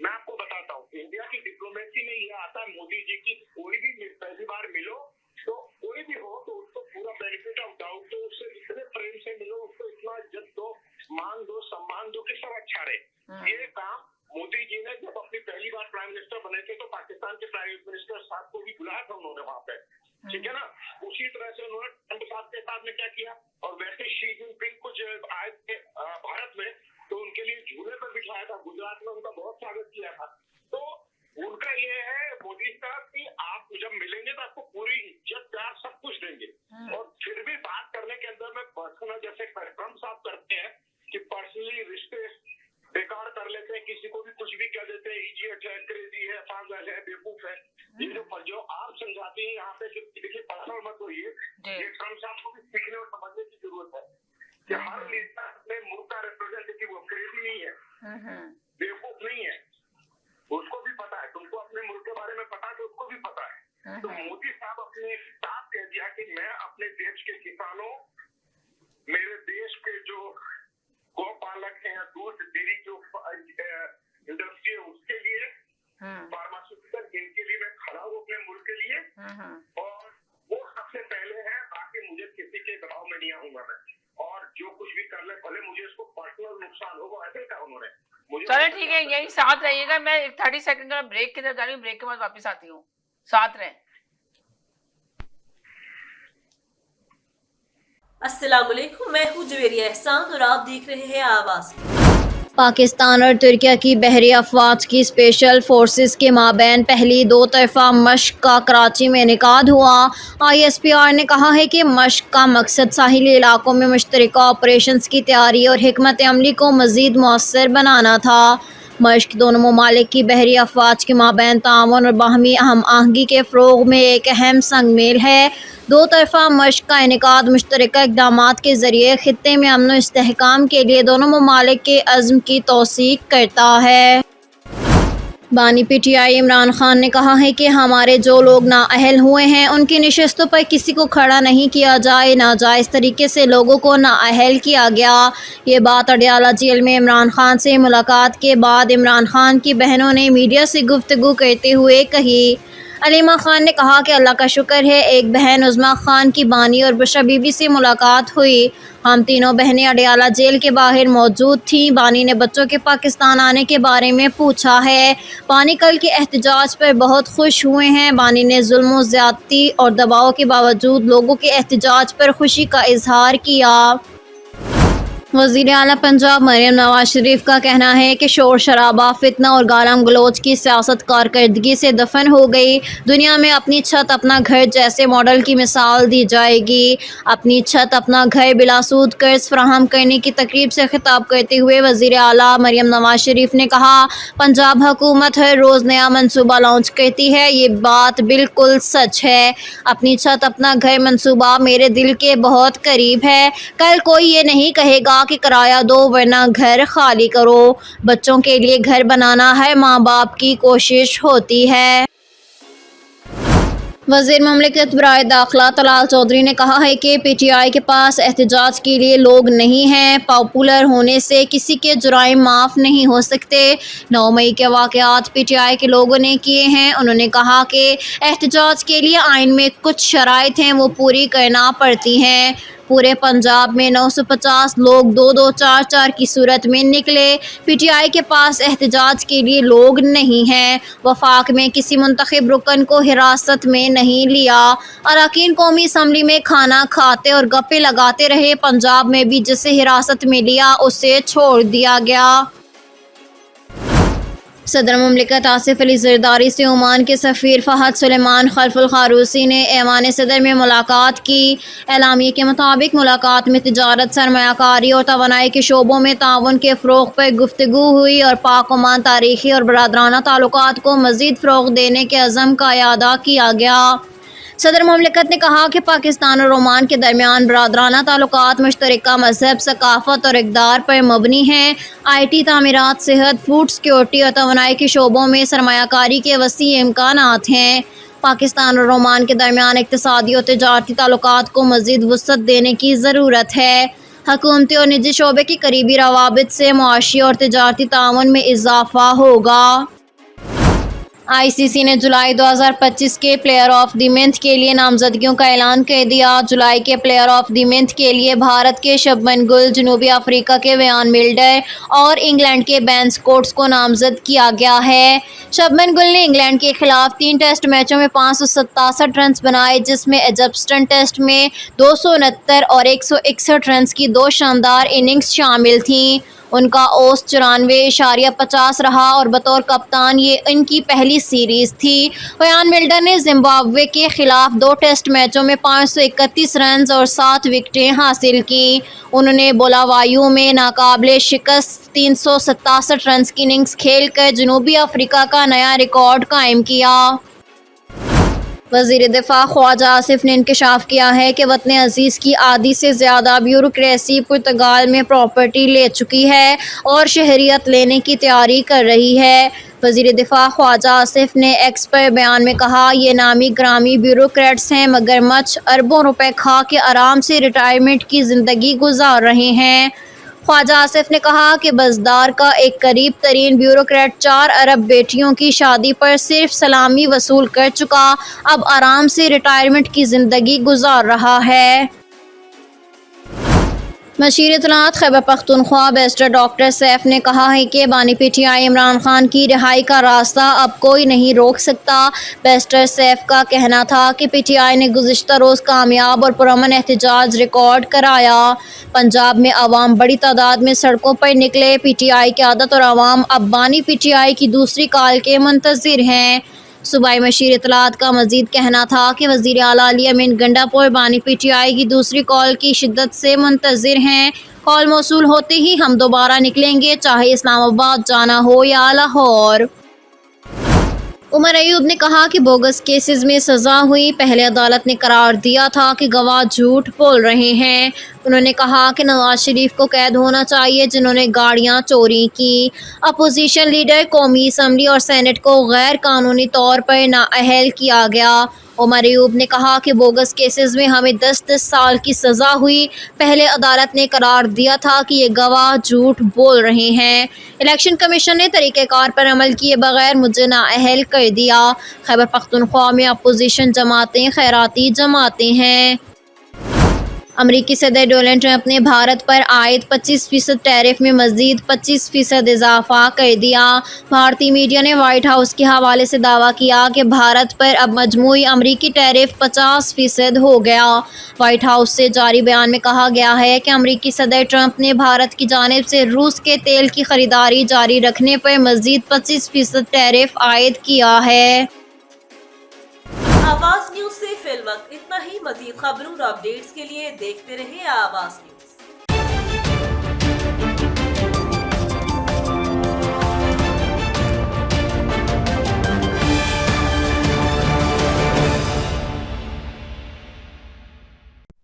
[SPEAKER 6] मैं आपको बताता हूँ, इंडिया की डिप्लोमेसी में यह आता है, मोदी जी की कोई भी पहली बार मिलो तो कोई भी हो तो उसको पूरा बेनिफिट ऑफ डाउट दो, उससे इतने प्रेम से मिलो, उसको इतना इज्जत दो, मान दो, सम्मान दो कि सब अच्छा रहे। ये काम मोदी जी ने जब अपनी पहली बार प्राइम मिनिस्टर बने थे तो पाकिस्तान के प्राइम मिनिस्टर साहब को भी बुलाया था उन्होंने वहां पे, ठीक है ना। उसी तरह से उन्होंने ट्रम्प साहब के साथ में क्या किया, और वैसे शी जिनपिंग को जब आए थे भारत में तो उनके लिए झूले पर बिठाया था, गुजरात में उनका बहुत स्वागत किया था। तो उनका ये है मोदी साहब की आप जब मिलेंगे तो आपको पूरी इज्जत प्यार सब कुछ देंगे, और फिर भी बात करने के अंदर में पर्सनल जैसे ट्रम्प साहब करते हैं कि पर्सनली रिश्ते बेकार कर लेते हैं, किसी को भी कुछ भी कह देते हैं, इडियट है, क्रेजी है, पागल है, बेवकूफ है। ये जो आप समझाते हैं यहाँ पे, देखिए पर्सनल मत होइए, ये ट्रम्प साहब को भी सीखने और समझने की जरूरत है कि हर नेता अपने मुल्क का रिप्रेजेंटेटिव, वो क्रेजी नहीं है, बेवकूफ नहीं है, उसको भी पता है, तुमको अपने मुल्क के बारे में पता है तो उसको भी पता है। तो मोदी साहब अपने साथ कह दिया कि मैं अपने देश के किसानों, मेरे देश के जो गौपालक हैं या दूध डेयरी जो इंडस्ट्री है उसके लिए, फार्मास्यूटिकल, इनके लिए मैं खड़ा हूँ अपने मुल्क के लिए, और वो सबसे पहले है, बाकी मुझे किसी के दबाव में नहीं आऊंगा मैं, और जो कुछ भी कर ले भले मुझे इसको पर्सनल नुकसान हो, वो ऐसे कहा उन्होंने।
[SPEAKER 1] चलो ठीक है, यही साथ रहिएगा, मैं 30 सेकंड का ब्रेक की तरफ जा रही हूँ, ब्रेक के बाद वापस आती हूँ, साथ रहें।
[SPEAKER 14] अस्सलाम वालेकुम, मैं हूँ जवेरिया एहसान और आप देख रहे हैं आवाज़।
[SPEAKER 15] पाकिस्तान और तुर्की की बहरी अफवाज की स्पेशल फोर्सेस के माबैन पहली दो तरफा मशक का कराची में इनेकाद हुआ। ISPR ने कहा है कि मशक का मकसद साहिली इलाकों में मुश्तरका ऑपरेशंस की तैयारी और हिकमत अमली को मज़ीद मौसर बनाना था। मशक दोनों ममालिक की बहरी अफवाज के माबैन ताआवुन और बाहमी हम आहंगी के फ़रोग़ में एक अहम संग मेल है। दो तरफा मशक का इनेकाद मुश्तरका इक़दामात के ज़रिए ख़ित्ते में अमन व इस्तेहकाम के लिए दोनों ममालिक के अज़्म की तौसीक़ करता है। बानी PTI इमरान खान ने कहा है कि हमारे जो लोग नाअहल हुए हैं उनकी नशस्तों पर किसी को खड़ा नहीं किया जाए, नाजायज़ तरीके से लोगों को नाअहल किया गया। ये बात अडयाला जेल में इमरान खान से मुलाकात के बाद इमरान खान की बहनों ने मीडिया से गुफ्तगू करते हुए कही। अलीमा खान ने कहा कि अल्लाह का शुक्र है एक बहन उज़्मा खान की बानी और बुशरा बीबी से मुलाकात हुई। हम तीनों बहनें अडयाला जेल के बाहर मौजूद थीं। बानी ने बच्चों के पाकिस्तान आने के बारे में पूछा है। बानी कल के एहतजाज पर बहुत खुश हुए हैं। बानी ने जुल्म, ज़्यादती और दबाव के बावजूद लोगों के एहतजाज पर खुशी का इजहार किया। वज़ीर आला पंजाब मरियम नवाज शरीफ का कहना है कि शोर शराबा, फितना और गालम गलोच की सियासत कारकर्दगी से दफन हो गई। दुनिया में अपनी छत अपना घर जैसे मॉडल की मिसाल दी जाएगी। अपनी छत अपना घर बिलासूद कर्ज फराहम करने की तकरीब से खिताब करते हुए वज़ीर आला मरियम नवाज शरीफ ने कहा, पंजाब हुकूमत हर रोज़ नया मनसूबा लॉन्च करती है। ये बात बिल्कुल सच है। अपनी छत अपना घर मनसूबा मेरे दिल के बहुत करीब है। कल कोई ये नहीं कहेगा कि किराया दो वरना घर खाली करो। बच्चों के लिए घर बनाना हर माँ बाप की कोशिश होती है। वज़ीर ममलिकत बराए दाखिला तलाल चौधरी ने कहा है कि PTI के पास एहतजाज के लिए लोग नहीं हैं। पॉपुलर होने से किसी के जुराइम माफ़ नहीं हो सकते। 9 मई के वाक़यात PTI के लोगों ने किए हैं। उन्होंने कहा कि एहतजाज के लिए आइन में कुछ शराइत हैं, वो पूरी करना पड़ती हैं। पूरे पंजाब में 950 लोग 2-2, 4-4 की सूरत में निकले। PTI के पास एहतजाज के लिए लोग नहीं हैं। वफाक में किसी मुंतखब रुकन को हिरासत में नहीं लिया। अरकान कौमी असम्बली में खाना खाते और गप्पे लगाते रहे। पंजाब में भी जिसे हिरासत में लिया उसे छोड़ दिया गया। सदर मुमलिकत आसिफ अली जरदारी से ओमान के सफ़ीर फ़हद सुलेमान खलफुल ख़ारूसी ने ऐवान सदर में मुलाकात की। एलामिया के मुताबिक मुलाकात में तिजारत, सरमायाकारी और तवानाई के शोबों में ताउन के फ़रोग़ पर गुफ्तगू हुई और पाक ओमान तारीख़ी और बरादराना ताल्लुकात को मज़ीद फ़रोग़ देने के अज़म का इआदा किया गया। सदर मुमलिकत ने कहा कि पाकिस्तान और ओमान के दरमियान बरादराना ताल्लुकात मुश्तरका मज़हब, सकाफ़त और इक़दार पर मबनी हैं। IT, तामीरात, सेहत, फूड सिक्योरिटी और तवानाई के शोबों में सरमायाकारी के वसी इम्कानात हैं। पाकिस्तान और ओमान के दरमियान इक़्तिसादी और तिजारती ताल्लुकात को मज़ीद वुसअत देने की ज़रूरत है। हुकूमती और निजी शोबे की करीबी रवाबित से मुआशी और तिजारती ताउन में इजाफ़ा होगा। ICC ने जुलाई 2025 के प्लेयर ऑफ द मंथ के लिए नामजदगियों का ऐलान कर दिया। जुलाई के प्लेयर ऑफ द मंथ के लिए भारत के शुभमन गिल, जनूबी अफ्रीका के वयान मिल्डर और इंग्लैंड के बेन स्टोक्स को नामजद किया गया है। शुभमन गिल ने इंग्लैंड के खिलाफ 3 टेस्ट मैचों में 567 रन बनाए, जिसमें एजबस्टन टेस्ट में 269 और 161 रन की 2 शानदार इनिंग्स शामिल थीं। उनका औसत 94.50 रहा और बतौर कप्तान ये इनकी पहली सीरीज़ थी। वयान मिल्डर ने जिम्बाब्वे के खिलाफ 2 टेस्ट मैचों में 531 रन और 7 विकेटें हासिल की। उन्होंने बोलावायु में नाकाबिले शिकस्त 367 रन की इनिंग्स खेलकर जनूबी अफ्रीका का नया रिकॉर्ड कायम किया। वज़ीर दिफ़ा ख्वाजा आसिफ ने इंकशाफ किया है कि वतन अज़ीज़ की आधी से ज़्यादा ब्यूरोक्रेसी पुर्तगाल में प्रॉपर्टी ले चुकी है और शहरियत लेने की तैयारी कर रही है। वज़ीर दिफ़ा ख्वाजा आसिफ ने एक्स पर बयान में कहा, ये नामी ग्रामी ब्यूरोक्रेट्स हैं, मगरमच्छ अरबों रुपए खा के आराम से रिटायरमेंट की ज़िंदगी गुजार रहे हैं। ख्वाजा आसिफ ने कहा कि बज़दार का एक करीब तरीन ब्यूरोक्रेट 4 अरब बेटियों की शादी पर सिर्फ सलामी वसूल कर चुका, अब आराम से रिटायरमेंट की ज़िंदगी गुजार रहा है। मशीर इत्तलात खैबर पख्तूनख्वा बैरिस्टर डॉक्टर सैफ ने कहा है कि बानी PTI इमरान खान की रिहाई का रास्ता अब कोई नहीं रोक सकता। बैरिस्टर सैफ का कहना था कि PTI ने गुज़िश्ता रोज़ कामयाब और पुरअमन एहतजाज रिकॉर्ड कराया। पंजाब में अवाम बड़ी तादाद में सड़कों पर निकले। PTI क़यादत और अवाम अब बानी PTI की दूसरी कॉल के मुंतज़िर हैं। सूबाई मशीर इत्तलात का मजीद कहना था कि वज़ीर आला अली अमीन गंडापुर बानी PTI की दूसरी कॉल की शिद्दत से मुंतज़िर हैं। कॉल मौसूल होते ही हम दोबारा निकलेंगे, चाहे इस्लामाबाद जाना हो या लाहौर। उमर अयूब ने कहा कि बोगस केसेस में सज़ा हुई। पहले अदालत ने करार दिया था कि गवाह झूठ बोल रहे हैं। उन्होंने कहा कि नवाज शरीफ को कैद होना चाहिए जिन्होंने गाड़ियां चोरी की। अपोजिशन लीडर कौमी असम्बली और सेनेट को गैर कानूनी तौर पर नाअहल किया गया। उमर अयूब ने कहा कि बोगस केसेस में हमें 10-10 साल की सज़ा हुई। पहले अदालत ने करार दिया था कि ये गवाह झूठ बोल रहे हैं। इलेक्शन कमीशन ने तरीक़ेकार पर अमल किए बगैर मुझे नाअहल कर दिया। खैबर पख्तूनख्वा में अपोजिशन जमातें खैराती जमातें हैं। अमरीकी सदर डोनाल्ड ट्रंप ने भारत पर आयद 25% टैरिफ में मज़ीद 25% इजाफा कर दिया। भारतीय मीडिया ने व्हाइट हाउस के हवाले से दावा किया कि भारत पर अब मजमूई अमरीकी टैरिफ 50% हो गया। व्हाइट हाउस से जारी बयान में कहा गया है कि अमरीकी सदर ट्रंप ने भारत की जानिब से रूस के तेल की खरीदारी जारी रखने पर मज़ीद 25% टैरिफ आयद किया है।
[SPEAKER 14] आवाज न्यूज से फिलवक्त इतना ही। मज़ीद खबरों और अपडेट्स के लिए देखते रहिए आवाज news.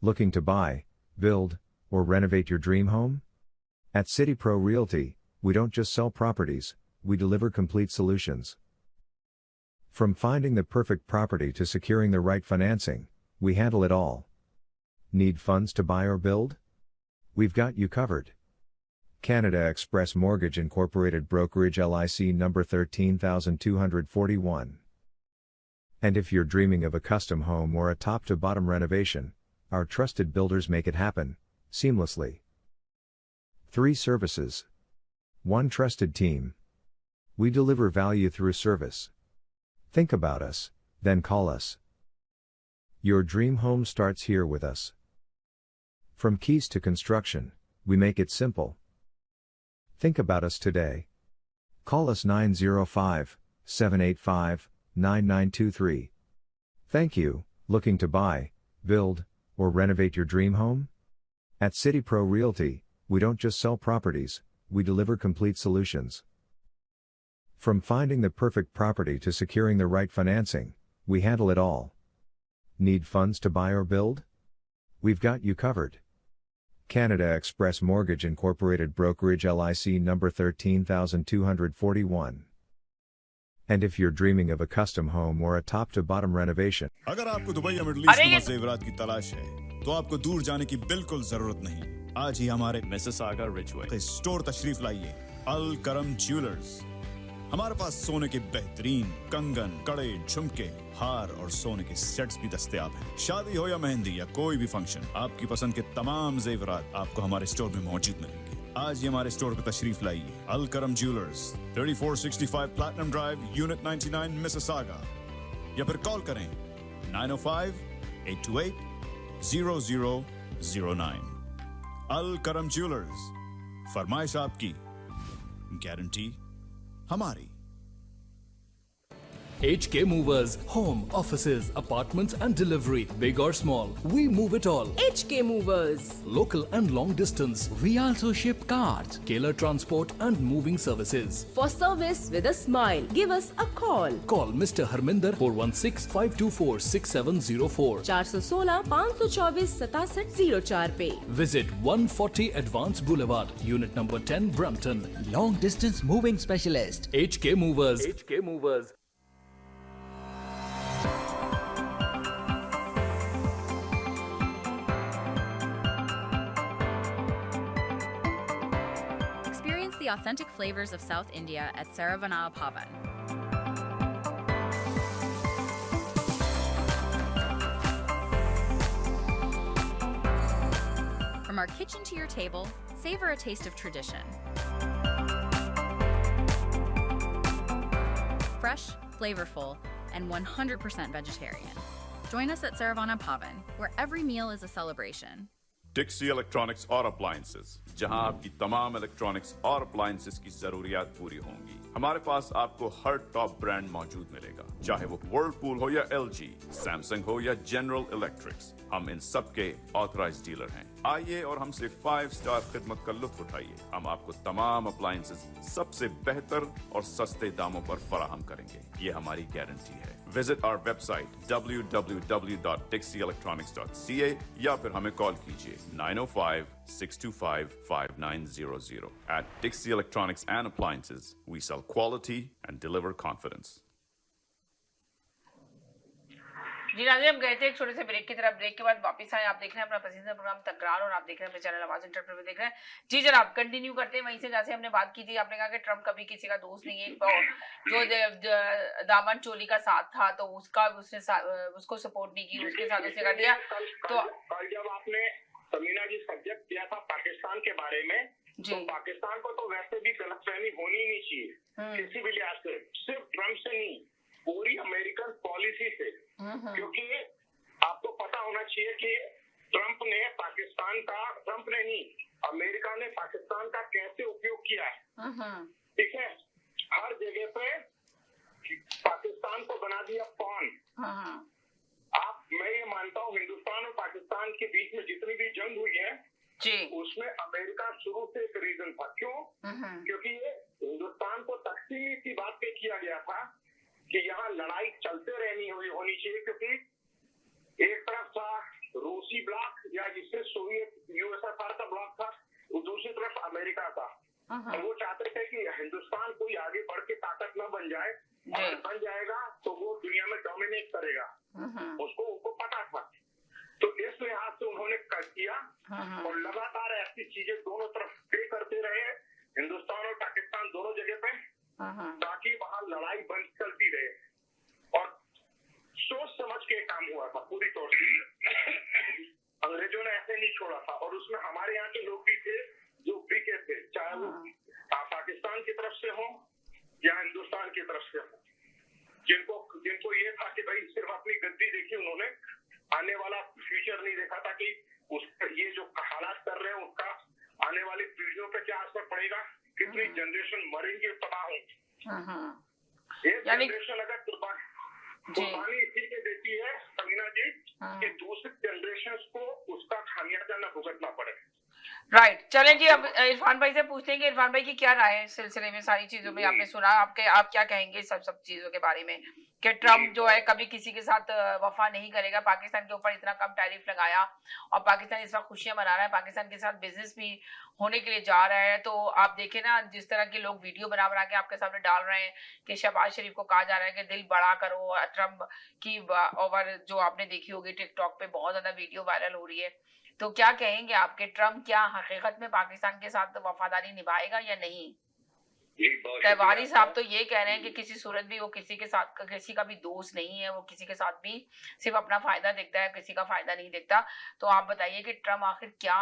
[SPEAKER 16] Looking to buy, build, or renovate your dream home? At City Pro Realty, we don't just sell properties, we deliver complete solutions. From finding the perfect property to securing the right financing, we handle it all. Need funds to buy or build? We've got you covered. Canada Express Mortgage Incorporated Brokerage LIC number 13241. And if you're dreaming of a custom home or a top-to-bottom renovation, our trusted builders make it happen, seamlessly. 3 services. 1 trusted team. We deliver value through service. Think about us, then call us. Your dream home starts here with us. From keys to construction, we make it simple. Think about us today. Call us 905-785-9923. Thank you. Looking to buy, build, or renovate your dream home? At City Pro Realty, we don't just sell properties, we deliver complete solutions. From finding the perfect property to securing the right financing, we handle it all. Need funds to buy or build? We've got you covered. Canada Express Mortgage Incorporated Brokerage LIC number 13241. And if you're dreaming of a custom home or a top-to-bottom renovation,
[SPEAKER 9] अगर आपको Dubai या middle east में जेवरात की तलाश है, तो आपको दूर जाने की बिल्कुल जरूरत नहीं। आज ही हमारे मिसिसागा रिचवे स्टोर तशरीफ लाइए। अल करम ज्वेलर्स। हमारे पास सोने के बेहतरीन कंगन, कड़े, झुमके, हार और सोने के सेट्स भी दस्तयाब हैं। शादी हो या मेहंदी या कोई भी फंक्शन, आपकी पसंद के तमाम जेवरात आपको हमारे स्टोर में मौजूद मिलेंगे। आज ही हमारे स्टोर पर तशरीफ लाइए। अल करम jewellers, 3465 platinum drive, unit 99, Mississauga. या फिर कॉल करें 905-828-0009। अल करम ज्वेलर्स, फरमाइश आपकी, गारंटी हमारी।
[SPEAKER 10] HK Movers, home, offices, apartments and delivery, big or small, we move it all.
[SPEAKER 11] HK Movers.
[SPEAKER 10] Local and long distance.
[SPEAKER 12] We also ship cars.
[SPEAKER 10] Tailor transport and moving services.
[SPEAKER 11] For service with a smile, give us a call.
[SPEAKER 10] Call Mr. Harminder 416-524-6704.
[SPEAKER 11] 416-524-6704 पे.
[SPEAKER 10] Visit 140 Advance Boulevard, Unit number 10, Brampton.
[SPEAKER 12] Long distance moving specialist.
[SPEAKER 10] HK Movers. HK Movers.
[SPEAKER 13] Experience the authentic flavors of South India at Saravana Pavan. From our kitchen to your table, savor a taste of tradition. Fresh, flavorful, and 100% vegetarian. Join us at Saravana Pavan, where every meal is a celebration.
[SPEAKER 17] Dixy electronics और appliances, जहां आपकी तमाम electronics और appliances की जरूरियात पूरी होंगी। हमारे पास आपको हर टॉप ब्रांड मौजूद मिलेगा, चाहे वो वर्लपूल हो या LG, सैमसंग हो या जनरल इलेक्ट्रिक्स। हम इन सब के ऑथराइज्ड डीलर हैं। आइए और हमसे 5 स्टार खिदमत का लुत्फ उठाइए। हम आपको तमाम अप्लायंसेस सबसे बेहतर और सस्ते दामों पर फराहम करेंगे, ये हमारी गारंटी है। Visit our website www.dixieelectronics.ca या फिर हमें कॉल कीजिए 905-625-5900. At Dixie Electronics and Appliances, we sell quality and deliver confidence.
[SPEAKER 1] जी नाज़रीन, हम गए थे एक छोटे से ब्रेक की तरफ। ब्रेक के बाद वापस आए। आप देख रहे हैं अपना पसंदीदा प्रोग्राम तकरार और आप देख रहे हैं अपने चैनल आवाज इंटरव्यू देख रहे हैं। जी जनाब, कंटिन्यू करते हैं वहीं से जहाँ से हमने बात की थी। आपने कहा कि ट्रम्प कभी किसी का दोस्त नहीं है। जो दामन चोली का साथ था तो उसको सपोर्ट नहीं की, उसके साथ उसने कर दिया। तो
[SPEAKER 6] जब आपने समीना जी सब्जेक्ट किया था पाकिस्तान के बारे में, तो पाकिस्तान को तो वैसे भी गलतफहमी होनी नहीं चाहिए किसी भी लिहाज से, सिर्फ ट्रम्प से नहीं, पूरी अमेरिकन पॉलिसी से। क्योंकि आपको पता होना चाहिए कि ट्रम्प ने नहीं, अमेरिका ने पाकिस्तान का कैसे उपयोग किया है। ठीक है, हर जगह पे पाकिस्तान को बना दिया पॉन। मैं ये मानता हूँ हिंदुस्तान और पाकिस्तान के बीच में जितनी भी जंग हुई है उसमें अमेरिका शुरू से एक रीजन था। क्यों? क्योंकि ये हिंदुस्तान को तकसीम की बात पे किया गया था कि यहाँ लड़ाई चलते रहनी होनी चाहिए, क्योंकि एक तरफ था रूसी ब्लॉक या जिससे सोवियत USSR का ब्लॉक था, और दूसरी तरफ अमेरिका था। और वो चाहते थे कि हिंदुस्तान कोई आगे बढ़ के ताकत न बन जाए, और बन जाएगा तो वो दुनिया में डोमिनेट करेगा। उनको पता था, तो इस लिहाज से उन्होंने कर किया और लगातार ऐसी चीजें दोनों तरफ पे करते रहे, हिंदुस्तान और पाकिस्तान दोनों जगह पे, ताकि वहां लड़ाई बंद चलती रहे। और सोच समझ के काम हुआ था पूरी तौर से। अंग्रेजों ने ऐसे नहीं छोड़ा था, और उसमें हमारे यहाँ के लोग भी थे जो बिके थे, चाहे वो पाकिस्तान की तरफ से हो या हिंदुस्तान की तरफ से हो, जिनको ये था कि भाई सिर्फ अपनी गद्दी देखी उन्होंने, आने वाला फ्यूचर नहीं देखा था कि ये जो हालात कर रहे हैं उसका आने वाली पीढ़ियों पे क्या असर पड़ेगा, कितनी जनरेशन मरेंगी और तबाह होंगी। एक
[SPEAKER 1] यानी
[SPEAKER 6] जनरेशन अगर कुर्बानी इसीलिए देती है समीना जी कि दूसरी जनरेशन को उसका खामियाजा न भुगतना पड़े।
[SPEAKER 1] राइट, चलें जी, अब इरफान भाई से पूछते हैं कि इरफान भाई की क्या राय है इस सिलसिले में, सारी चीजों में आपने सुना, आप क्या कहेंगे सब चीजों के बारे में कि ट्रम्प जो है कभी किसी के साथ वफा नहीं करेगा, पाकिस्तान के ऊपर इतना कम टैरिफ लगाया और पाकिस्तान इस वक्त खुशियां मना रहा है, पाकिस्तान के साथ बिजनेस भी होने के लिए जा रहा है। तो आप देखें ना, जिस तरह के लोग वीडियो बना के आपके सामने डाल रहे हैं कि शहबाज शरीफ को कहा जा रहा है कि दिल बड़ा करो, ट्रम्प की ओवर जो आपने देखी होगी टिकटॉक पे बहुत ज्यादा वीडियो वायरल हो रही है। तो क्या कहेंगे आपके, ट्रम्प क्या हकीकत में पाकिस्तान के साथ वफादारी निभाएगा या नहीं? तैवारी साहब तो ये कह रहे हैं कि किसी सूरत भी वो किसी के साथ किसी का भी दोस्त नहीं है, वो किसी के साथ भी सिर्फ अपना फायदा देखता है, किसी का फायदा नहीं देखता। तो आप बताइए कि ट्रम्प आखिर क्या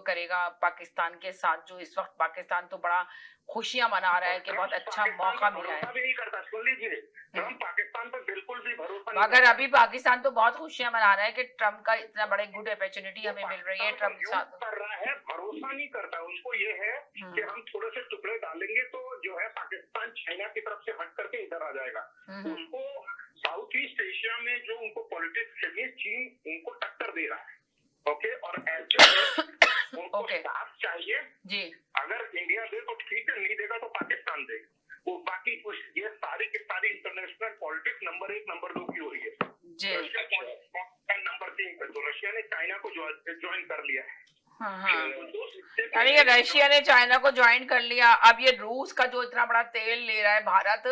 [SPEAKER 1] करेगा पाकिस्तान के साथ, जो इस वक्त पाकिस्तान तो बड़ा खुशियां मना रहा है कि बहुत अच्छा मौका मिला है।
[SPEAKER 6] भी नहीं करता, सुन लीजिए, ट्रम्प पाकिस्तान पर बिल्कुल भी भरोसा नहीं
[SPEAKER 1] मगर अभी पाकिस्तान तो बहुत खुशियां मना रहा है कि ट्रम्प का इतना बड़े गुड अपॉर्चुनिटी हमें मिल रही है। ट्रम्प साथ
[SPEAKER 6] कर रहा है, भरोसा नहीं करता। उसको ये है कि हम थोड़े से टुकड़े डालेंगे तो जो है पाकिस्तान चाइना की तरफ से हट करके इधर आ जाएगा। उसको साउथ ईस्ट एशिया में जो उनको पॉलिटिक्स चाहिए, चीन उनको टक्कर दे रहा है। ओके, और ऐसे उनको साफ चाहिए जी, अगर इंडिया दे तो ठीक है, नहीं देगा तो पाकिस्तान दे। वो बाकी कुछ ये सारी की सारी इंटरनेशनल पॉलिटिक्स नंबर 1 नंबर 2 की हो रही है जी। रशिया नंबर 3 पे, तो रशिया ने चाइना को ज्वाइन कर लिया है।
[SPEAKER 1] यानी कि रशिया ने चाइना को ज्वाइन कर लिया। अब ये रूस का जो इतना बड़ा तेल ले रहा है भारत,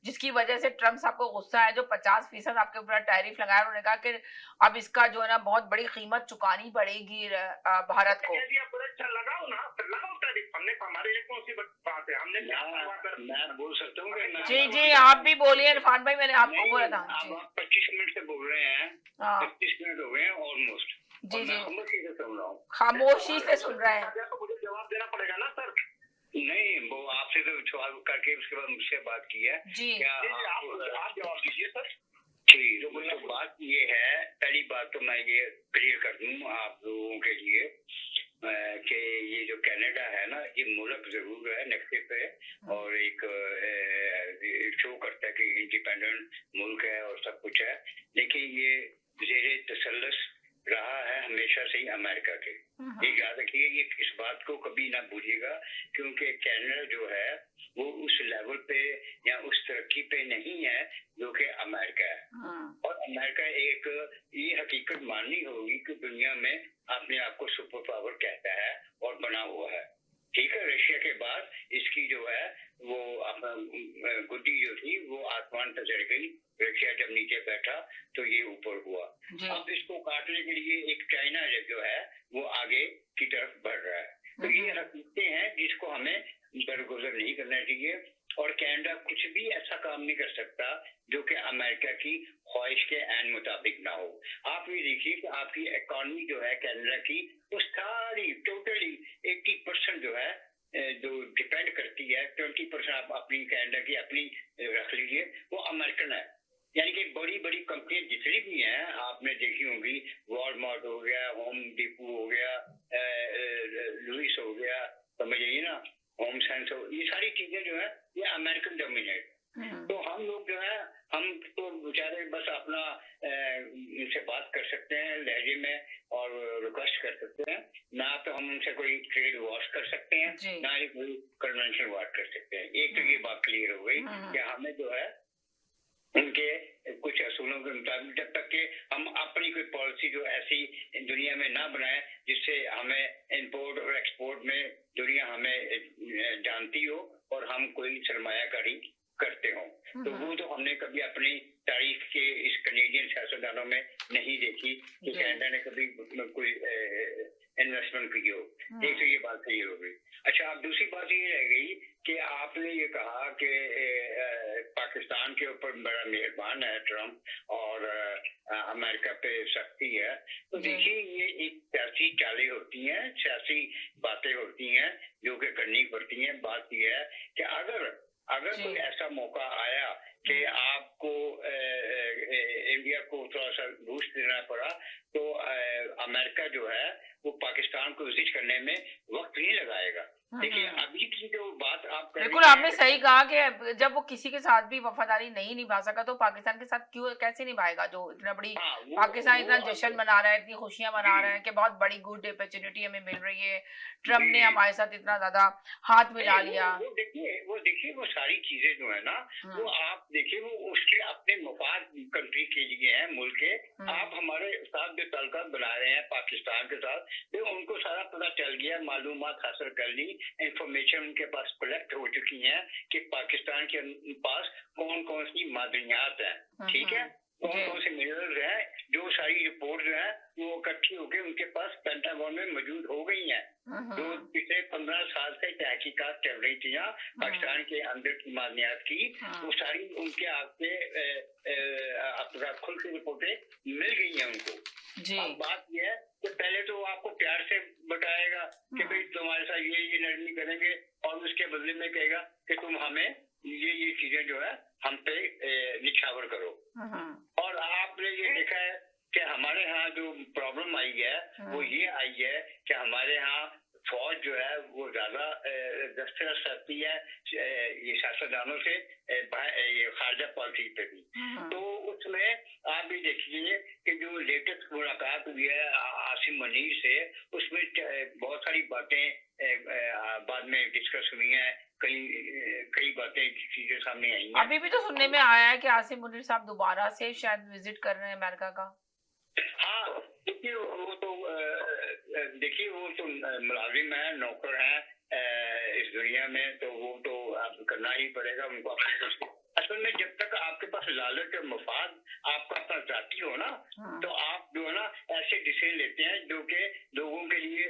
[SPEAKER 1] जिसकी वजह से ट्रम्प साहब को गुस्सा है, जो 50% आपके ऊपर टैरिफ लगाया, उन्होंने कहा कि अब इसका जो है ना बहुत बड़ी कीमत चुकानी पड़ेगी भारत को।
[SPEAKER 6] लगाओ ना, लगाओ टैरिफ, हमने हमारे लिए कौन सी बात है, हमने मैं बोल सकता हूँ
[SPEAKER 1] जी जी, आप भी बोलिए इरफान भाई, मैंने आपको बोला था।
[SPEAKER 7] आप 25 मिनट से बोल रहे हैं, 25 मिनट हो गए हैं ऑलमोस्ट।
[SPEAKER 1] जी जी,
[SPEAKER 7] खामोशी से सुन रहा हूँ,
[SPEAKER 1] खामोशी से सुन रहे हैं।
[SPEAKER 6] तो मुझे जवाब देना पड़ेगा ना सर।
[SPEAKER 7] नहीं, वो आपसे तो सवाल करके उसके बाद मुझसे बात की है
[SPEAKER 1] जी।
[SPEAKER 7] क्या
[SPEAKER 6] आप जवाब दीजिए सर।
[SPEAKER 7] ठीक, तो बात ये है, पहली बात तो मैं ये क्लियर कर दूं आप लोगों के लिए कि ये जो कनाडा है ना, ये मुल्क जरूर है नेगेटिव पे और एक शो करता है कि इंडिपेंडेंट मुल्क है और सब कुछ है, लेकिन ये ज़ेरे तसल्लुस रहा है हमेशा से ही अमेरिका के। ये याद रखिए, ये इस बात को कभी ना भूलिएगा, क्योंकि कनाडा जो है वो उस लेवल पे या उस तरक्की पे नहीं है जो कि अमेरिका है। और अमेरिका एक ये हकीकत माननी होगी कि दुनिया में अपने आप को सुपर पावर कहता है और बना हुआ है। ठीक है, रशिया के बाद इसकी जो है वो अपना गुड्डी जो थी वो आसमान पर चढ़ गई, रशिया जब नीचे बैठा तो ये ऊपर हुआ। अब इसको काटने के लिए एक चाइना जो है वो आगे की तरफ बढ़ रहा है। तो ये हकीकतें हैं जिसको हमें दरगुजर नहीं करना चाहिए, और कनाडा कुछ भी ऐसा काम नहीं कर सकता जो कि अमेरिका की ख्वाहिश के ऐन मुताबिक ना हो। आप ये देखिए कि आपकी इकॉनमी जो है कनाडा की, वो सारी टोटली 80% जो है जो डिपेंड करती है, 20% आप अपनी कनाडा की अपनी रख लीजिए, वो अमेरिकन है। यानी कि बड़ी बड़ी कंपनियां जितनी भी हैं आपने देखी होंगी, वॉलमार्ट हो गया, होम डिपो हो गया, लुइस हो गया, समझिए ना, होम सेंस हो, ये सारी चीजें जो है ये अमेरिकन डोमिनेट। तो हम लोग जो है हम तो बेचारे बस अपना इनसे बात कर सकते हैं लहजे में और रिक्वेस्ट कर सकते हैं, ना तो हम उनसे कोई ट्रेड वॉश कर सकते हैं, ना ही कोई कन्वेंशन वॉश कर सकते हैं। एक तो ये बात क्लियर हो गई कि हमें जो है उनके कुछ असूलों के मुताबिक, जब तक कि हम अपनी कोई पॉलिसी जो ऐसी दुनिया में ना बनाए जिससे हमें इंपोर्ट और एक्सपोर्ट में दुनिया हमें जानती हो और हम कोई सरमायाकारी करते हो, तो वो तो हमने कभी अपनी तारीख के इस कनेडियन सियासतदानों में नहीं देखी कि कनाडा ने कभी कोई इन्वेस्टमेंट की हो। एक तो ये बात सही हो गई। अच्छा, अब दूसरी बात ये रह गई कि आपने ये कहा कि पाकिस्तान के ऊपर बड़ा मेहरबान है ट्रम्प और अमेरिका पे सख्ती है। तो देखिए, ये एक सियासी चालें होती हैं, सियासी बातें होती हैं जो कि करनी पड़ती हैं। बात यह है कि अगर कोई ऐसा मौका आया कि आपको इंडिया को थोड़ा सा बूस्ट देना पड़ा, तो अमेरिका जो है वो पाकिस्तान को विजिट करने में वक्त नहीं लगाएगा। देखिए अभी की जो बात आप
[SPEAKER 1] बिल्कुल आपने सही कहा कि जब वो किसी के साथ भी वफादारी नहीं निभा सका तो पाकिस्तान के साथ क्यों कैसे निभाएगा, जो इतना बड़ी पाकिस्तान इतना जश्न मना रहा है, इतनी खुशियां मना रहा है कि बहुत बड़ी गुड अपॉर्चुनिटी हमें मिल रही है, ट्रम्प ने हमारे साथ इतना ज्यादा हाथ मिला लिया।
[SPEAKER 7] वो देखिए वो सारी चीजें जो है ना वो आप देखिए वो उसके अपने मफाद कंट्री के लिए है, मुल्क के। आप हमारे साथ जो ताल्लुकात बना रहे हैं पाकिस्तान के साथ, तो उनको सारा पता चल गया, मालूमात हासिल कर ली, इंफॉर्मेशन उनके पास कलेक्ट हो चुकी है कि पाकिस्तान के पास कौन कौन सी मादनियात है, ठीक है, कौन कौन से मिनरल्स हैं, जो सारी रिपोर्ट जो है वो इकट्ठी होकर उनके पास पेंटागन में मौजूद हो गई हैं। जो पिछले 15 साल से तहकीकात चल रही थी ना पाकिस्तान के अंदर की मादनियात की, वो सारी उनके आगे अपना खुल की रिपोर्टें मिल गई हैं उनको। अब बात यह है कि पहले तो वो आपको प्यार से बताएगा कि भाई तुम्हारे साथ ये नरमी करेंगे, और उसके बदले में कहेगा कि तुम हमें ये चीजें जो है हम पे निछावर करो। और आपने ये देखा है कि हमारे यहाँ जो प्रॉब्लम आई है वो ये आई है कि हमारे यहाँ फौज जो है वो ज्यादा दस्तरस रखती है ये सियासतदानों से ये खारजा पॉलिसी पे भी। तो उसमें आप भी देखिए कि जो लेटेस्ट मुलाकात हुई है आसिम मुनीर से, उसमें बहुत सारी बातें बाद में डिस्कस हुई हैं, कई बातें चीजें सामने आई हैं।
[SPEAKER 1] अभी भी तो सुनने में आया है कि आसिम मुनीर साहब दोबारा से शायद विजिट कर रहे हैं अमेरिका का।
[SPEAKER 7] हाँ देखिए वो तो मुलाजिम है, नौकर है इस दुनिया में, तो वो तो आप करना ही पड़ेगा उनको। असल में जब तक आपके पास लालच और मफाद आपका अपना जाती हो ना, तो आप जो है ना ऐसे डिसीजन लेते हैं जो कि लोगों के लिए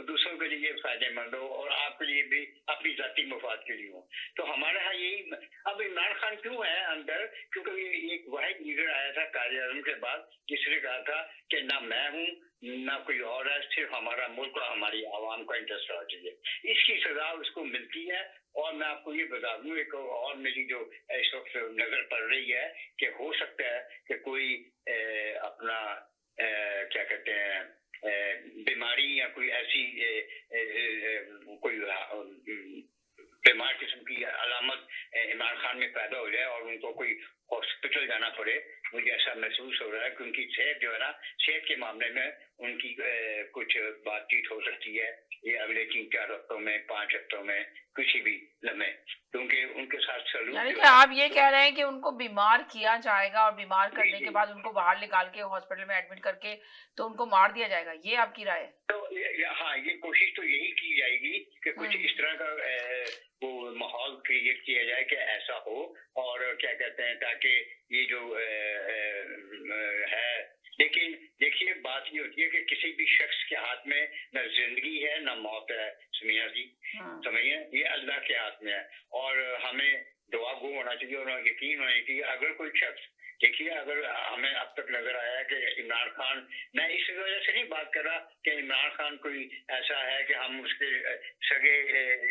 [SPEAKER 7] दूसरों के लिए फायदेमंद हो और आपके लिए भी अपनी जाती मफाद के लिए हो। तो हमारे यहाँ यही। अब इमरान खान क्यों है अंदर, क्योंकि ये एक वाहिद लीडर आया था कायद-ए-आज़म के बाद जिसने कहा था कि ना मैं हूँ ना कोई और है, सिर्फ हमारा मुल्क और हमारी आवाम का इंटरेस्ट होना चाहिए। इसकी सजा उसको मिलती है। और मैं आपको ये बता दूं, एक और मेरी जो इस वक्त नजर पड़ रही है कि हो सकता है कि कोई अपना क्या कहते हैं बीमारी या कोई ऐसी कोई बीमार किस्म की अलामत इमरान खान में पैदा हो जाए और उनको कोई हॉस्पिटल जाना पड़े। मुझे ऐसा महसूस हो रहा है कि उनकी सेहत जो है ना, सेहत के मामले में उनकी कुछ बातचीत हो सकती है ये अगले 3-4 हफ्तों में, 5 हफ्तों में, किसी भी लम्हे, क्योंकि उनके साथ सलूक।
[SPEAKER 1] यानी कि आप ये कह रहे हैं कि उनको बीमार किया जाएगा और बीमार करने के बाद उनको बाहर निकाल के हॉस्पिटल में एडमिट करके तो उनको मार दिया जाएगा, ये आपकी राय है?
[SPEAKER 7] तो हाँ, ये कोशिश तो यही की जाएगी कि कुछ इस तरह का वो माहौल क्रिएट किया जाए कि ऐसा हो, और क्या कहते हैं ताकि ये जो है। लेकिन देखिए बात ये होती है कि किसी भी शख्स के हाथ में न जिंदगी है न मौत है समीना जी, समझिए ये अल्लाह के हाथ में है। और हमें दुआ गो होना चाहिए और यकीन होना चाहिए। अगर कोई शख्स, देखिए अगर हमें अब तक नजर आया कि इमरान खान, मैं इस वजह से नहीं बात कर रहा कि इमरान खान कोई ऐसा है कि हम उसके सगे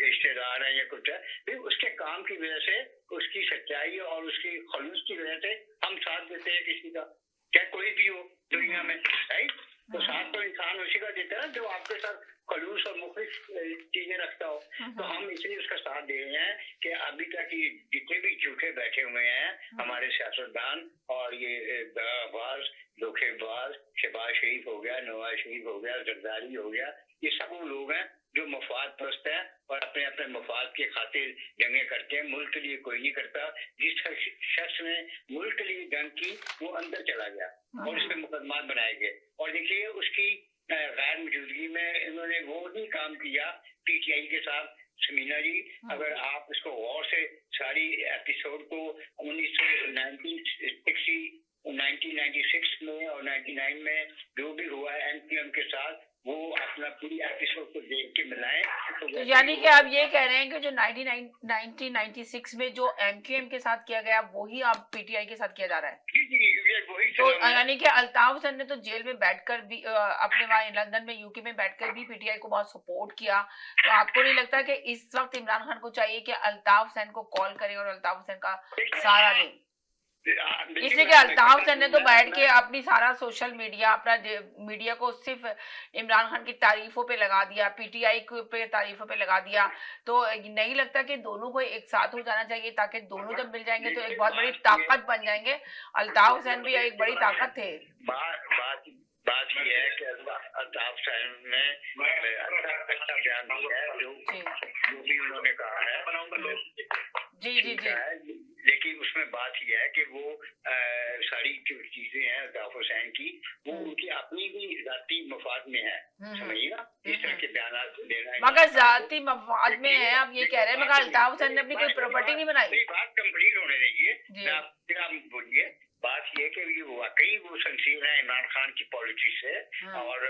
[SPEAKER 7] रिश्तेदार हैं या कुछ है, फिर उसके काम की वजह से, उसकी सच्चाई और उसकी खलूस की वजह से हम साथ देते हैं किसी का, क्या कोई भी हो दुनिया में, राइट? तो साथ तो इंसान उसी का देता है जो आपके साथ खलूस और मुखलिस चीजें रखता हो। तो हम इसलिए उसका साथ दे रहे हैं कि अभी तक ये जितने भी झूठे बैठे हुए हैं हमारे सियासतदान और ये दगाबाज, धोखेबाज, शहबाज शरीफ हो गया, नवाज शरीफ हो गया, जरदारी हो गया, ये सब वो लोग हैं जो मफाद परस्त है और अपने अपने मफाद के खातिर जंगें करते हैं। मुल्क के लिए कोई नहीं करता। जिस शख्स ने मुल्क के लिए जंग की वो अंदर चला गया और उस पर मुकदमात बनाए गए। और देखिए उसकी गैर मौजूदगी में इन्होंने वो नहीं काम किया पीटीआई के साथ। समीना जी, अगर आप इसको गौर से सारी एपिसोड को 1996 में और 99 में जो भी हुआ है एमक्यूएम के साथ, वो अपना पूरी एपिसोड को देख के मिलाएं।
[SPEAKER 1] तो यानी कि आप ये कह रहे हैं कि जो 1996 में जो एमक्यूएम के साथ किया गया वही आप पीटीआई के साथ किया जा रहा है?
[SPEAKER 7] जी वही।
[SPEAKER 1] तो यानी कि अल्ताफ हुसैन ने तो जेल में बैठकर भी अपने वहाँ लंदन में यूके में बैठकर भी पीटीआई को बहुत सपोर्ट किया। तो आपको नहीं लगता कि इस वक्त इमरान खान को चाहिए कि अल्ताफ हुसैन को कॉल करें और अल्ताफ हुसैन का सहारा लें? इसलिए कि अल्ताफ हुसैन ने तो बैठ के अपनी सारा सोशल मीडिया अपना मीडिया को सिर्फ इमरान खान की तारीफों पे लगा दिया, पीटीआई पे तारीफों पे लगा दिया। तो नहीं लगता कि दोनों को एक साथ हो जाना चाहिए ताकि दोनों जब मिल जाएंगे तो एक बहुत बड़ी ताकत बन जाएंगे। अल्ताफ हुसैन भी एक बड़ी ताकत थे।
[SPEAKER 7] बात ये है कि अल्ताफ हुसैन ने अच्छा बयान दिया है जो भी उन्होंने कहा है। जी। लेकिन उसमें बात यह है कि वो सारी जो चीजें हैं अल्ताफ हुसैन की वो उनकी अपनी भी जाती मफाद में है, समझिए ना, इस तरह के बयान देना
[SPEAKER 1] मगर जाती मफाद में है। आप ये कह रहे हैं मगर अल्ताफ हुसैन ने अपनी कोई प्रॉपर्टी नहीं बनाई।
[SPEAKER 7] बात कंप्लीट होने दीजिए, आप बोलिए। बात यह कि ये वाकई वो संसीर है इमरान खान की पॉलिसी से और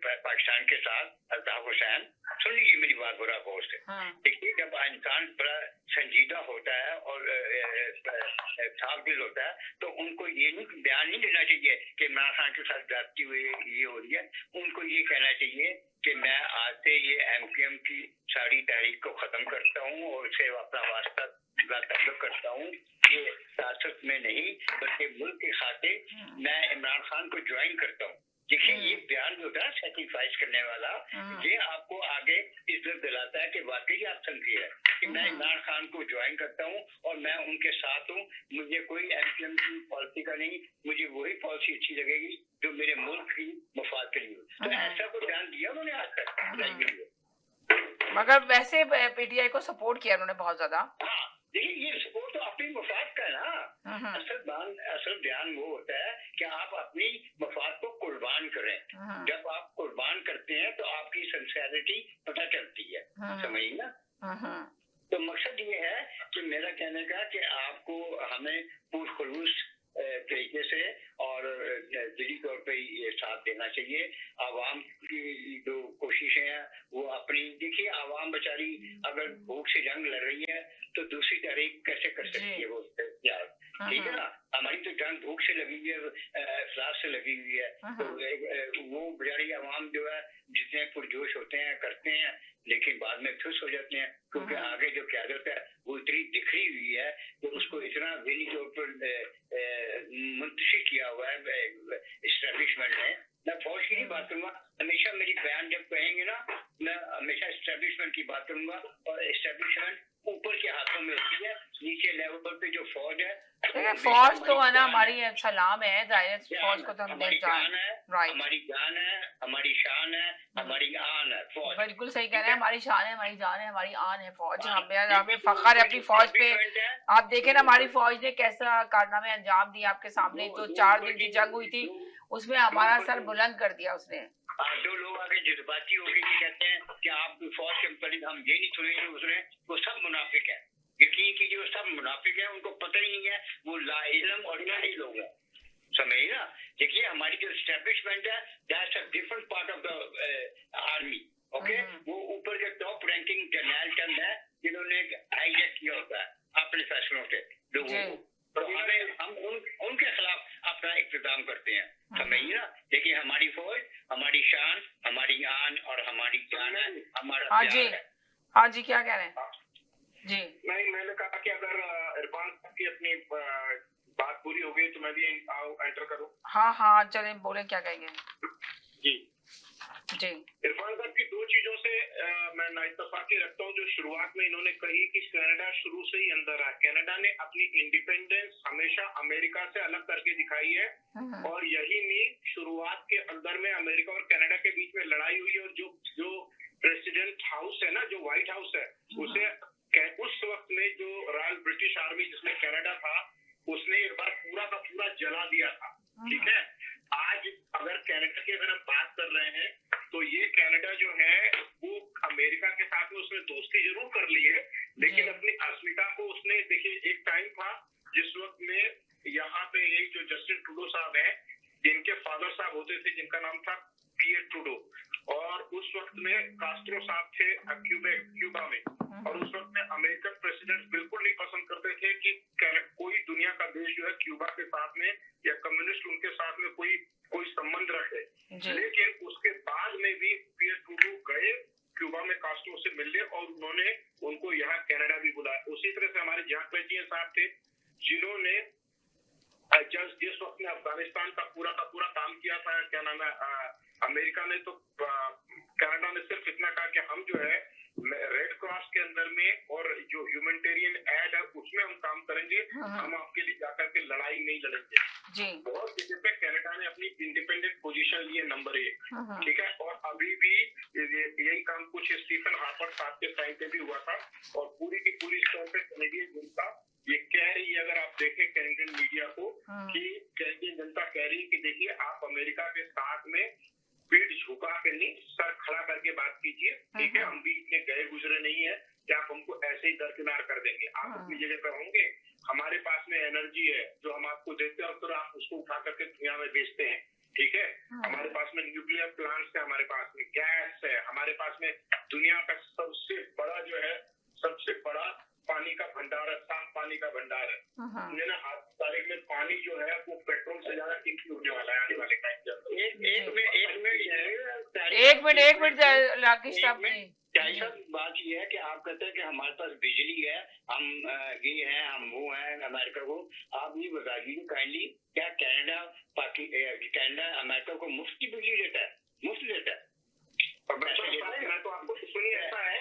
[SPEAKER 7] पाकिस्तान के साथ अल्ताफ हुसैन। सुन लीजिए मेरी बात बुरा गौर से। देखिए जब इंसान बड़ा संजीदा होता है और साफ दिल होता है तो उनको ये नहीं बयान नहीं देना चाहिए कि इमरान खान के साथ जाती हुई ये हो रही है। उनको ये कहना चाहिए कि मैं आज से ये एमक्यूएम की सारी तहरीक को खत्म करता हूँ और उससे अपना वास्ता तल्लुक करता हूँ। ये सियासत में नहीं बल्कि मुल्क के खातिर मैं इमरान खान को ज्वाइन करता हूँ। देखिए ये बयान जो होता है सेक्रीफाइस करने वाला, ये आपको आगे इज्जत दिलाता है कि वाकई आप संसीर है कि मैं इमरान खान को ज्वाइन करता हूँ और मैं उनके साथ हूँ। मुझे कोई एमक्यूएम की पॉलिसी का नहीं, मुझे वही पॉलिसी अच्छी लगेगी जो मेरे मुल्क की मफाद के लिए। तो ऐसा कोई बयान दिया उन्होंने आज तक।
[SPEAKER 1] मगर वैसे पीटीआई को सपोर्ट किया उन्होंने बहुत ज्यादा।
[SPEAKER 7] देखिए ये सपोर्ट तो अपनी मफाद का है ना। असल बयान वो होता है कि आप अपनी मफाद को कुर्बान करें। जब आप कुर्बान करते हैं तो आपकी सिंसियरिटी पता चलती है, समझिए ना। तो मकसद ये है कि मेरा कहने का कि आपको हमें पुरखुलूस तरीके से और दिली तौर पे ये साथ देना चाहिए। आवाम की जो कोशिशें हैं वो अपनी, देखिए आवाम बेचारी अगर भूख से जंग लड़ रही है तो दूसरी तहरीक कैसे कर सकती है वो यार, ठीक है ना। हमारी तो जंग भूख से लगी हुई है, अफलास से लगी हुई है। तो वो बेचारी आवाम जो है जितने पुरजोश होते हैं करते हैं लेकिन बाद में खुश हो जाते हैं क्योंकि आगे जो क़यादत है वो इतनी बिखरी हुई है तो उसको इतना वेली तौर पर मुंतशिर किया हुआ है इस्टेब्लिशमेंट ने। मैं फौज की नहीं बात करूंगा, हमेशा मेरी बयान जब कहेंगे ना मैं हमेशा इस्टेब्लिशमेंट की बात करूंगा और इस्टेब्लिशमेंट ऊपर के हाथों में होती है, नीचे लेवल पे जो फौज है
[SPEAKER 1] फौज तो है ना हमारी सलाम है, फौज को तो हम
[SPEAKER 7] हमारी जान है, हमारी शान है, हमारी आन है फौज।
[SPEAKER 1] बिल्कुल सही कह रहे हैं, हमारी शान है, हमारी जान है, हमारी आन है फौज। हमें फख्र है अपनी फौज पे। आप देखें ना हमारी फौज ने कैसा कारनामे अंजाम दिया आपके सामने। जो 4 दिन की जंग हुई थी उसमें हमारा सर बुलंद कर दिया उसने।
[SPEAKER 7] जो लोग आगे जज्बाती होकर कहते हैं कि आप फौज के मुताबिक हम ये नहीं सुनेंगे उसने, वो सब मुनाफिक है। यकीन कीजिए वो सब मुनाफिक है, उनको पता ही नहीं है, वो लाइल्म ऑर्डिनरी लोग हैं, समझिए ना। देखिए हमारी जो एस्टेब्लिशमेंट है that's a different part of the army, okay. वो ऊपर के टॉप रैंकिंग जनरल टर्म है जिन्होंने हाईजैक किया होता है अपने फैसलों से लोगों को। तो हम उनके खिलाफ अपना इक़्तिदाम करते हैं, समझिए ना। देखिए हमारी फौज, हमारी शान, हमारी आन और हमारी जान है, हमारा प्यार है।
[SPEAKER 1] हाँ जी क्या कह रहे हैं जी?
[SPEAKER 6] नहीं, मैंने कहा कि अगर इरफान की अपनी बात पूरी हो गई तो मैं भी एंटर करूं।
[SPEAKER 1] हाँ चलें बोले क्या कहेंगे
[SPEAKER 6] जी।
[SPEAKER 18] इरफान साहब की 2 चीजों से मैं नाइतफाकी रखता हूँ। जो शुरुआत में इन्होंने कही कि कनाडा शुरू से ही अंदर है। कनाडा ने अपनी इंडिपेंडेंस हमेशा अमेरिका से अलग करके दिखाई है और यही नहीं शुरुआत के अंदर में अमेरिका और कनाडा के बीच में लड़ाई हुई और जो प्रेसिडेंट हाउस है ना, जो व्हाइट हाउस है, उसे उस वक्त में जो रॉयल ब्रिटिश आर्मी जिसमें कनाडा था उसने एक बार पूरा का पूरा जला दिया था, ठीक है। आज अगर कनाडा की अगर हम बात कर रहे हैं तो ये कनाडा जो है वो अमेरिका के साथ में उसने दोस्ती जरूर कर ली है लेकिन अपनी अस्मिता को उसने, देखिए एक टाइम था जिस वक्त में यहाँ पे ये जो जस्टिन ट्रूडो साहब है जिनके फादर साहब होते थे जिनका नाम था पियर ट्रूडो, और उस वक्त में कास्ट्रो साहब थे क्यूबा में, और उस वक्त में अमेरिकन प्रेसिडेंट बिल्कुल नहीं पसंद करते थे कि कोई दुनिया का देश जो है क्यूबा के साथ में या कम्युनिस्ट उनके साथ में कोई संबंध रखे। लेकिन उसके बाद में भी पियर ट्रूडो गए क्यूबा में कास्ट्रो से मिलने और उन्होंने उनको यहाँ कनाडा भी बुलाया। उसी तरह से हमारे जैक लेचिन साहब थे जिन्होंने का पूरा काम किया था, क्या नाम है, अमेरिका ने तो कनाडा ने सिर्फ इतना कहा कि हम जो है रेड क्रॉस के अंदर में और जो ह्यूमैनिटेरियन एड है उसमें हम काम करेंगे, हम आपके लिए जाकर के लड़ाई नहीं लड़ेंगे। बहुत जगह पे कनाडा ने अपनी इंडिपेंडेंट पोजीशन ली है नंबर 1, ठीक है। और अभी भी यही काम कुछ स्टीफन हार्पर साहब के टाइम पे भी हुआ था और पूरी की पूरी तौर पे कैनेडियन जनता ये कह रही है, अगर आप देखें कैनेडियन मीडिया को, कि कैनेडियन जनता कह रही है कि देखिए आप अमेरिका के साथ में पीठ झुका के नहीं, सर खड़ा करके बात कीजिए, ठीक है। हम भी इतने गए गुजरे नहीं है कि आप हमको ऐसे ही दरकिनार कर देंगे। आप अपनी जगह पे होंगे, हमारे पास में एनर्जी है जो हम आपको देते हैं और फिर आप उसको उठा करके दुनिया में बेचते हैं, ठीक है। हमारे पास में न्यूक्लियर प्लांट्स है, हमारे पास में गैस है, हमारे पास में दुनिया का सबसे बड़ा जो है, सबसे बड़ा पानी का भंडार है, साफ पानी का भंडार है। आज तारीख में पानी जो है वो पेट्रोल से ज्यादा कीमती होने वाला है आने वाले टाइम के अंदर।
[SPEAKER 1] एक मिनट राकेश साहब,
[SPEAKER 7] बात ये है कि आप कहते हैं कि हमारे पास बिजली है, हम ये हैं, हम वो हैं अमेरिका को। आप ये बता दीजिए काइंडली, क्या कनाडा अमेरिका को मुफ्त की बिजली देता है? मुफ्त देता है?
[SPEAKER 18] मैं तो आपको सुनिए, ऐसा है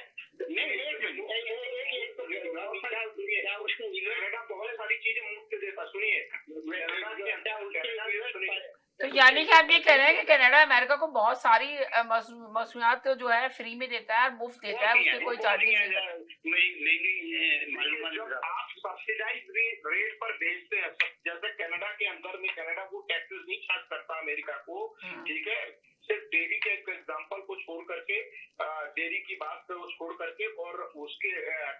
[SPEAKER 18] कनाडा बहुत सारी चीजें मुफ्त देता, सुनिए।
[SPEAKER 1] तो यानी कि आप ये कह रहे हैं कि कनाडा अमेरिका को बहुत सारी मसूलियात जो है फ्री में देता है, मुफ्त देता है, उसके कोई चार्जेस नहीं।
[SPEAKER 18] आप सब्सिडाइज रेट पर बेचते हैं, जैसे कनाडा के अंदर में कनाडा वो टैक्सेस नहीं चार्ज करता अमेरिका को, ठीक है। सिर्फ डेयरी के एग्जांपल को छोड़ करके, डेयरी की बात को छोड़ करके और उसके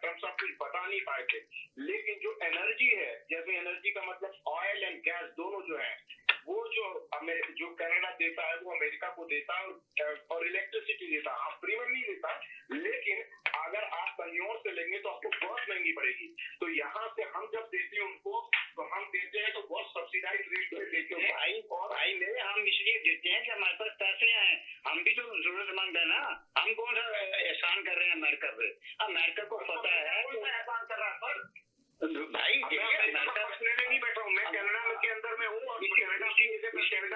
[SPEAKER 18] टर्म्स ऑफ कुछ बता नहीं पाए थे। लेकिन जो एनर्जी है, जैसे एनर्जी का मतलब ऑयल एंड गैस दोनों जो है, वो जो कनाडा देता है वो अमेरिका को देता है, और इलेक्ट्रिसिटी देता है, हाँ फ्री में नहीं देता, लेकिन अगर आप कन्योर से लेंगे तो आपको बहुत महंगी पड़ेगी। तो यहाँ से हम जब देते हैं उनको, तो हम देते हैं तो बहुत सब्सिडाइज रेट पे देते हैं
[SPEAKER 7] भाई मेरे, हम इसलिए देते हैं कि हमारे पास पैसे हैं, हम भी तो जरूरतमंद है ना। हम कौन सा एहसान कर रहे हैं अमेरिका पे? अमेरिका को पता है
[SPEAKER 18] एहसान कर रहा है सर
[SPEAKER 7] भाई।
[SPEAKER 18] अमेरिका में नहीं बैठा हूँ मैं, कनाडा के अंदर में हूँ, और कनाडा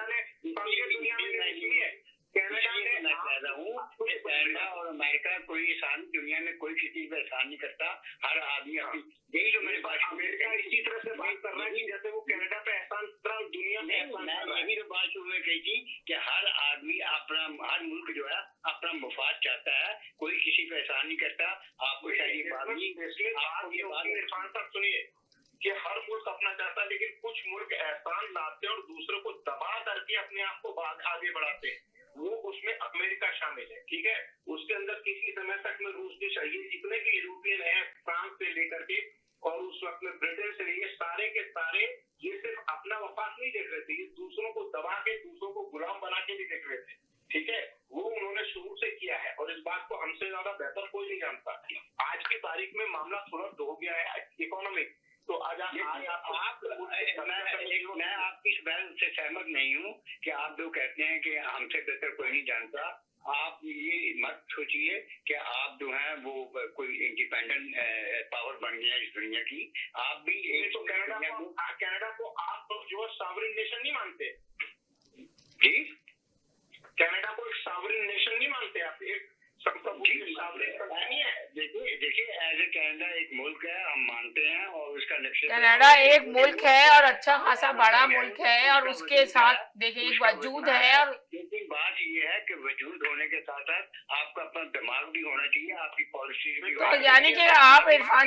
[SPEAKER 18] ने दुनिया में नहीं है। कनाडा ने, मैं कह रहा हूँ कनाडा और अमेरिका कोई एहसान, दुनिया में कोई किसी पे एहसान नहीं करता, हर आदमी अपनी, यही जो मेरे पास अमेरिका इसी तरह से बात कर रहा है कि जैसे वो कनाडा पे एहसान कर रहा है, दुनिया में एहसान कर रहा है।
[SPEAKER 7] यही तो बात शुरू में कही थी कि हर आदमी अपना, हर मुल्क जो है अपना मुफाद चाहता है, कोई किसी पे एहसान नहीं करता। आपको शायद ये बात
[SPEAKER 18] सुनिए कि हर मुल्क अपना चाहता है, लेकिन कुछ मुल्क एहसान लाते हैं और दूसरों को दबा करके अपने आप को आगे बढ़ाते हैं, वो उसमें अमेरिका शामिल है, ठीक है। उसके अंदर किसी समय तक में रूस के चाहिए, जितने भी यूरोपियन है, फ्रांस से लेकर के और उस वक्त में ब्रिटेन से लेकर सारे के सारे, ये सिर्फ अपना वफाद नहीं देख रहे थे, ये दूसरों को दबा के, दूसरों को गुलाम बना के भी देख रहे थे, ठीक है। वो उन्होंने शुरू से किया है और इस बात को हमसे ज्यादा बेहतर कोई नहीं जानता। आज की तारीख में मामला थोड़ा हो गया है इकोनॉमिक, तो आज मैं
[SPEAKER 7] आपकी इस बात से सहमत नहीं हूँ कि आप जो कहते हैं कि हमसे बेहतर कोई नहीं जानता। आप ये मत सोचिए कि आप जो हैं वो कोई इंडिपेंडेंट पावर बन गए इस दुनिया की। आप भी एक
[SPEAKER 18] तो कनाडा को आप तो जो सॉवरेन नेशन नहीं मानते
[SPEAKER 7] जी,
[SPEAKER 18] कनाडा को एक सॉवरेन नेशन नहीं मानते आप? एक
[SPEAKER 7] देखिए एज ए कनाडा एक मुल्क है, हम मानते हैं, और उसका लक्ष्य
[SPEAKER 1] कनाडा एक मुल्क है और अच्छा खासा बड़ा मुल्क है, और उसके साथ देखिए एक वजूद है। और
[SPEAKER 7] लेकिन बात ये है कि वजूद होने के साथ साथ आपका अपना दिमाग भी होना चाहिए, आपकी पॉलिसी भी।
[SPEAKER 1] तो यानी कि आप इरफान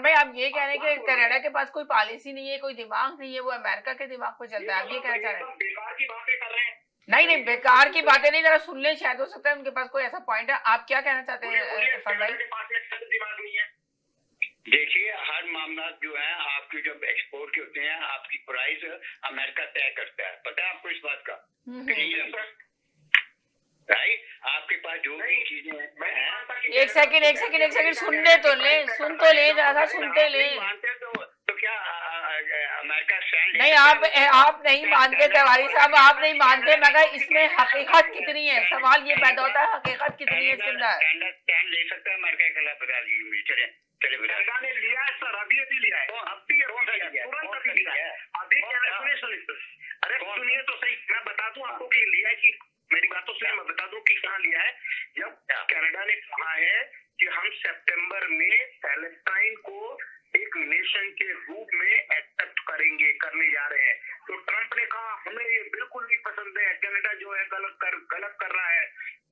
[SPEAKER 1] भाई आप ये कह रहे हैं कि कनाडा के पास कोई पॉलिसी नहीं है, कोई दिमाग नहीं है, वो अमेरिका के दिमाग पे चलता है, आप ये कहना चाह रहे हैं?
[SPEAKER 18] बेकार की बातें कर रहे हैं।
[SPEAKER 1] नहीं बेकार की बातें नहीं, जरा सुन ले, शायद हो सकता है उनके पास कोई ऐसा पॉइंट है। आप क्या कहना चाहते हैं इरफान भाई?
[SPEAKER 18] दिमाग नहीं है।
[SPEAKER 7] देखिए हर मामला जो है आपके जब एक्सपोर्ट के होते हैं, आपकी प्राइस अमेरिका तय करता है, पता है आपको इस बात का? राइट, आपके पास जो भी चीजें हैं।
[SPEAKER 1] एक सेकंड सुनने तो ले, सुन तो ले, ज्यादा सुनते ले।
[SPEAKER 7] तो क्या अमेरिका स्टैंड
[SPEAKER 1] नहीं, आप नहीं मानते तिवारी साहब, आप नहीं मानते, मगर इसमें हकीकत कितनी है, सवाल ये पैदा होता है हकीकत कितनी है इसके अंदर।
[SPEAKER 7] स्टैंड ले सकता है अमेरिका के खिलाफ? बता दीजिए मुझे। चले
[SPEAKER 18] कनाडा ने लिया है सर, अभी लिया है,
[SPEAKER 7] अब भी तुरंत लिया है।
[SPEAKER 18] अभी सुनिए, अरे
[SPEAKER 6] कॉर्पोरेशन के रूप में एक्सेप्ट करने जा रहे हैं। तो ट्रंप ने कहा हमें ये बिल्कुल नहीं पसंद है, कनाडा जो है गलत कर रहा है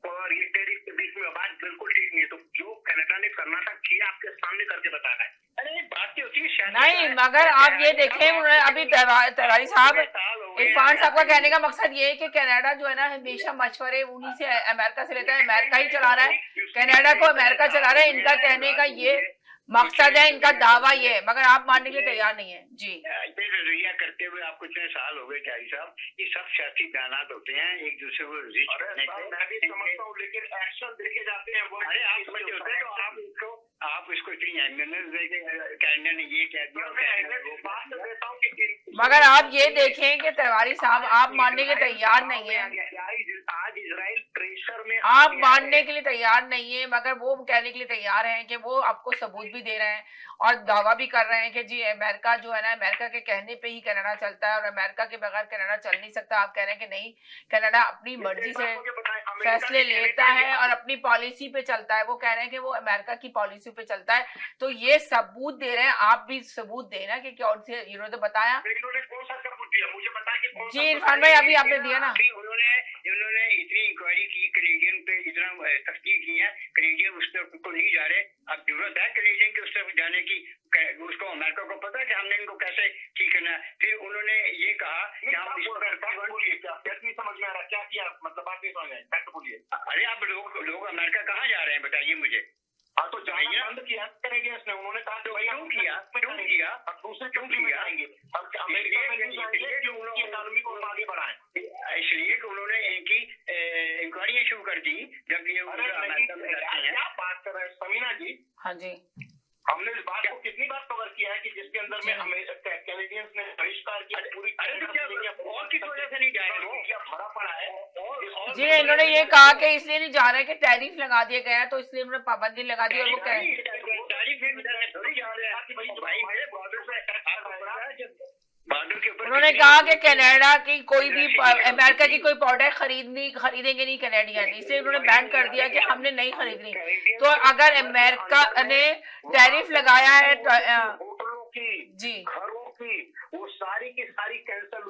[SPEAKER 6] और ये टैरिफ के बीच में आवाज बिल्कुल ठीक नहीं है। तो जो कनाडा ने करना था किया, आपके सामने करके बता रहा है। अरे बात होती है
[SPEAKER 1] नहीं, मगर आप ये देखें उन्होंने अभी तिवारी साहब, इरफान साहब का कहने का मकसद ये है कि कनाडा जो है ना हमेशा मशवरे उन्हीं से अमेरिका से लेता है, अमेरिका ही चला रहा है, कनाडा को अमेरिका चला रहा है। इनका कहने का ये मकसद है, इनका दावा ये है, मगर आप मानने के लिए तैयार नहीं है। जी
[SPEAKER 7] रवैया करते हुए आपको इतने साल हो गए त्यागी साहब, ये सब सियासी बयानात होते हैं एक दूसरे को रिच करने के।
[SPEAKER 6] मैं भी समझता हूँ, लेकिन एक्शन देखे जाते हैं वो।
[SPEAKER 7] अरे आप समझते होते तो आप इसको इतनी एम्बुलेंस देके कैनेडा ने ये कह दिया।
[SPEAKER 1] मगर आप ये देखें कि तिवारी साहब आप मानने के तैयार नहीं है,
[SPEAKER 6] आज इजराइल प्रेशर में
[SPEAKER 1] आप मानने के लिए तैयार नहीं है, मगर वो कहने के लिए तैयार हैं कि वो आपको सबूत भी दे रहे हैं और दावा भी कर रहे हैं कि जी अमेरिका जो है ना, अमेरिका के कहने पे ही कनाडा चलता है और अमेरिका के बगैर कनाडा चल नहीं सकता। आप कह रहे हैं कि नहीं, कनाडा अपनी मर्जी से फैसले लेता है और अपनी पॉलिसी पे चलता है। वो कह रहे हैं कि वो अमेरिका की पॉलिसी पे चलता है। तो ये सबूत दे रहे हैं, आप भी सबूत देना कि कौन से इन्होंने बताया।
[SPEAKER 6] कौन सा सबूत दिया मुझे बता कि कौन
[SPEAKER 1] जी इरफान भाई अभी आपने दिया ना।
[SPEAKER 7] उन्होंने इतनी इंक्वायरी की कैनेडियन पे, इतना तफ्तीश की है, कैनेडियन उस तरफ को नहीं जा रहे। अब जरूरत है कैनेडियन के उस तरफ जाने की, उसको अमेरिका को पता है कि हमने इनको कैसे ठीक करना है। फिर उन्होंने ये कहा कि आप
[SPEAKER 6] बोलिए, क्या नहीं समझ में आ रहा, क्या किया, मतलब बात नहीं समझ में आई, बोलिए।
[SPEAKER 7] अरे आप लोग अमेरिका कहाँ जा रहे हैं बताइए मुझे।
[SPEAKER 6] हाँ तो जाना बंद किया कैनेडियंस ने, उन्होंने कहा
[SPEAKER 7] तो क्यों किया
[SPEAKER 6] अब दूसरे क्यों जाएंगे, अब अमेरिका में नहीं जाएंगे कि उनकी इकोनॉमी को आगे बढ़ाएं,
[SPEAKER 7] इसलिए कि उन्होंने इनकी इंक्वायरियां शुरू कर दी जब ये अमेरिका में जाते हैं।
[SPEAKER 6] क्या बात कर रहे हैं समीना जी।
[SPEAKER 1] हाँ जी,
[SPEAKER 6] हमने इस बात को कितनी बार कवर किया है कि जिसके अंदर में कैनेडियंस ने बहिष्कार किया पूरी।
[SPEAKER 7] अरे तो क्या और किस वजह से नहीं जा रहे हो,
[SPEAKER 6] क्या भरा पड़ा है।
[SPEAKER 1] जी इन्होंने ये कहा कि इसलिए नहीं जा रहे कि टैरिफ लगा दिया गया, तो इसलिए उन्होंने पाबंदी लगा दी। और वो कह रहे हैं उन्होंने कहा कि कनाडा की कोई भी अमेरिका की कोई प्रोडक्ट खरीदेंगे नहीं कैनेडियन, इसलिए उन्होंने बैन कर दिया कि हमने नहीं खरीदनी। तो अगर अमेरिका ने टैरिफ लगाया है
[SPEAKER 6] होटलों की,
[SPEAKER 1] जी
[SPEAKER 6] घरों की, वो सारी की सारी कैंसिल,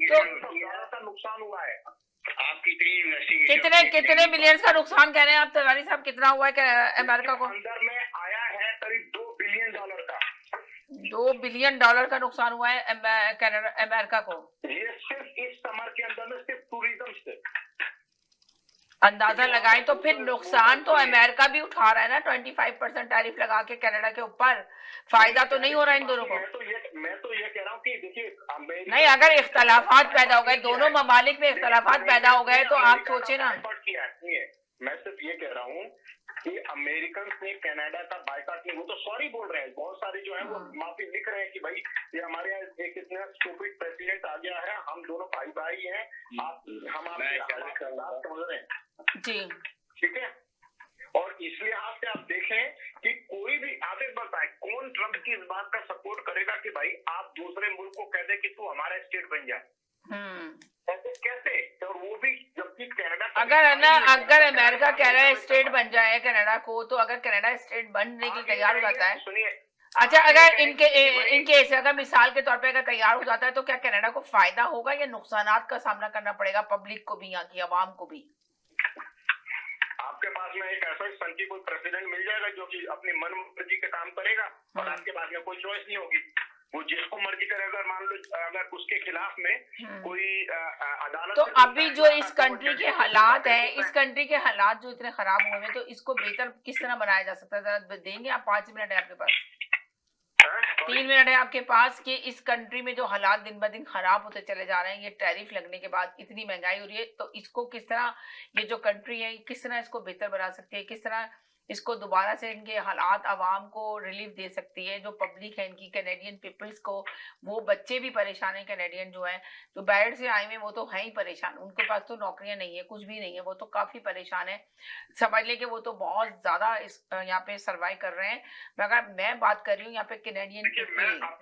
[SPEAKER 7] तो
[SPEAKER 6] नुकसान हुआ है।
[SPEAKER 7] आपकी
[SPEAKER 1] कितने मिलियंस का नुकसान कह रहे हैं आप तिवारी साहब, कितना हुआ है अमेरिका को?
[SPEAKER 6] अंदर में आया है करीब $2 बिलियन का।
[SPEAKER 1] $2 बिलियन का नुकसान हुआ है अमेरिका को।
[SPEAKER 6] ये सिर्फ इस समर के अंदर में सिर्फ टूरिज्म से
[SPEAKER 1] अंदाजा लगाएं तो फिर नुकसान तो अमेरिका भी उठा रहा है ना, 25% टैरिफ लगा के कनाडा के ऊपर। फायदा तो नहीं हो रहा है इन दोनों को।
[SPEAKER 6] मैं तो ये कह रहा हूँ कि देखिए
[SPEAKER 1] नहीं, अगर इख्तलाफात पैदा हो गए, दोनों ममालिक में इख्तलाफात पैदा हो गए तो आप सोचे ना।
[SPEAKER 6] मैं सिर्फ ये कह रहा हूँ कि अमेरिकन ने कनाडा का बायकॉट नहीं, वो तो सॉरी बोल रहे हैं, बहुत सारे जो है वो माफी लिख रहे हैं कि भाई ये हमारे यहाँ एक इतना स्टूपिड प्रेसिडेंट आ गया है, हम दोनों भाई हैं, हम आपके समझ रहे हैं
[SPEAKER 1] जी,
[SPEAKER 6] ठीक है। और इस लिहाज से आप देखें कि कोई भी आगे बताए कौन ट्रंप की इस बात का सपोर्ट करेगा कि भाई आप दूसरे मुल्क को कह दे कि तू हमारा स्टेट बन जाए, कैसे? और वो भी जबकि कनाडा
[SPEAKER 1] अगर अमेरिका कह रहा है स्टेट बन जाए कनाडा को, तो अगर कनाडा स्टेट बनने के लिए तैयार हो जाता है,
[SPEAKER 6] सुनिए,
[SPEAKER 1] अच्छा अगर इनके अगर मिसाल के तौर पे अगर तैयार हो जाता है तो क्या कनाडा को फायदा होगा या नुकसानात का सामना करना पड़ेगा पब्लिक को भी, यहाँ की आवाम को भी?
[SPEAKER 6] आपके पास में एक ऐसा संकी कोई प्रेसिडेंट मिल जाएगा जो कि अपनी मन मर्जी के काम करेगा और आपके पास में कोई चॉइस नहीं होगी, वो जिसको मर्जी करेगा। मान लो अगर उसके खिलाफ में कोई अदालत,
[SPEAKER 1] तो अभी जो इस कंट्री के हालात हैं, इस कंट्री के हालात जो इतने खराब हुए हैं, तो इसको बेहतर किस तरह बनाया जा सकता है? जरा देंगे आप, 5 मिनट है आपके पास, 3 मिनट है आपके पास, कि इस कंट्री में जो हालात दिन ब दिन खराब होते चले जा रहे हैं, ये टैरिफ लगने के बाद इतनी महंगाई हो रही है, तो इसको किस तरह, ये जो कंट्री है किस तरह इसको बेहतर बना सकती है, किस तरह इसको दोबारा से इनके हालात आवाम को रिलीफ दे सकती है? जो पब्लिक है इनकी, कैनेडियन पीपल्स को, वो बच्चे भी परेशान हैं कैनेडियन जो है, जो बाहर से आए हुए वो तो है ही परेशान, उनके पास तो नौकरियां नहीं है, कुछ भी नहीं है, वो तो काफी परेशान है। समझ लें कि वो तो बहुत ज्यादा यहाँ पे सर्वाइव कर रहे हैं। मगर मैं बात कर रही हूँ यहाँ पे कैनेडियन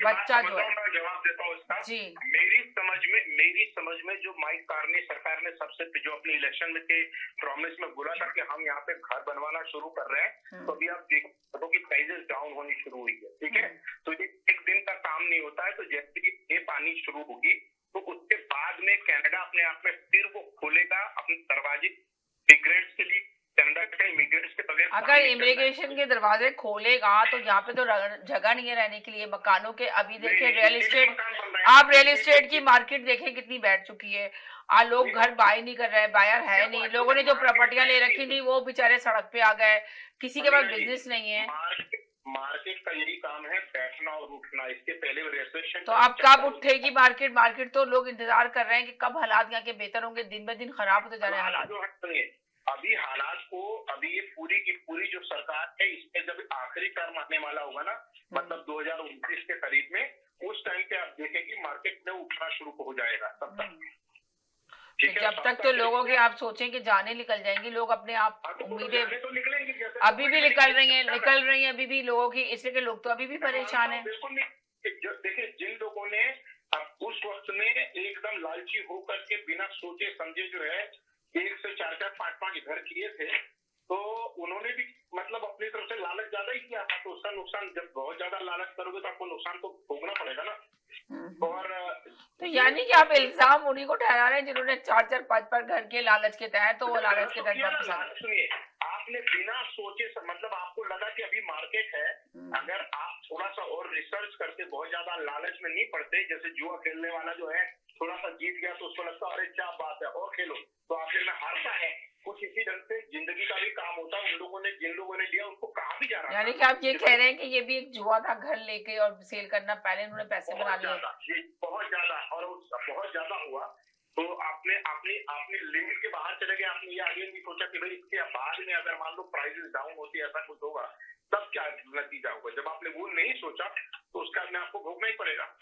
[SPEAKER 1] बच्चा जो है,
[SPEAKER 6] जवाब देता हूँ इसका।
[SPEAKER 1] जी,
[SPEAKER 6] मेरी समझ में जो माइक कार्नी सरकार ने सबसे जो अपने इलेक्शन में के प्रॉमिस में बोला था कि हम यहाँ पे घर बनवाना शुरू कर रहे हैं तो अभी आप देखो कि प्राइसेस डाउन होनी शुरू हुई है, ठीक है। तो ये एक दिन का काम नहीं होता है। तो जैसे ही ये पानी शुरू होगी तो उसके बाद में कनाडा अपने आप में फिर वो खोलेगा अपने दरवाजे इमिग्रेंट्स के लिए। कनाडा के इमिग्रेंट्स के बगैर
[SPEAKER 1] अगर इमिग्रेशन के दरवाजे खोलेगा तो यहाँ पे तो जगह नहीं है रहने के लिए मकानों के। अभी देखिए रियल एस्टेट, आप रियल एस्टेट की मार्केट देखें कितनी बैठ चुकी है। लोग घर बाय नहीं कर रहे हैं, बायर है नहीं। लोगों ने जो प्रॉपर्टियां ले रखी थी वो बेचारे सड़क पे आ गए, किसी के पास बिजनेस नहीं है।
[SPEAKER 6] मार्केट का यही काम है, बैठना और उठना। इसके पहले रिसेशन
[SPEAKER 1] तो अब कब उठेगी मार्केट? मार्केट तो लोग इंतजार कर रहे हैं कि कब हालात यहाँ के बेहतर होंगे। दिन ब दिन खराब होते जा रहे हैं हालात।
[SPEAKER 6] अभी हालात को, अभी ये पूरी की पूरी जो सरकार है इसमें जब आखिरी टर्म आने वाला होगा ना, मतलब 2029 के करीब में, उस टाइम पे आप देखेंगे मार्केट में उठना शुरू हो जाएगा। तब तक
[SPEAKER 1] जब तक तो लोगों के, आप सोचें कि जाने निकल जाएंगी, लोग अपने आप उम्मीदें
[SPEAKER 6] तो निकलेंगी,
[SPEAKER 1] अभी भी निकल रही हैं अभी भी लोगों की, इसलिए कि लोग तो अभी भी परेशान हैं।
[SPEAKER 6] बिल्कुल नहीं। देखिए जिन लोगों ने उस वक्त में एकदम लालची होकर के बिना सोचे समझे जो है 1 से 4, 5 घर किए थे, तो उन्होंने भी मतलब अपनी तरफ से लालच ज्यादा ही किया था। तो उसका नुकसान, जब बहुत ज्यादा लालच करोगे तो आपको नुकसान तो भोगना पड़ेगा ना। और
[SPEAKER 1] तो यानी कि आप इल्जाम उन्हीं को ठहरा रहे हैं जिन्होंने 4, 5 घर के लालच के तहत, तो वो लालच के तहत।
[SPEAKER 6] सुनिए, आपने बिना सोचे मतलब आपको लगा कि अभी मार्केट है, अगर आप थोड़ा सा और रिसर्च करके बहुत ज्यादा लालच में नहीं पड़ते, जैसे जुआ खेलने वाला जो है थोड़ा सा जीत गया तो उसको लगता है अरे क्या बात है और खेलो, तो आखिर में हारता है। कुछ इसी ढंग से जिंदगी का भी काम होता है। जिन लोगों ने लिया उसको कहा भी जा रहा है।
[SPEAKER 1] यानी कि आप ये कह रहे हैं कि ये भी एक जुआ था, घर लेके और सेल करना, पहले उन्होंने पैसे बना लिए।
[SPEAKER 6] ये बहुत ज्यादा, और बहुत ज्यादा हुआ। तो आपने लिमिट के बाहर चले गए। आपने ये आगे नहीं सोचा कि भाई इसके बाद में अगर मान लो प्राइसेस डाउन होती है, ऐसा कुछ होगा, तब क्या नतीजा होगा। जब आपने वो नहीं सोचा तो उसका में आपको भोगना ही पड़ेगा।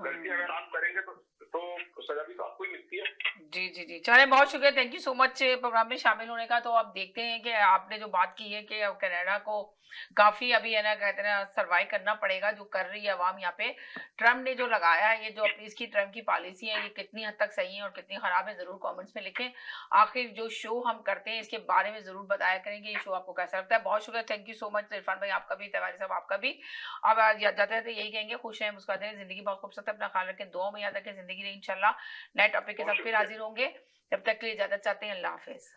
[SPEAKER 6] गलती अगर आप करेंगे तो सजा भी तो आपको ही मिलती है।
[SPEAKER 1] जी चले, बहुत शुक्रिया, thank you so much programme में शामिल होने का। तो आप देखते हैं कि आपने जो बात की है कि कनाडा को काफी अभी है ना, कहते हैं सर्वाइव करना पड़ेगा, जो कर रही है अवाम यहाँ पे। ट्रम्प ने जो लगाया है, ये जो अपनी इसकी ट्रम्प की पॉलिसी है, ये कितनी हद तक सही है और कितनी खराब है, जरूर कमेंट्स में लिखें। आखिर जो शो हम करते हैं इसके बारे में जरूर बताया करेंगे, ये शो आपको कैसा लगता है। बहुत शुक्रिया, thank you so much Irfan भाई, आपका भी, तिवारी साहब आपका भी। अब जाते जाते यही कहेंगे, खुश रहें, मुस्कुराते रहें, जिंदगी बहुत खूबसूरत है, अपना ख्याल रखें, दुआ में याद रखें, जिंदगी रही इंशाल्लाह। नए टॉपिक के साथ फिर हाजिर होंगे, जब तक के लिए इजाजत चाहते हैं, अल्लाह हाफिज।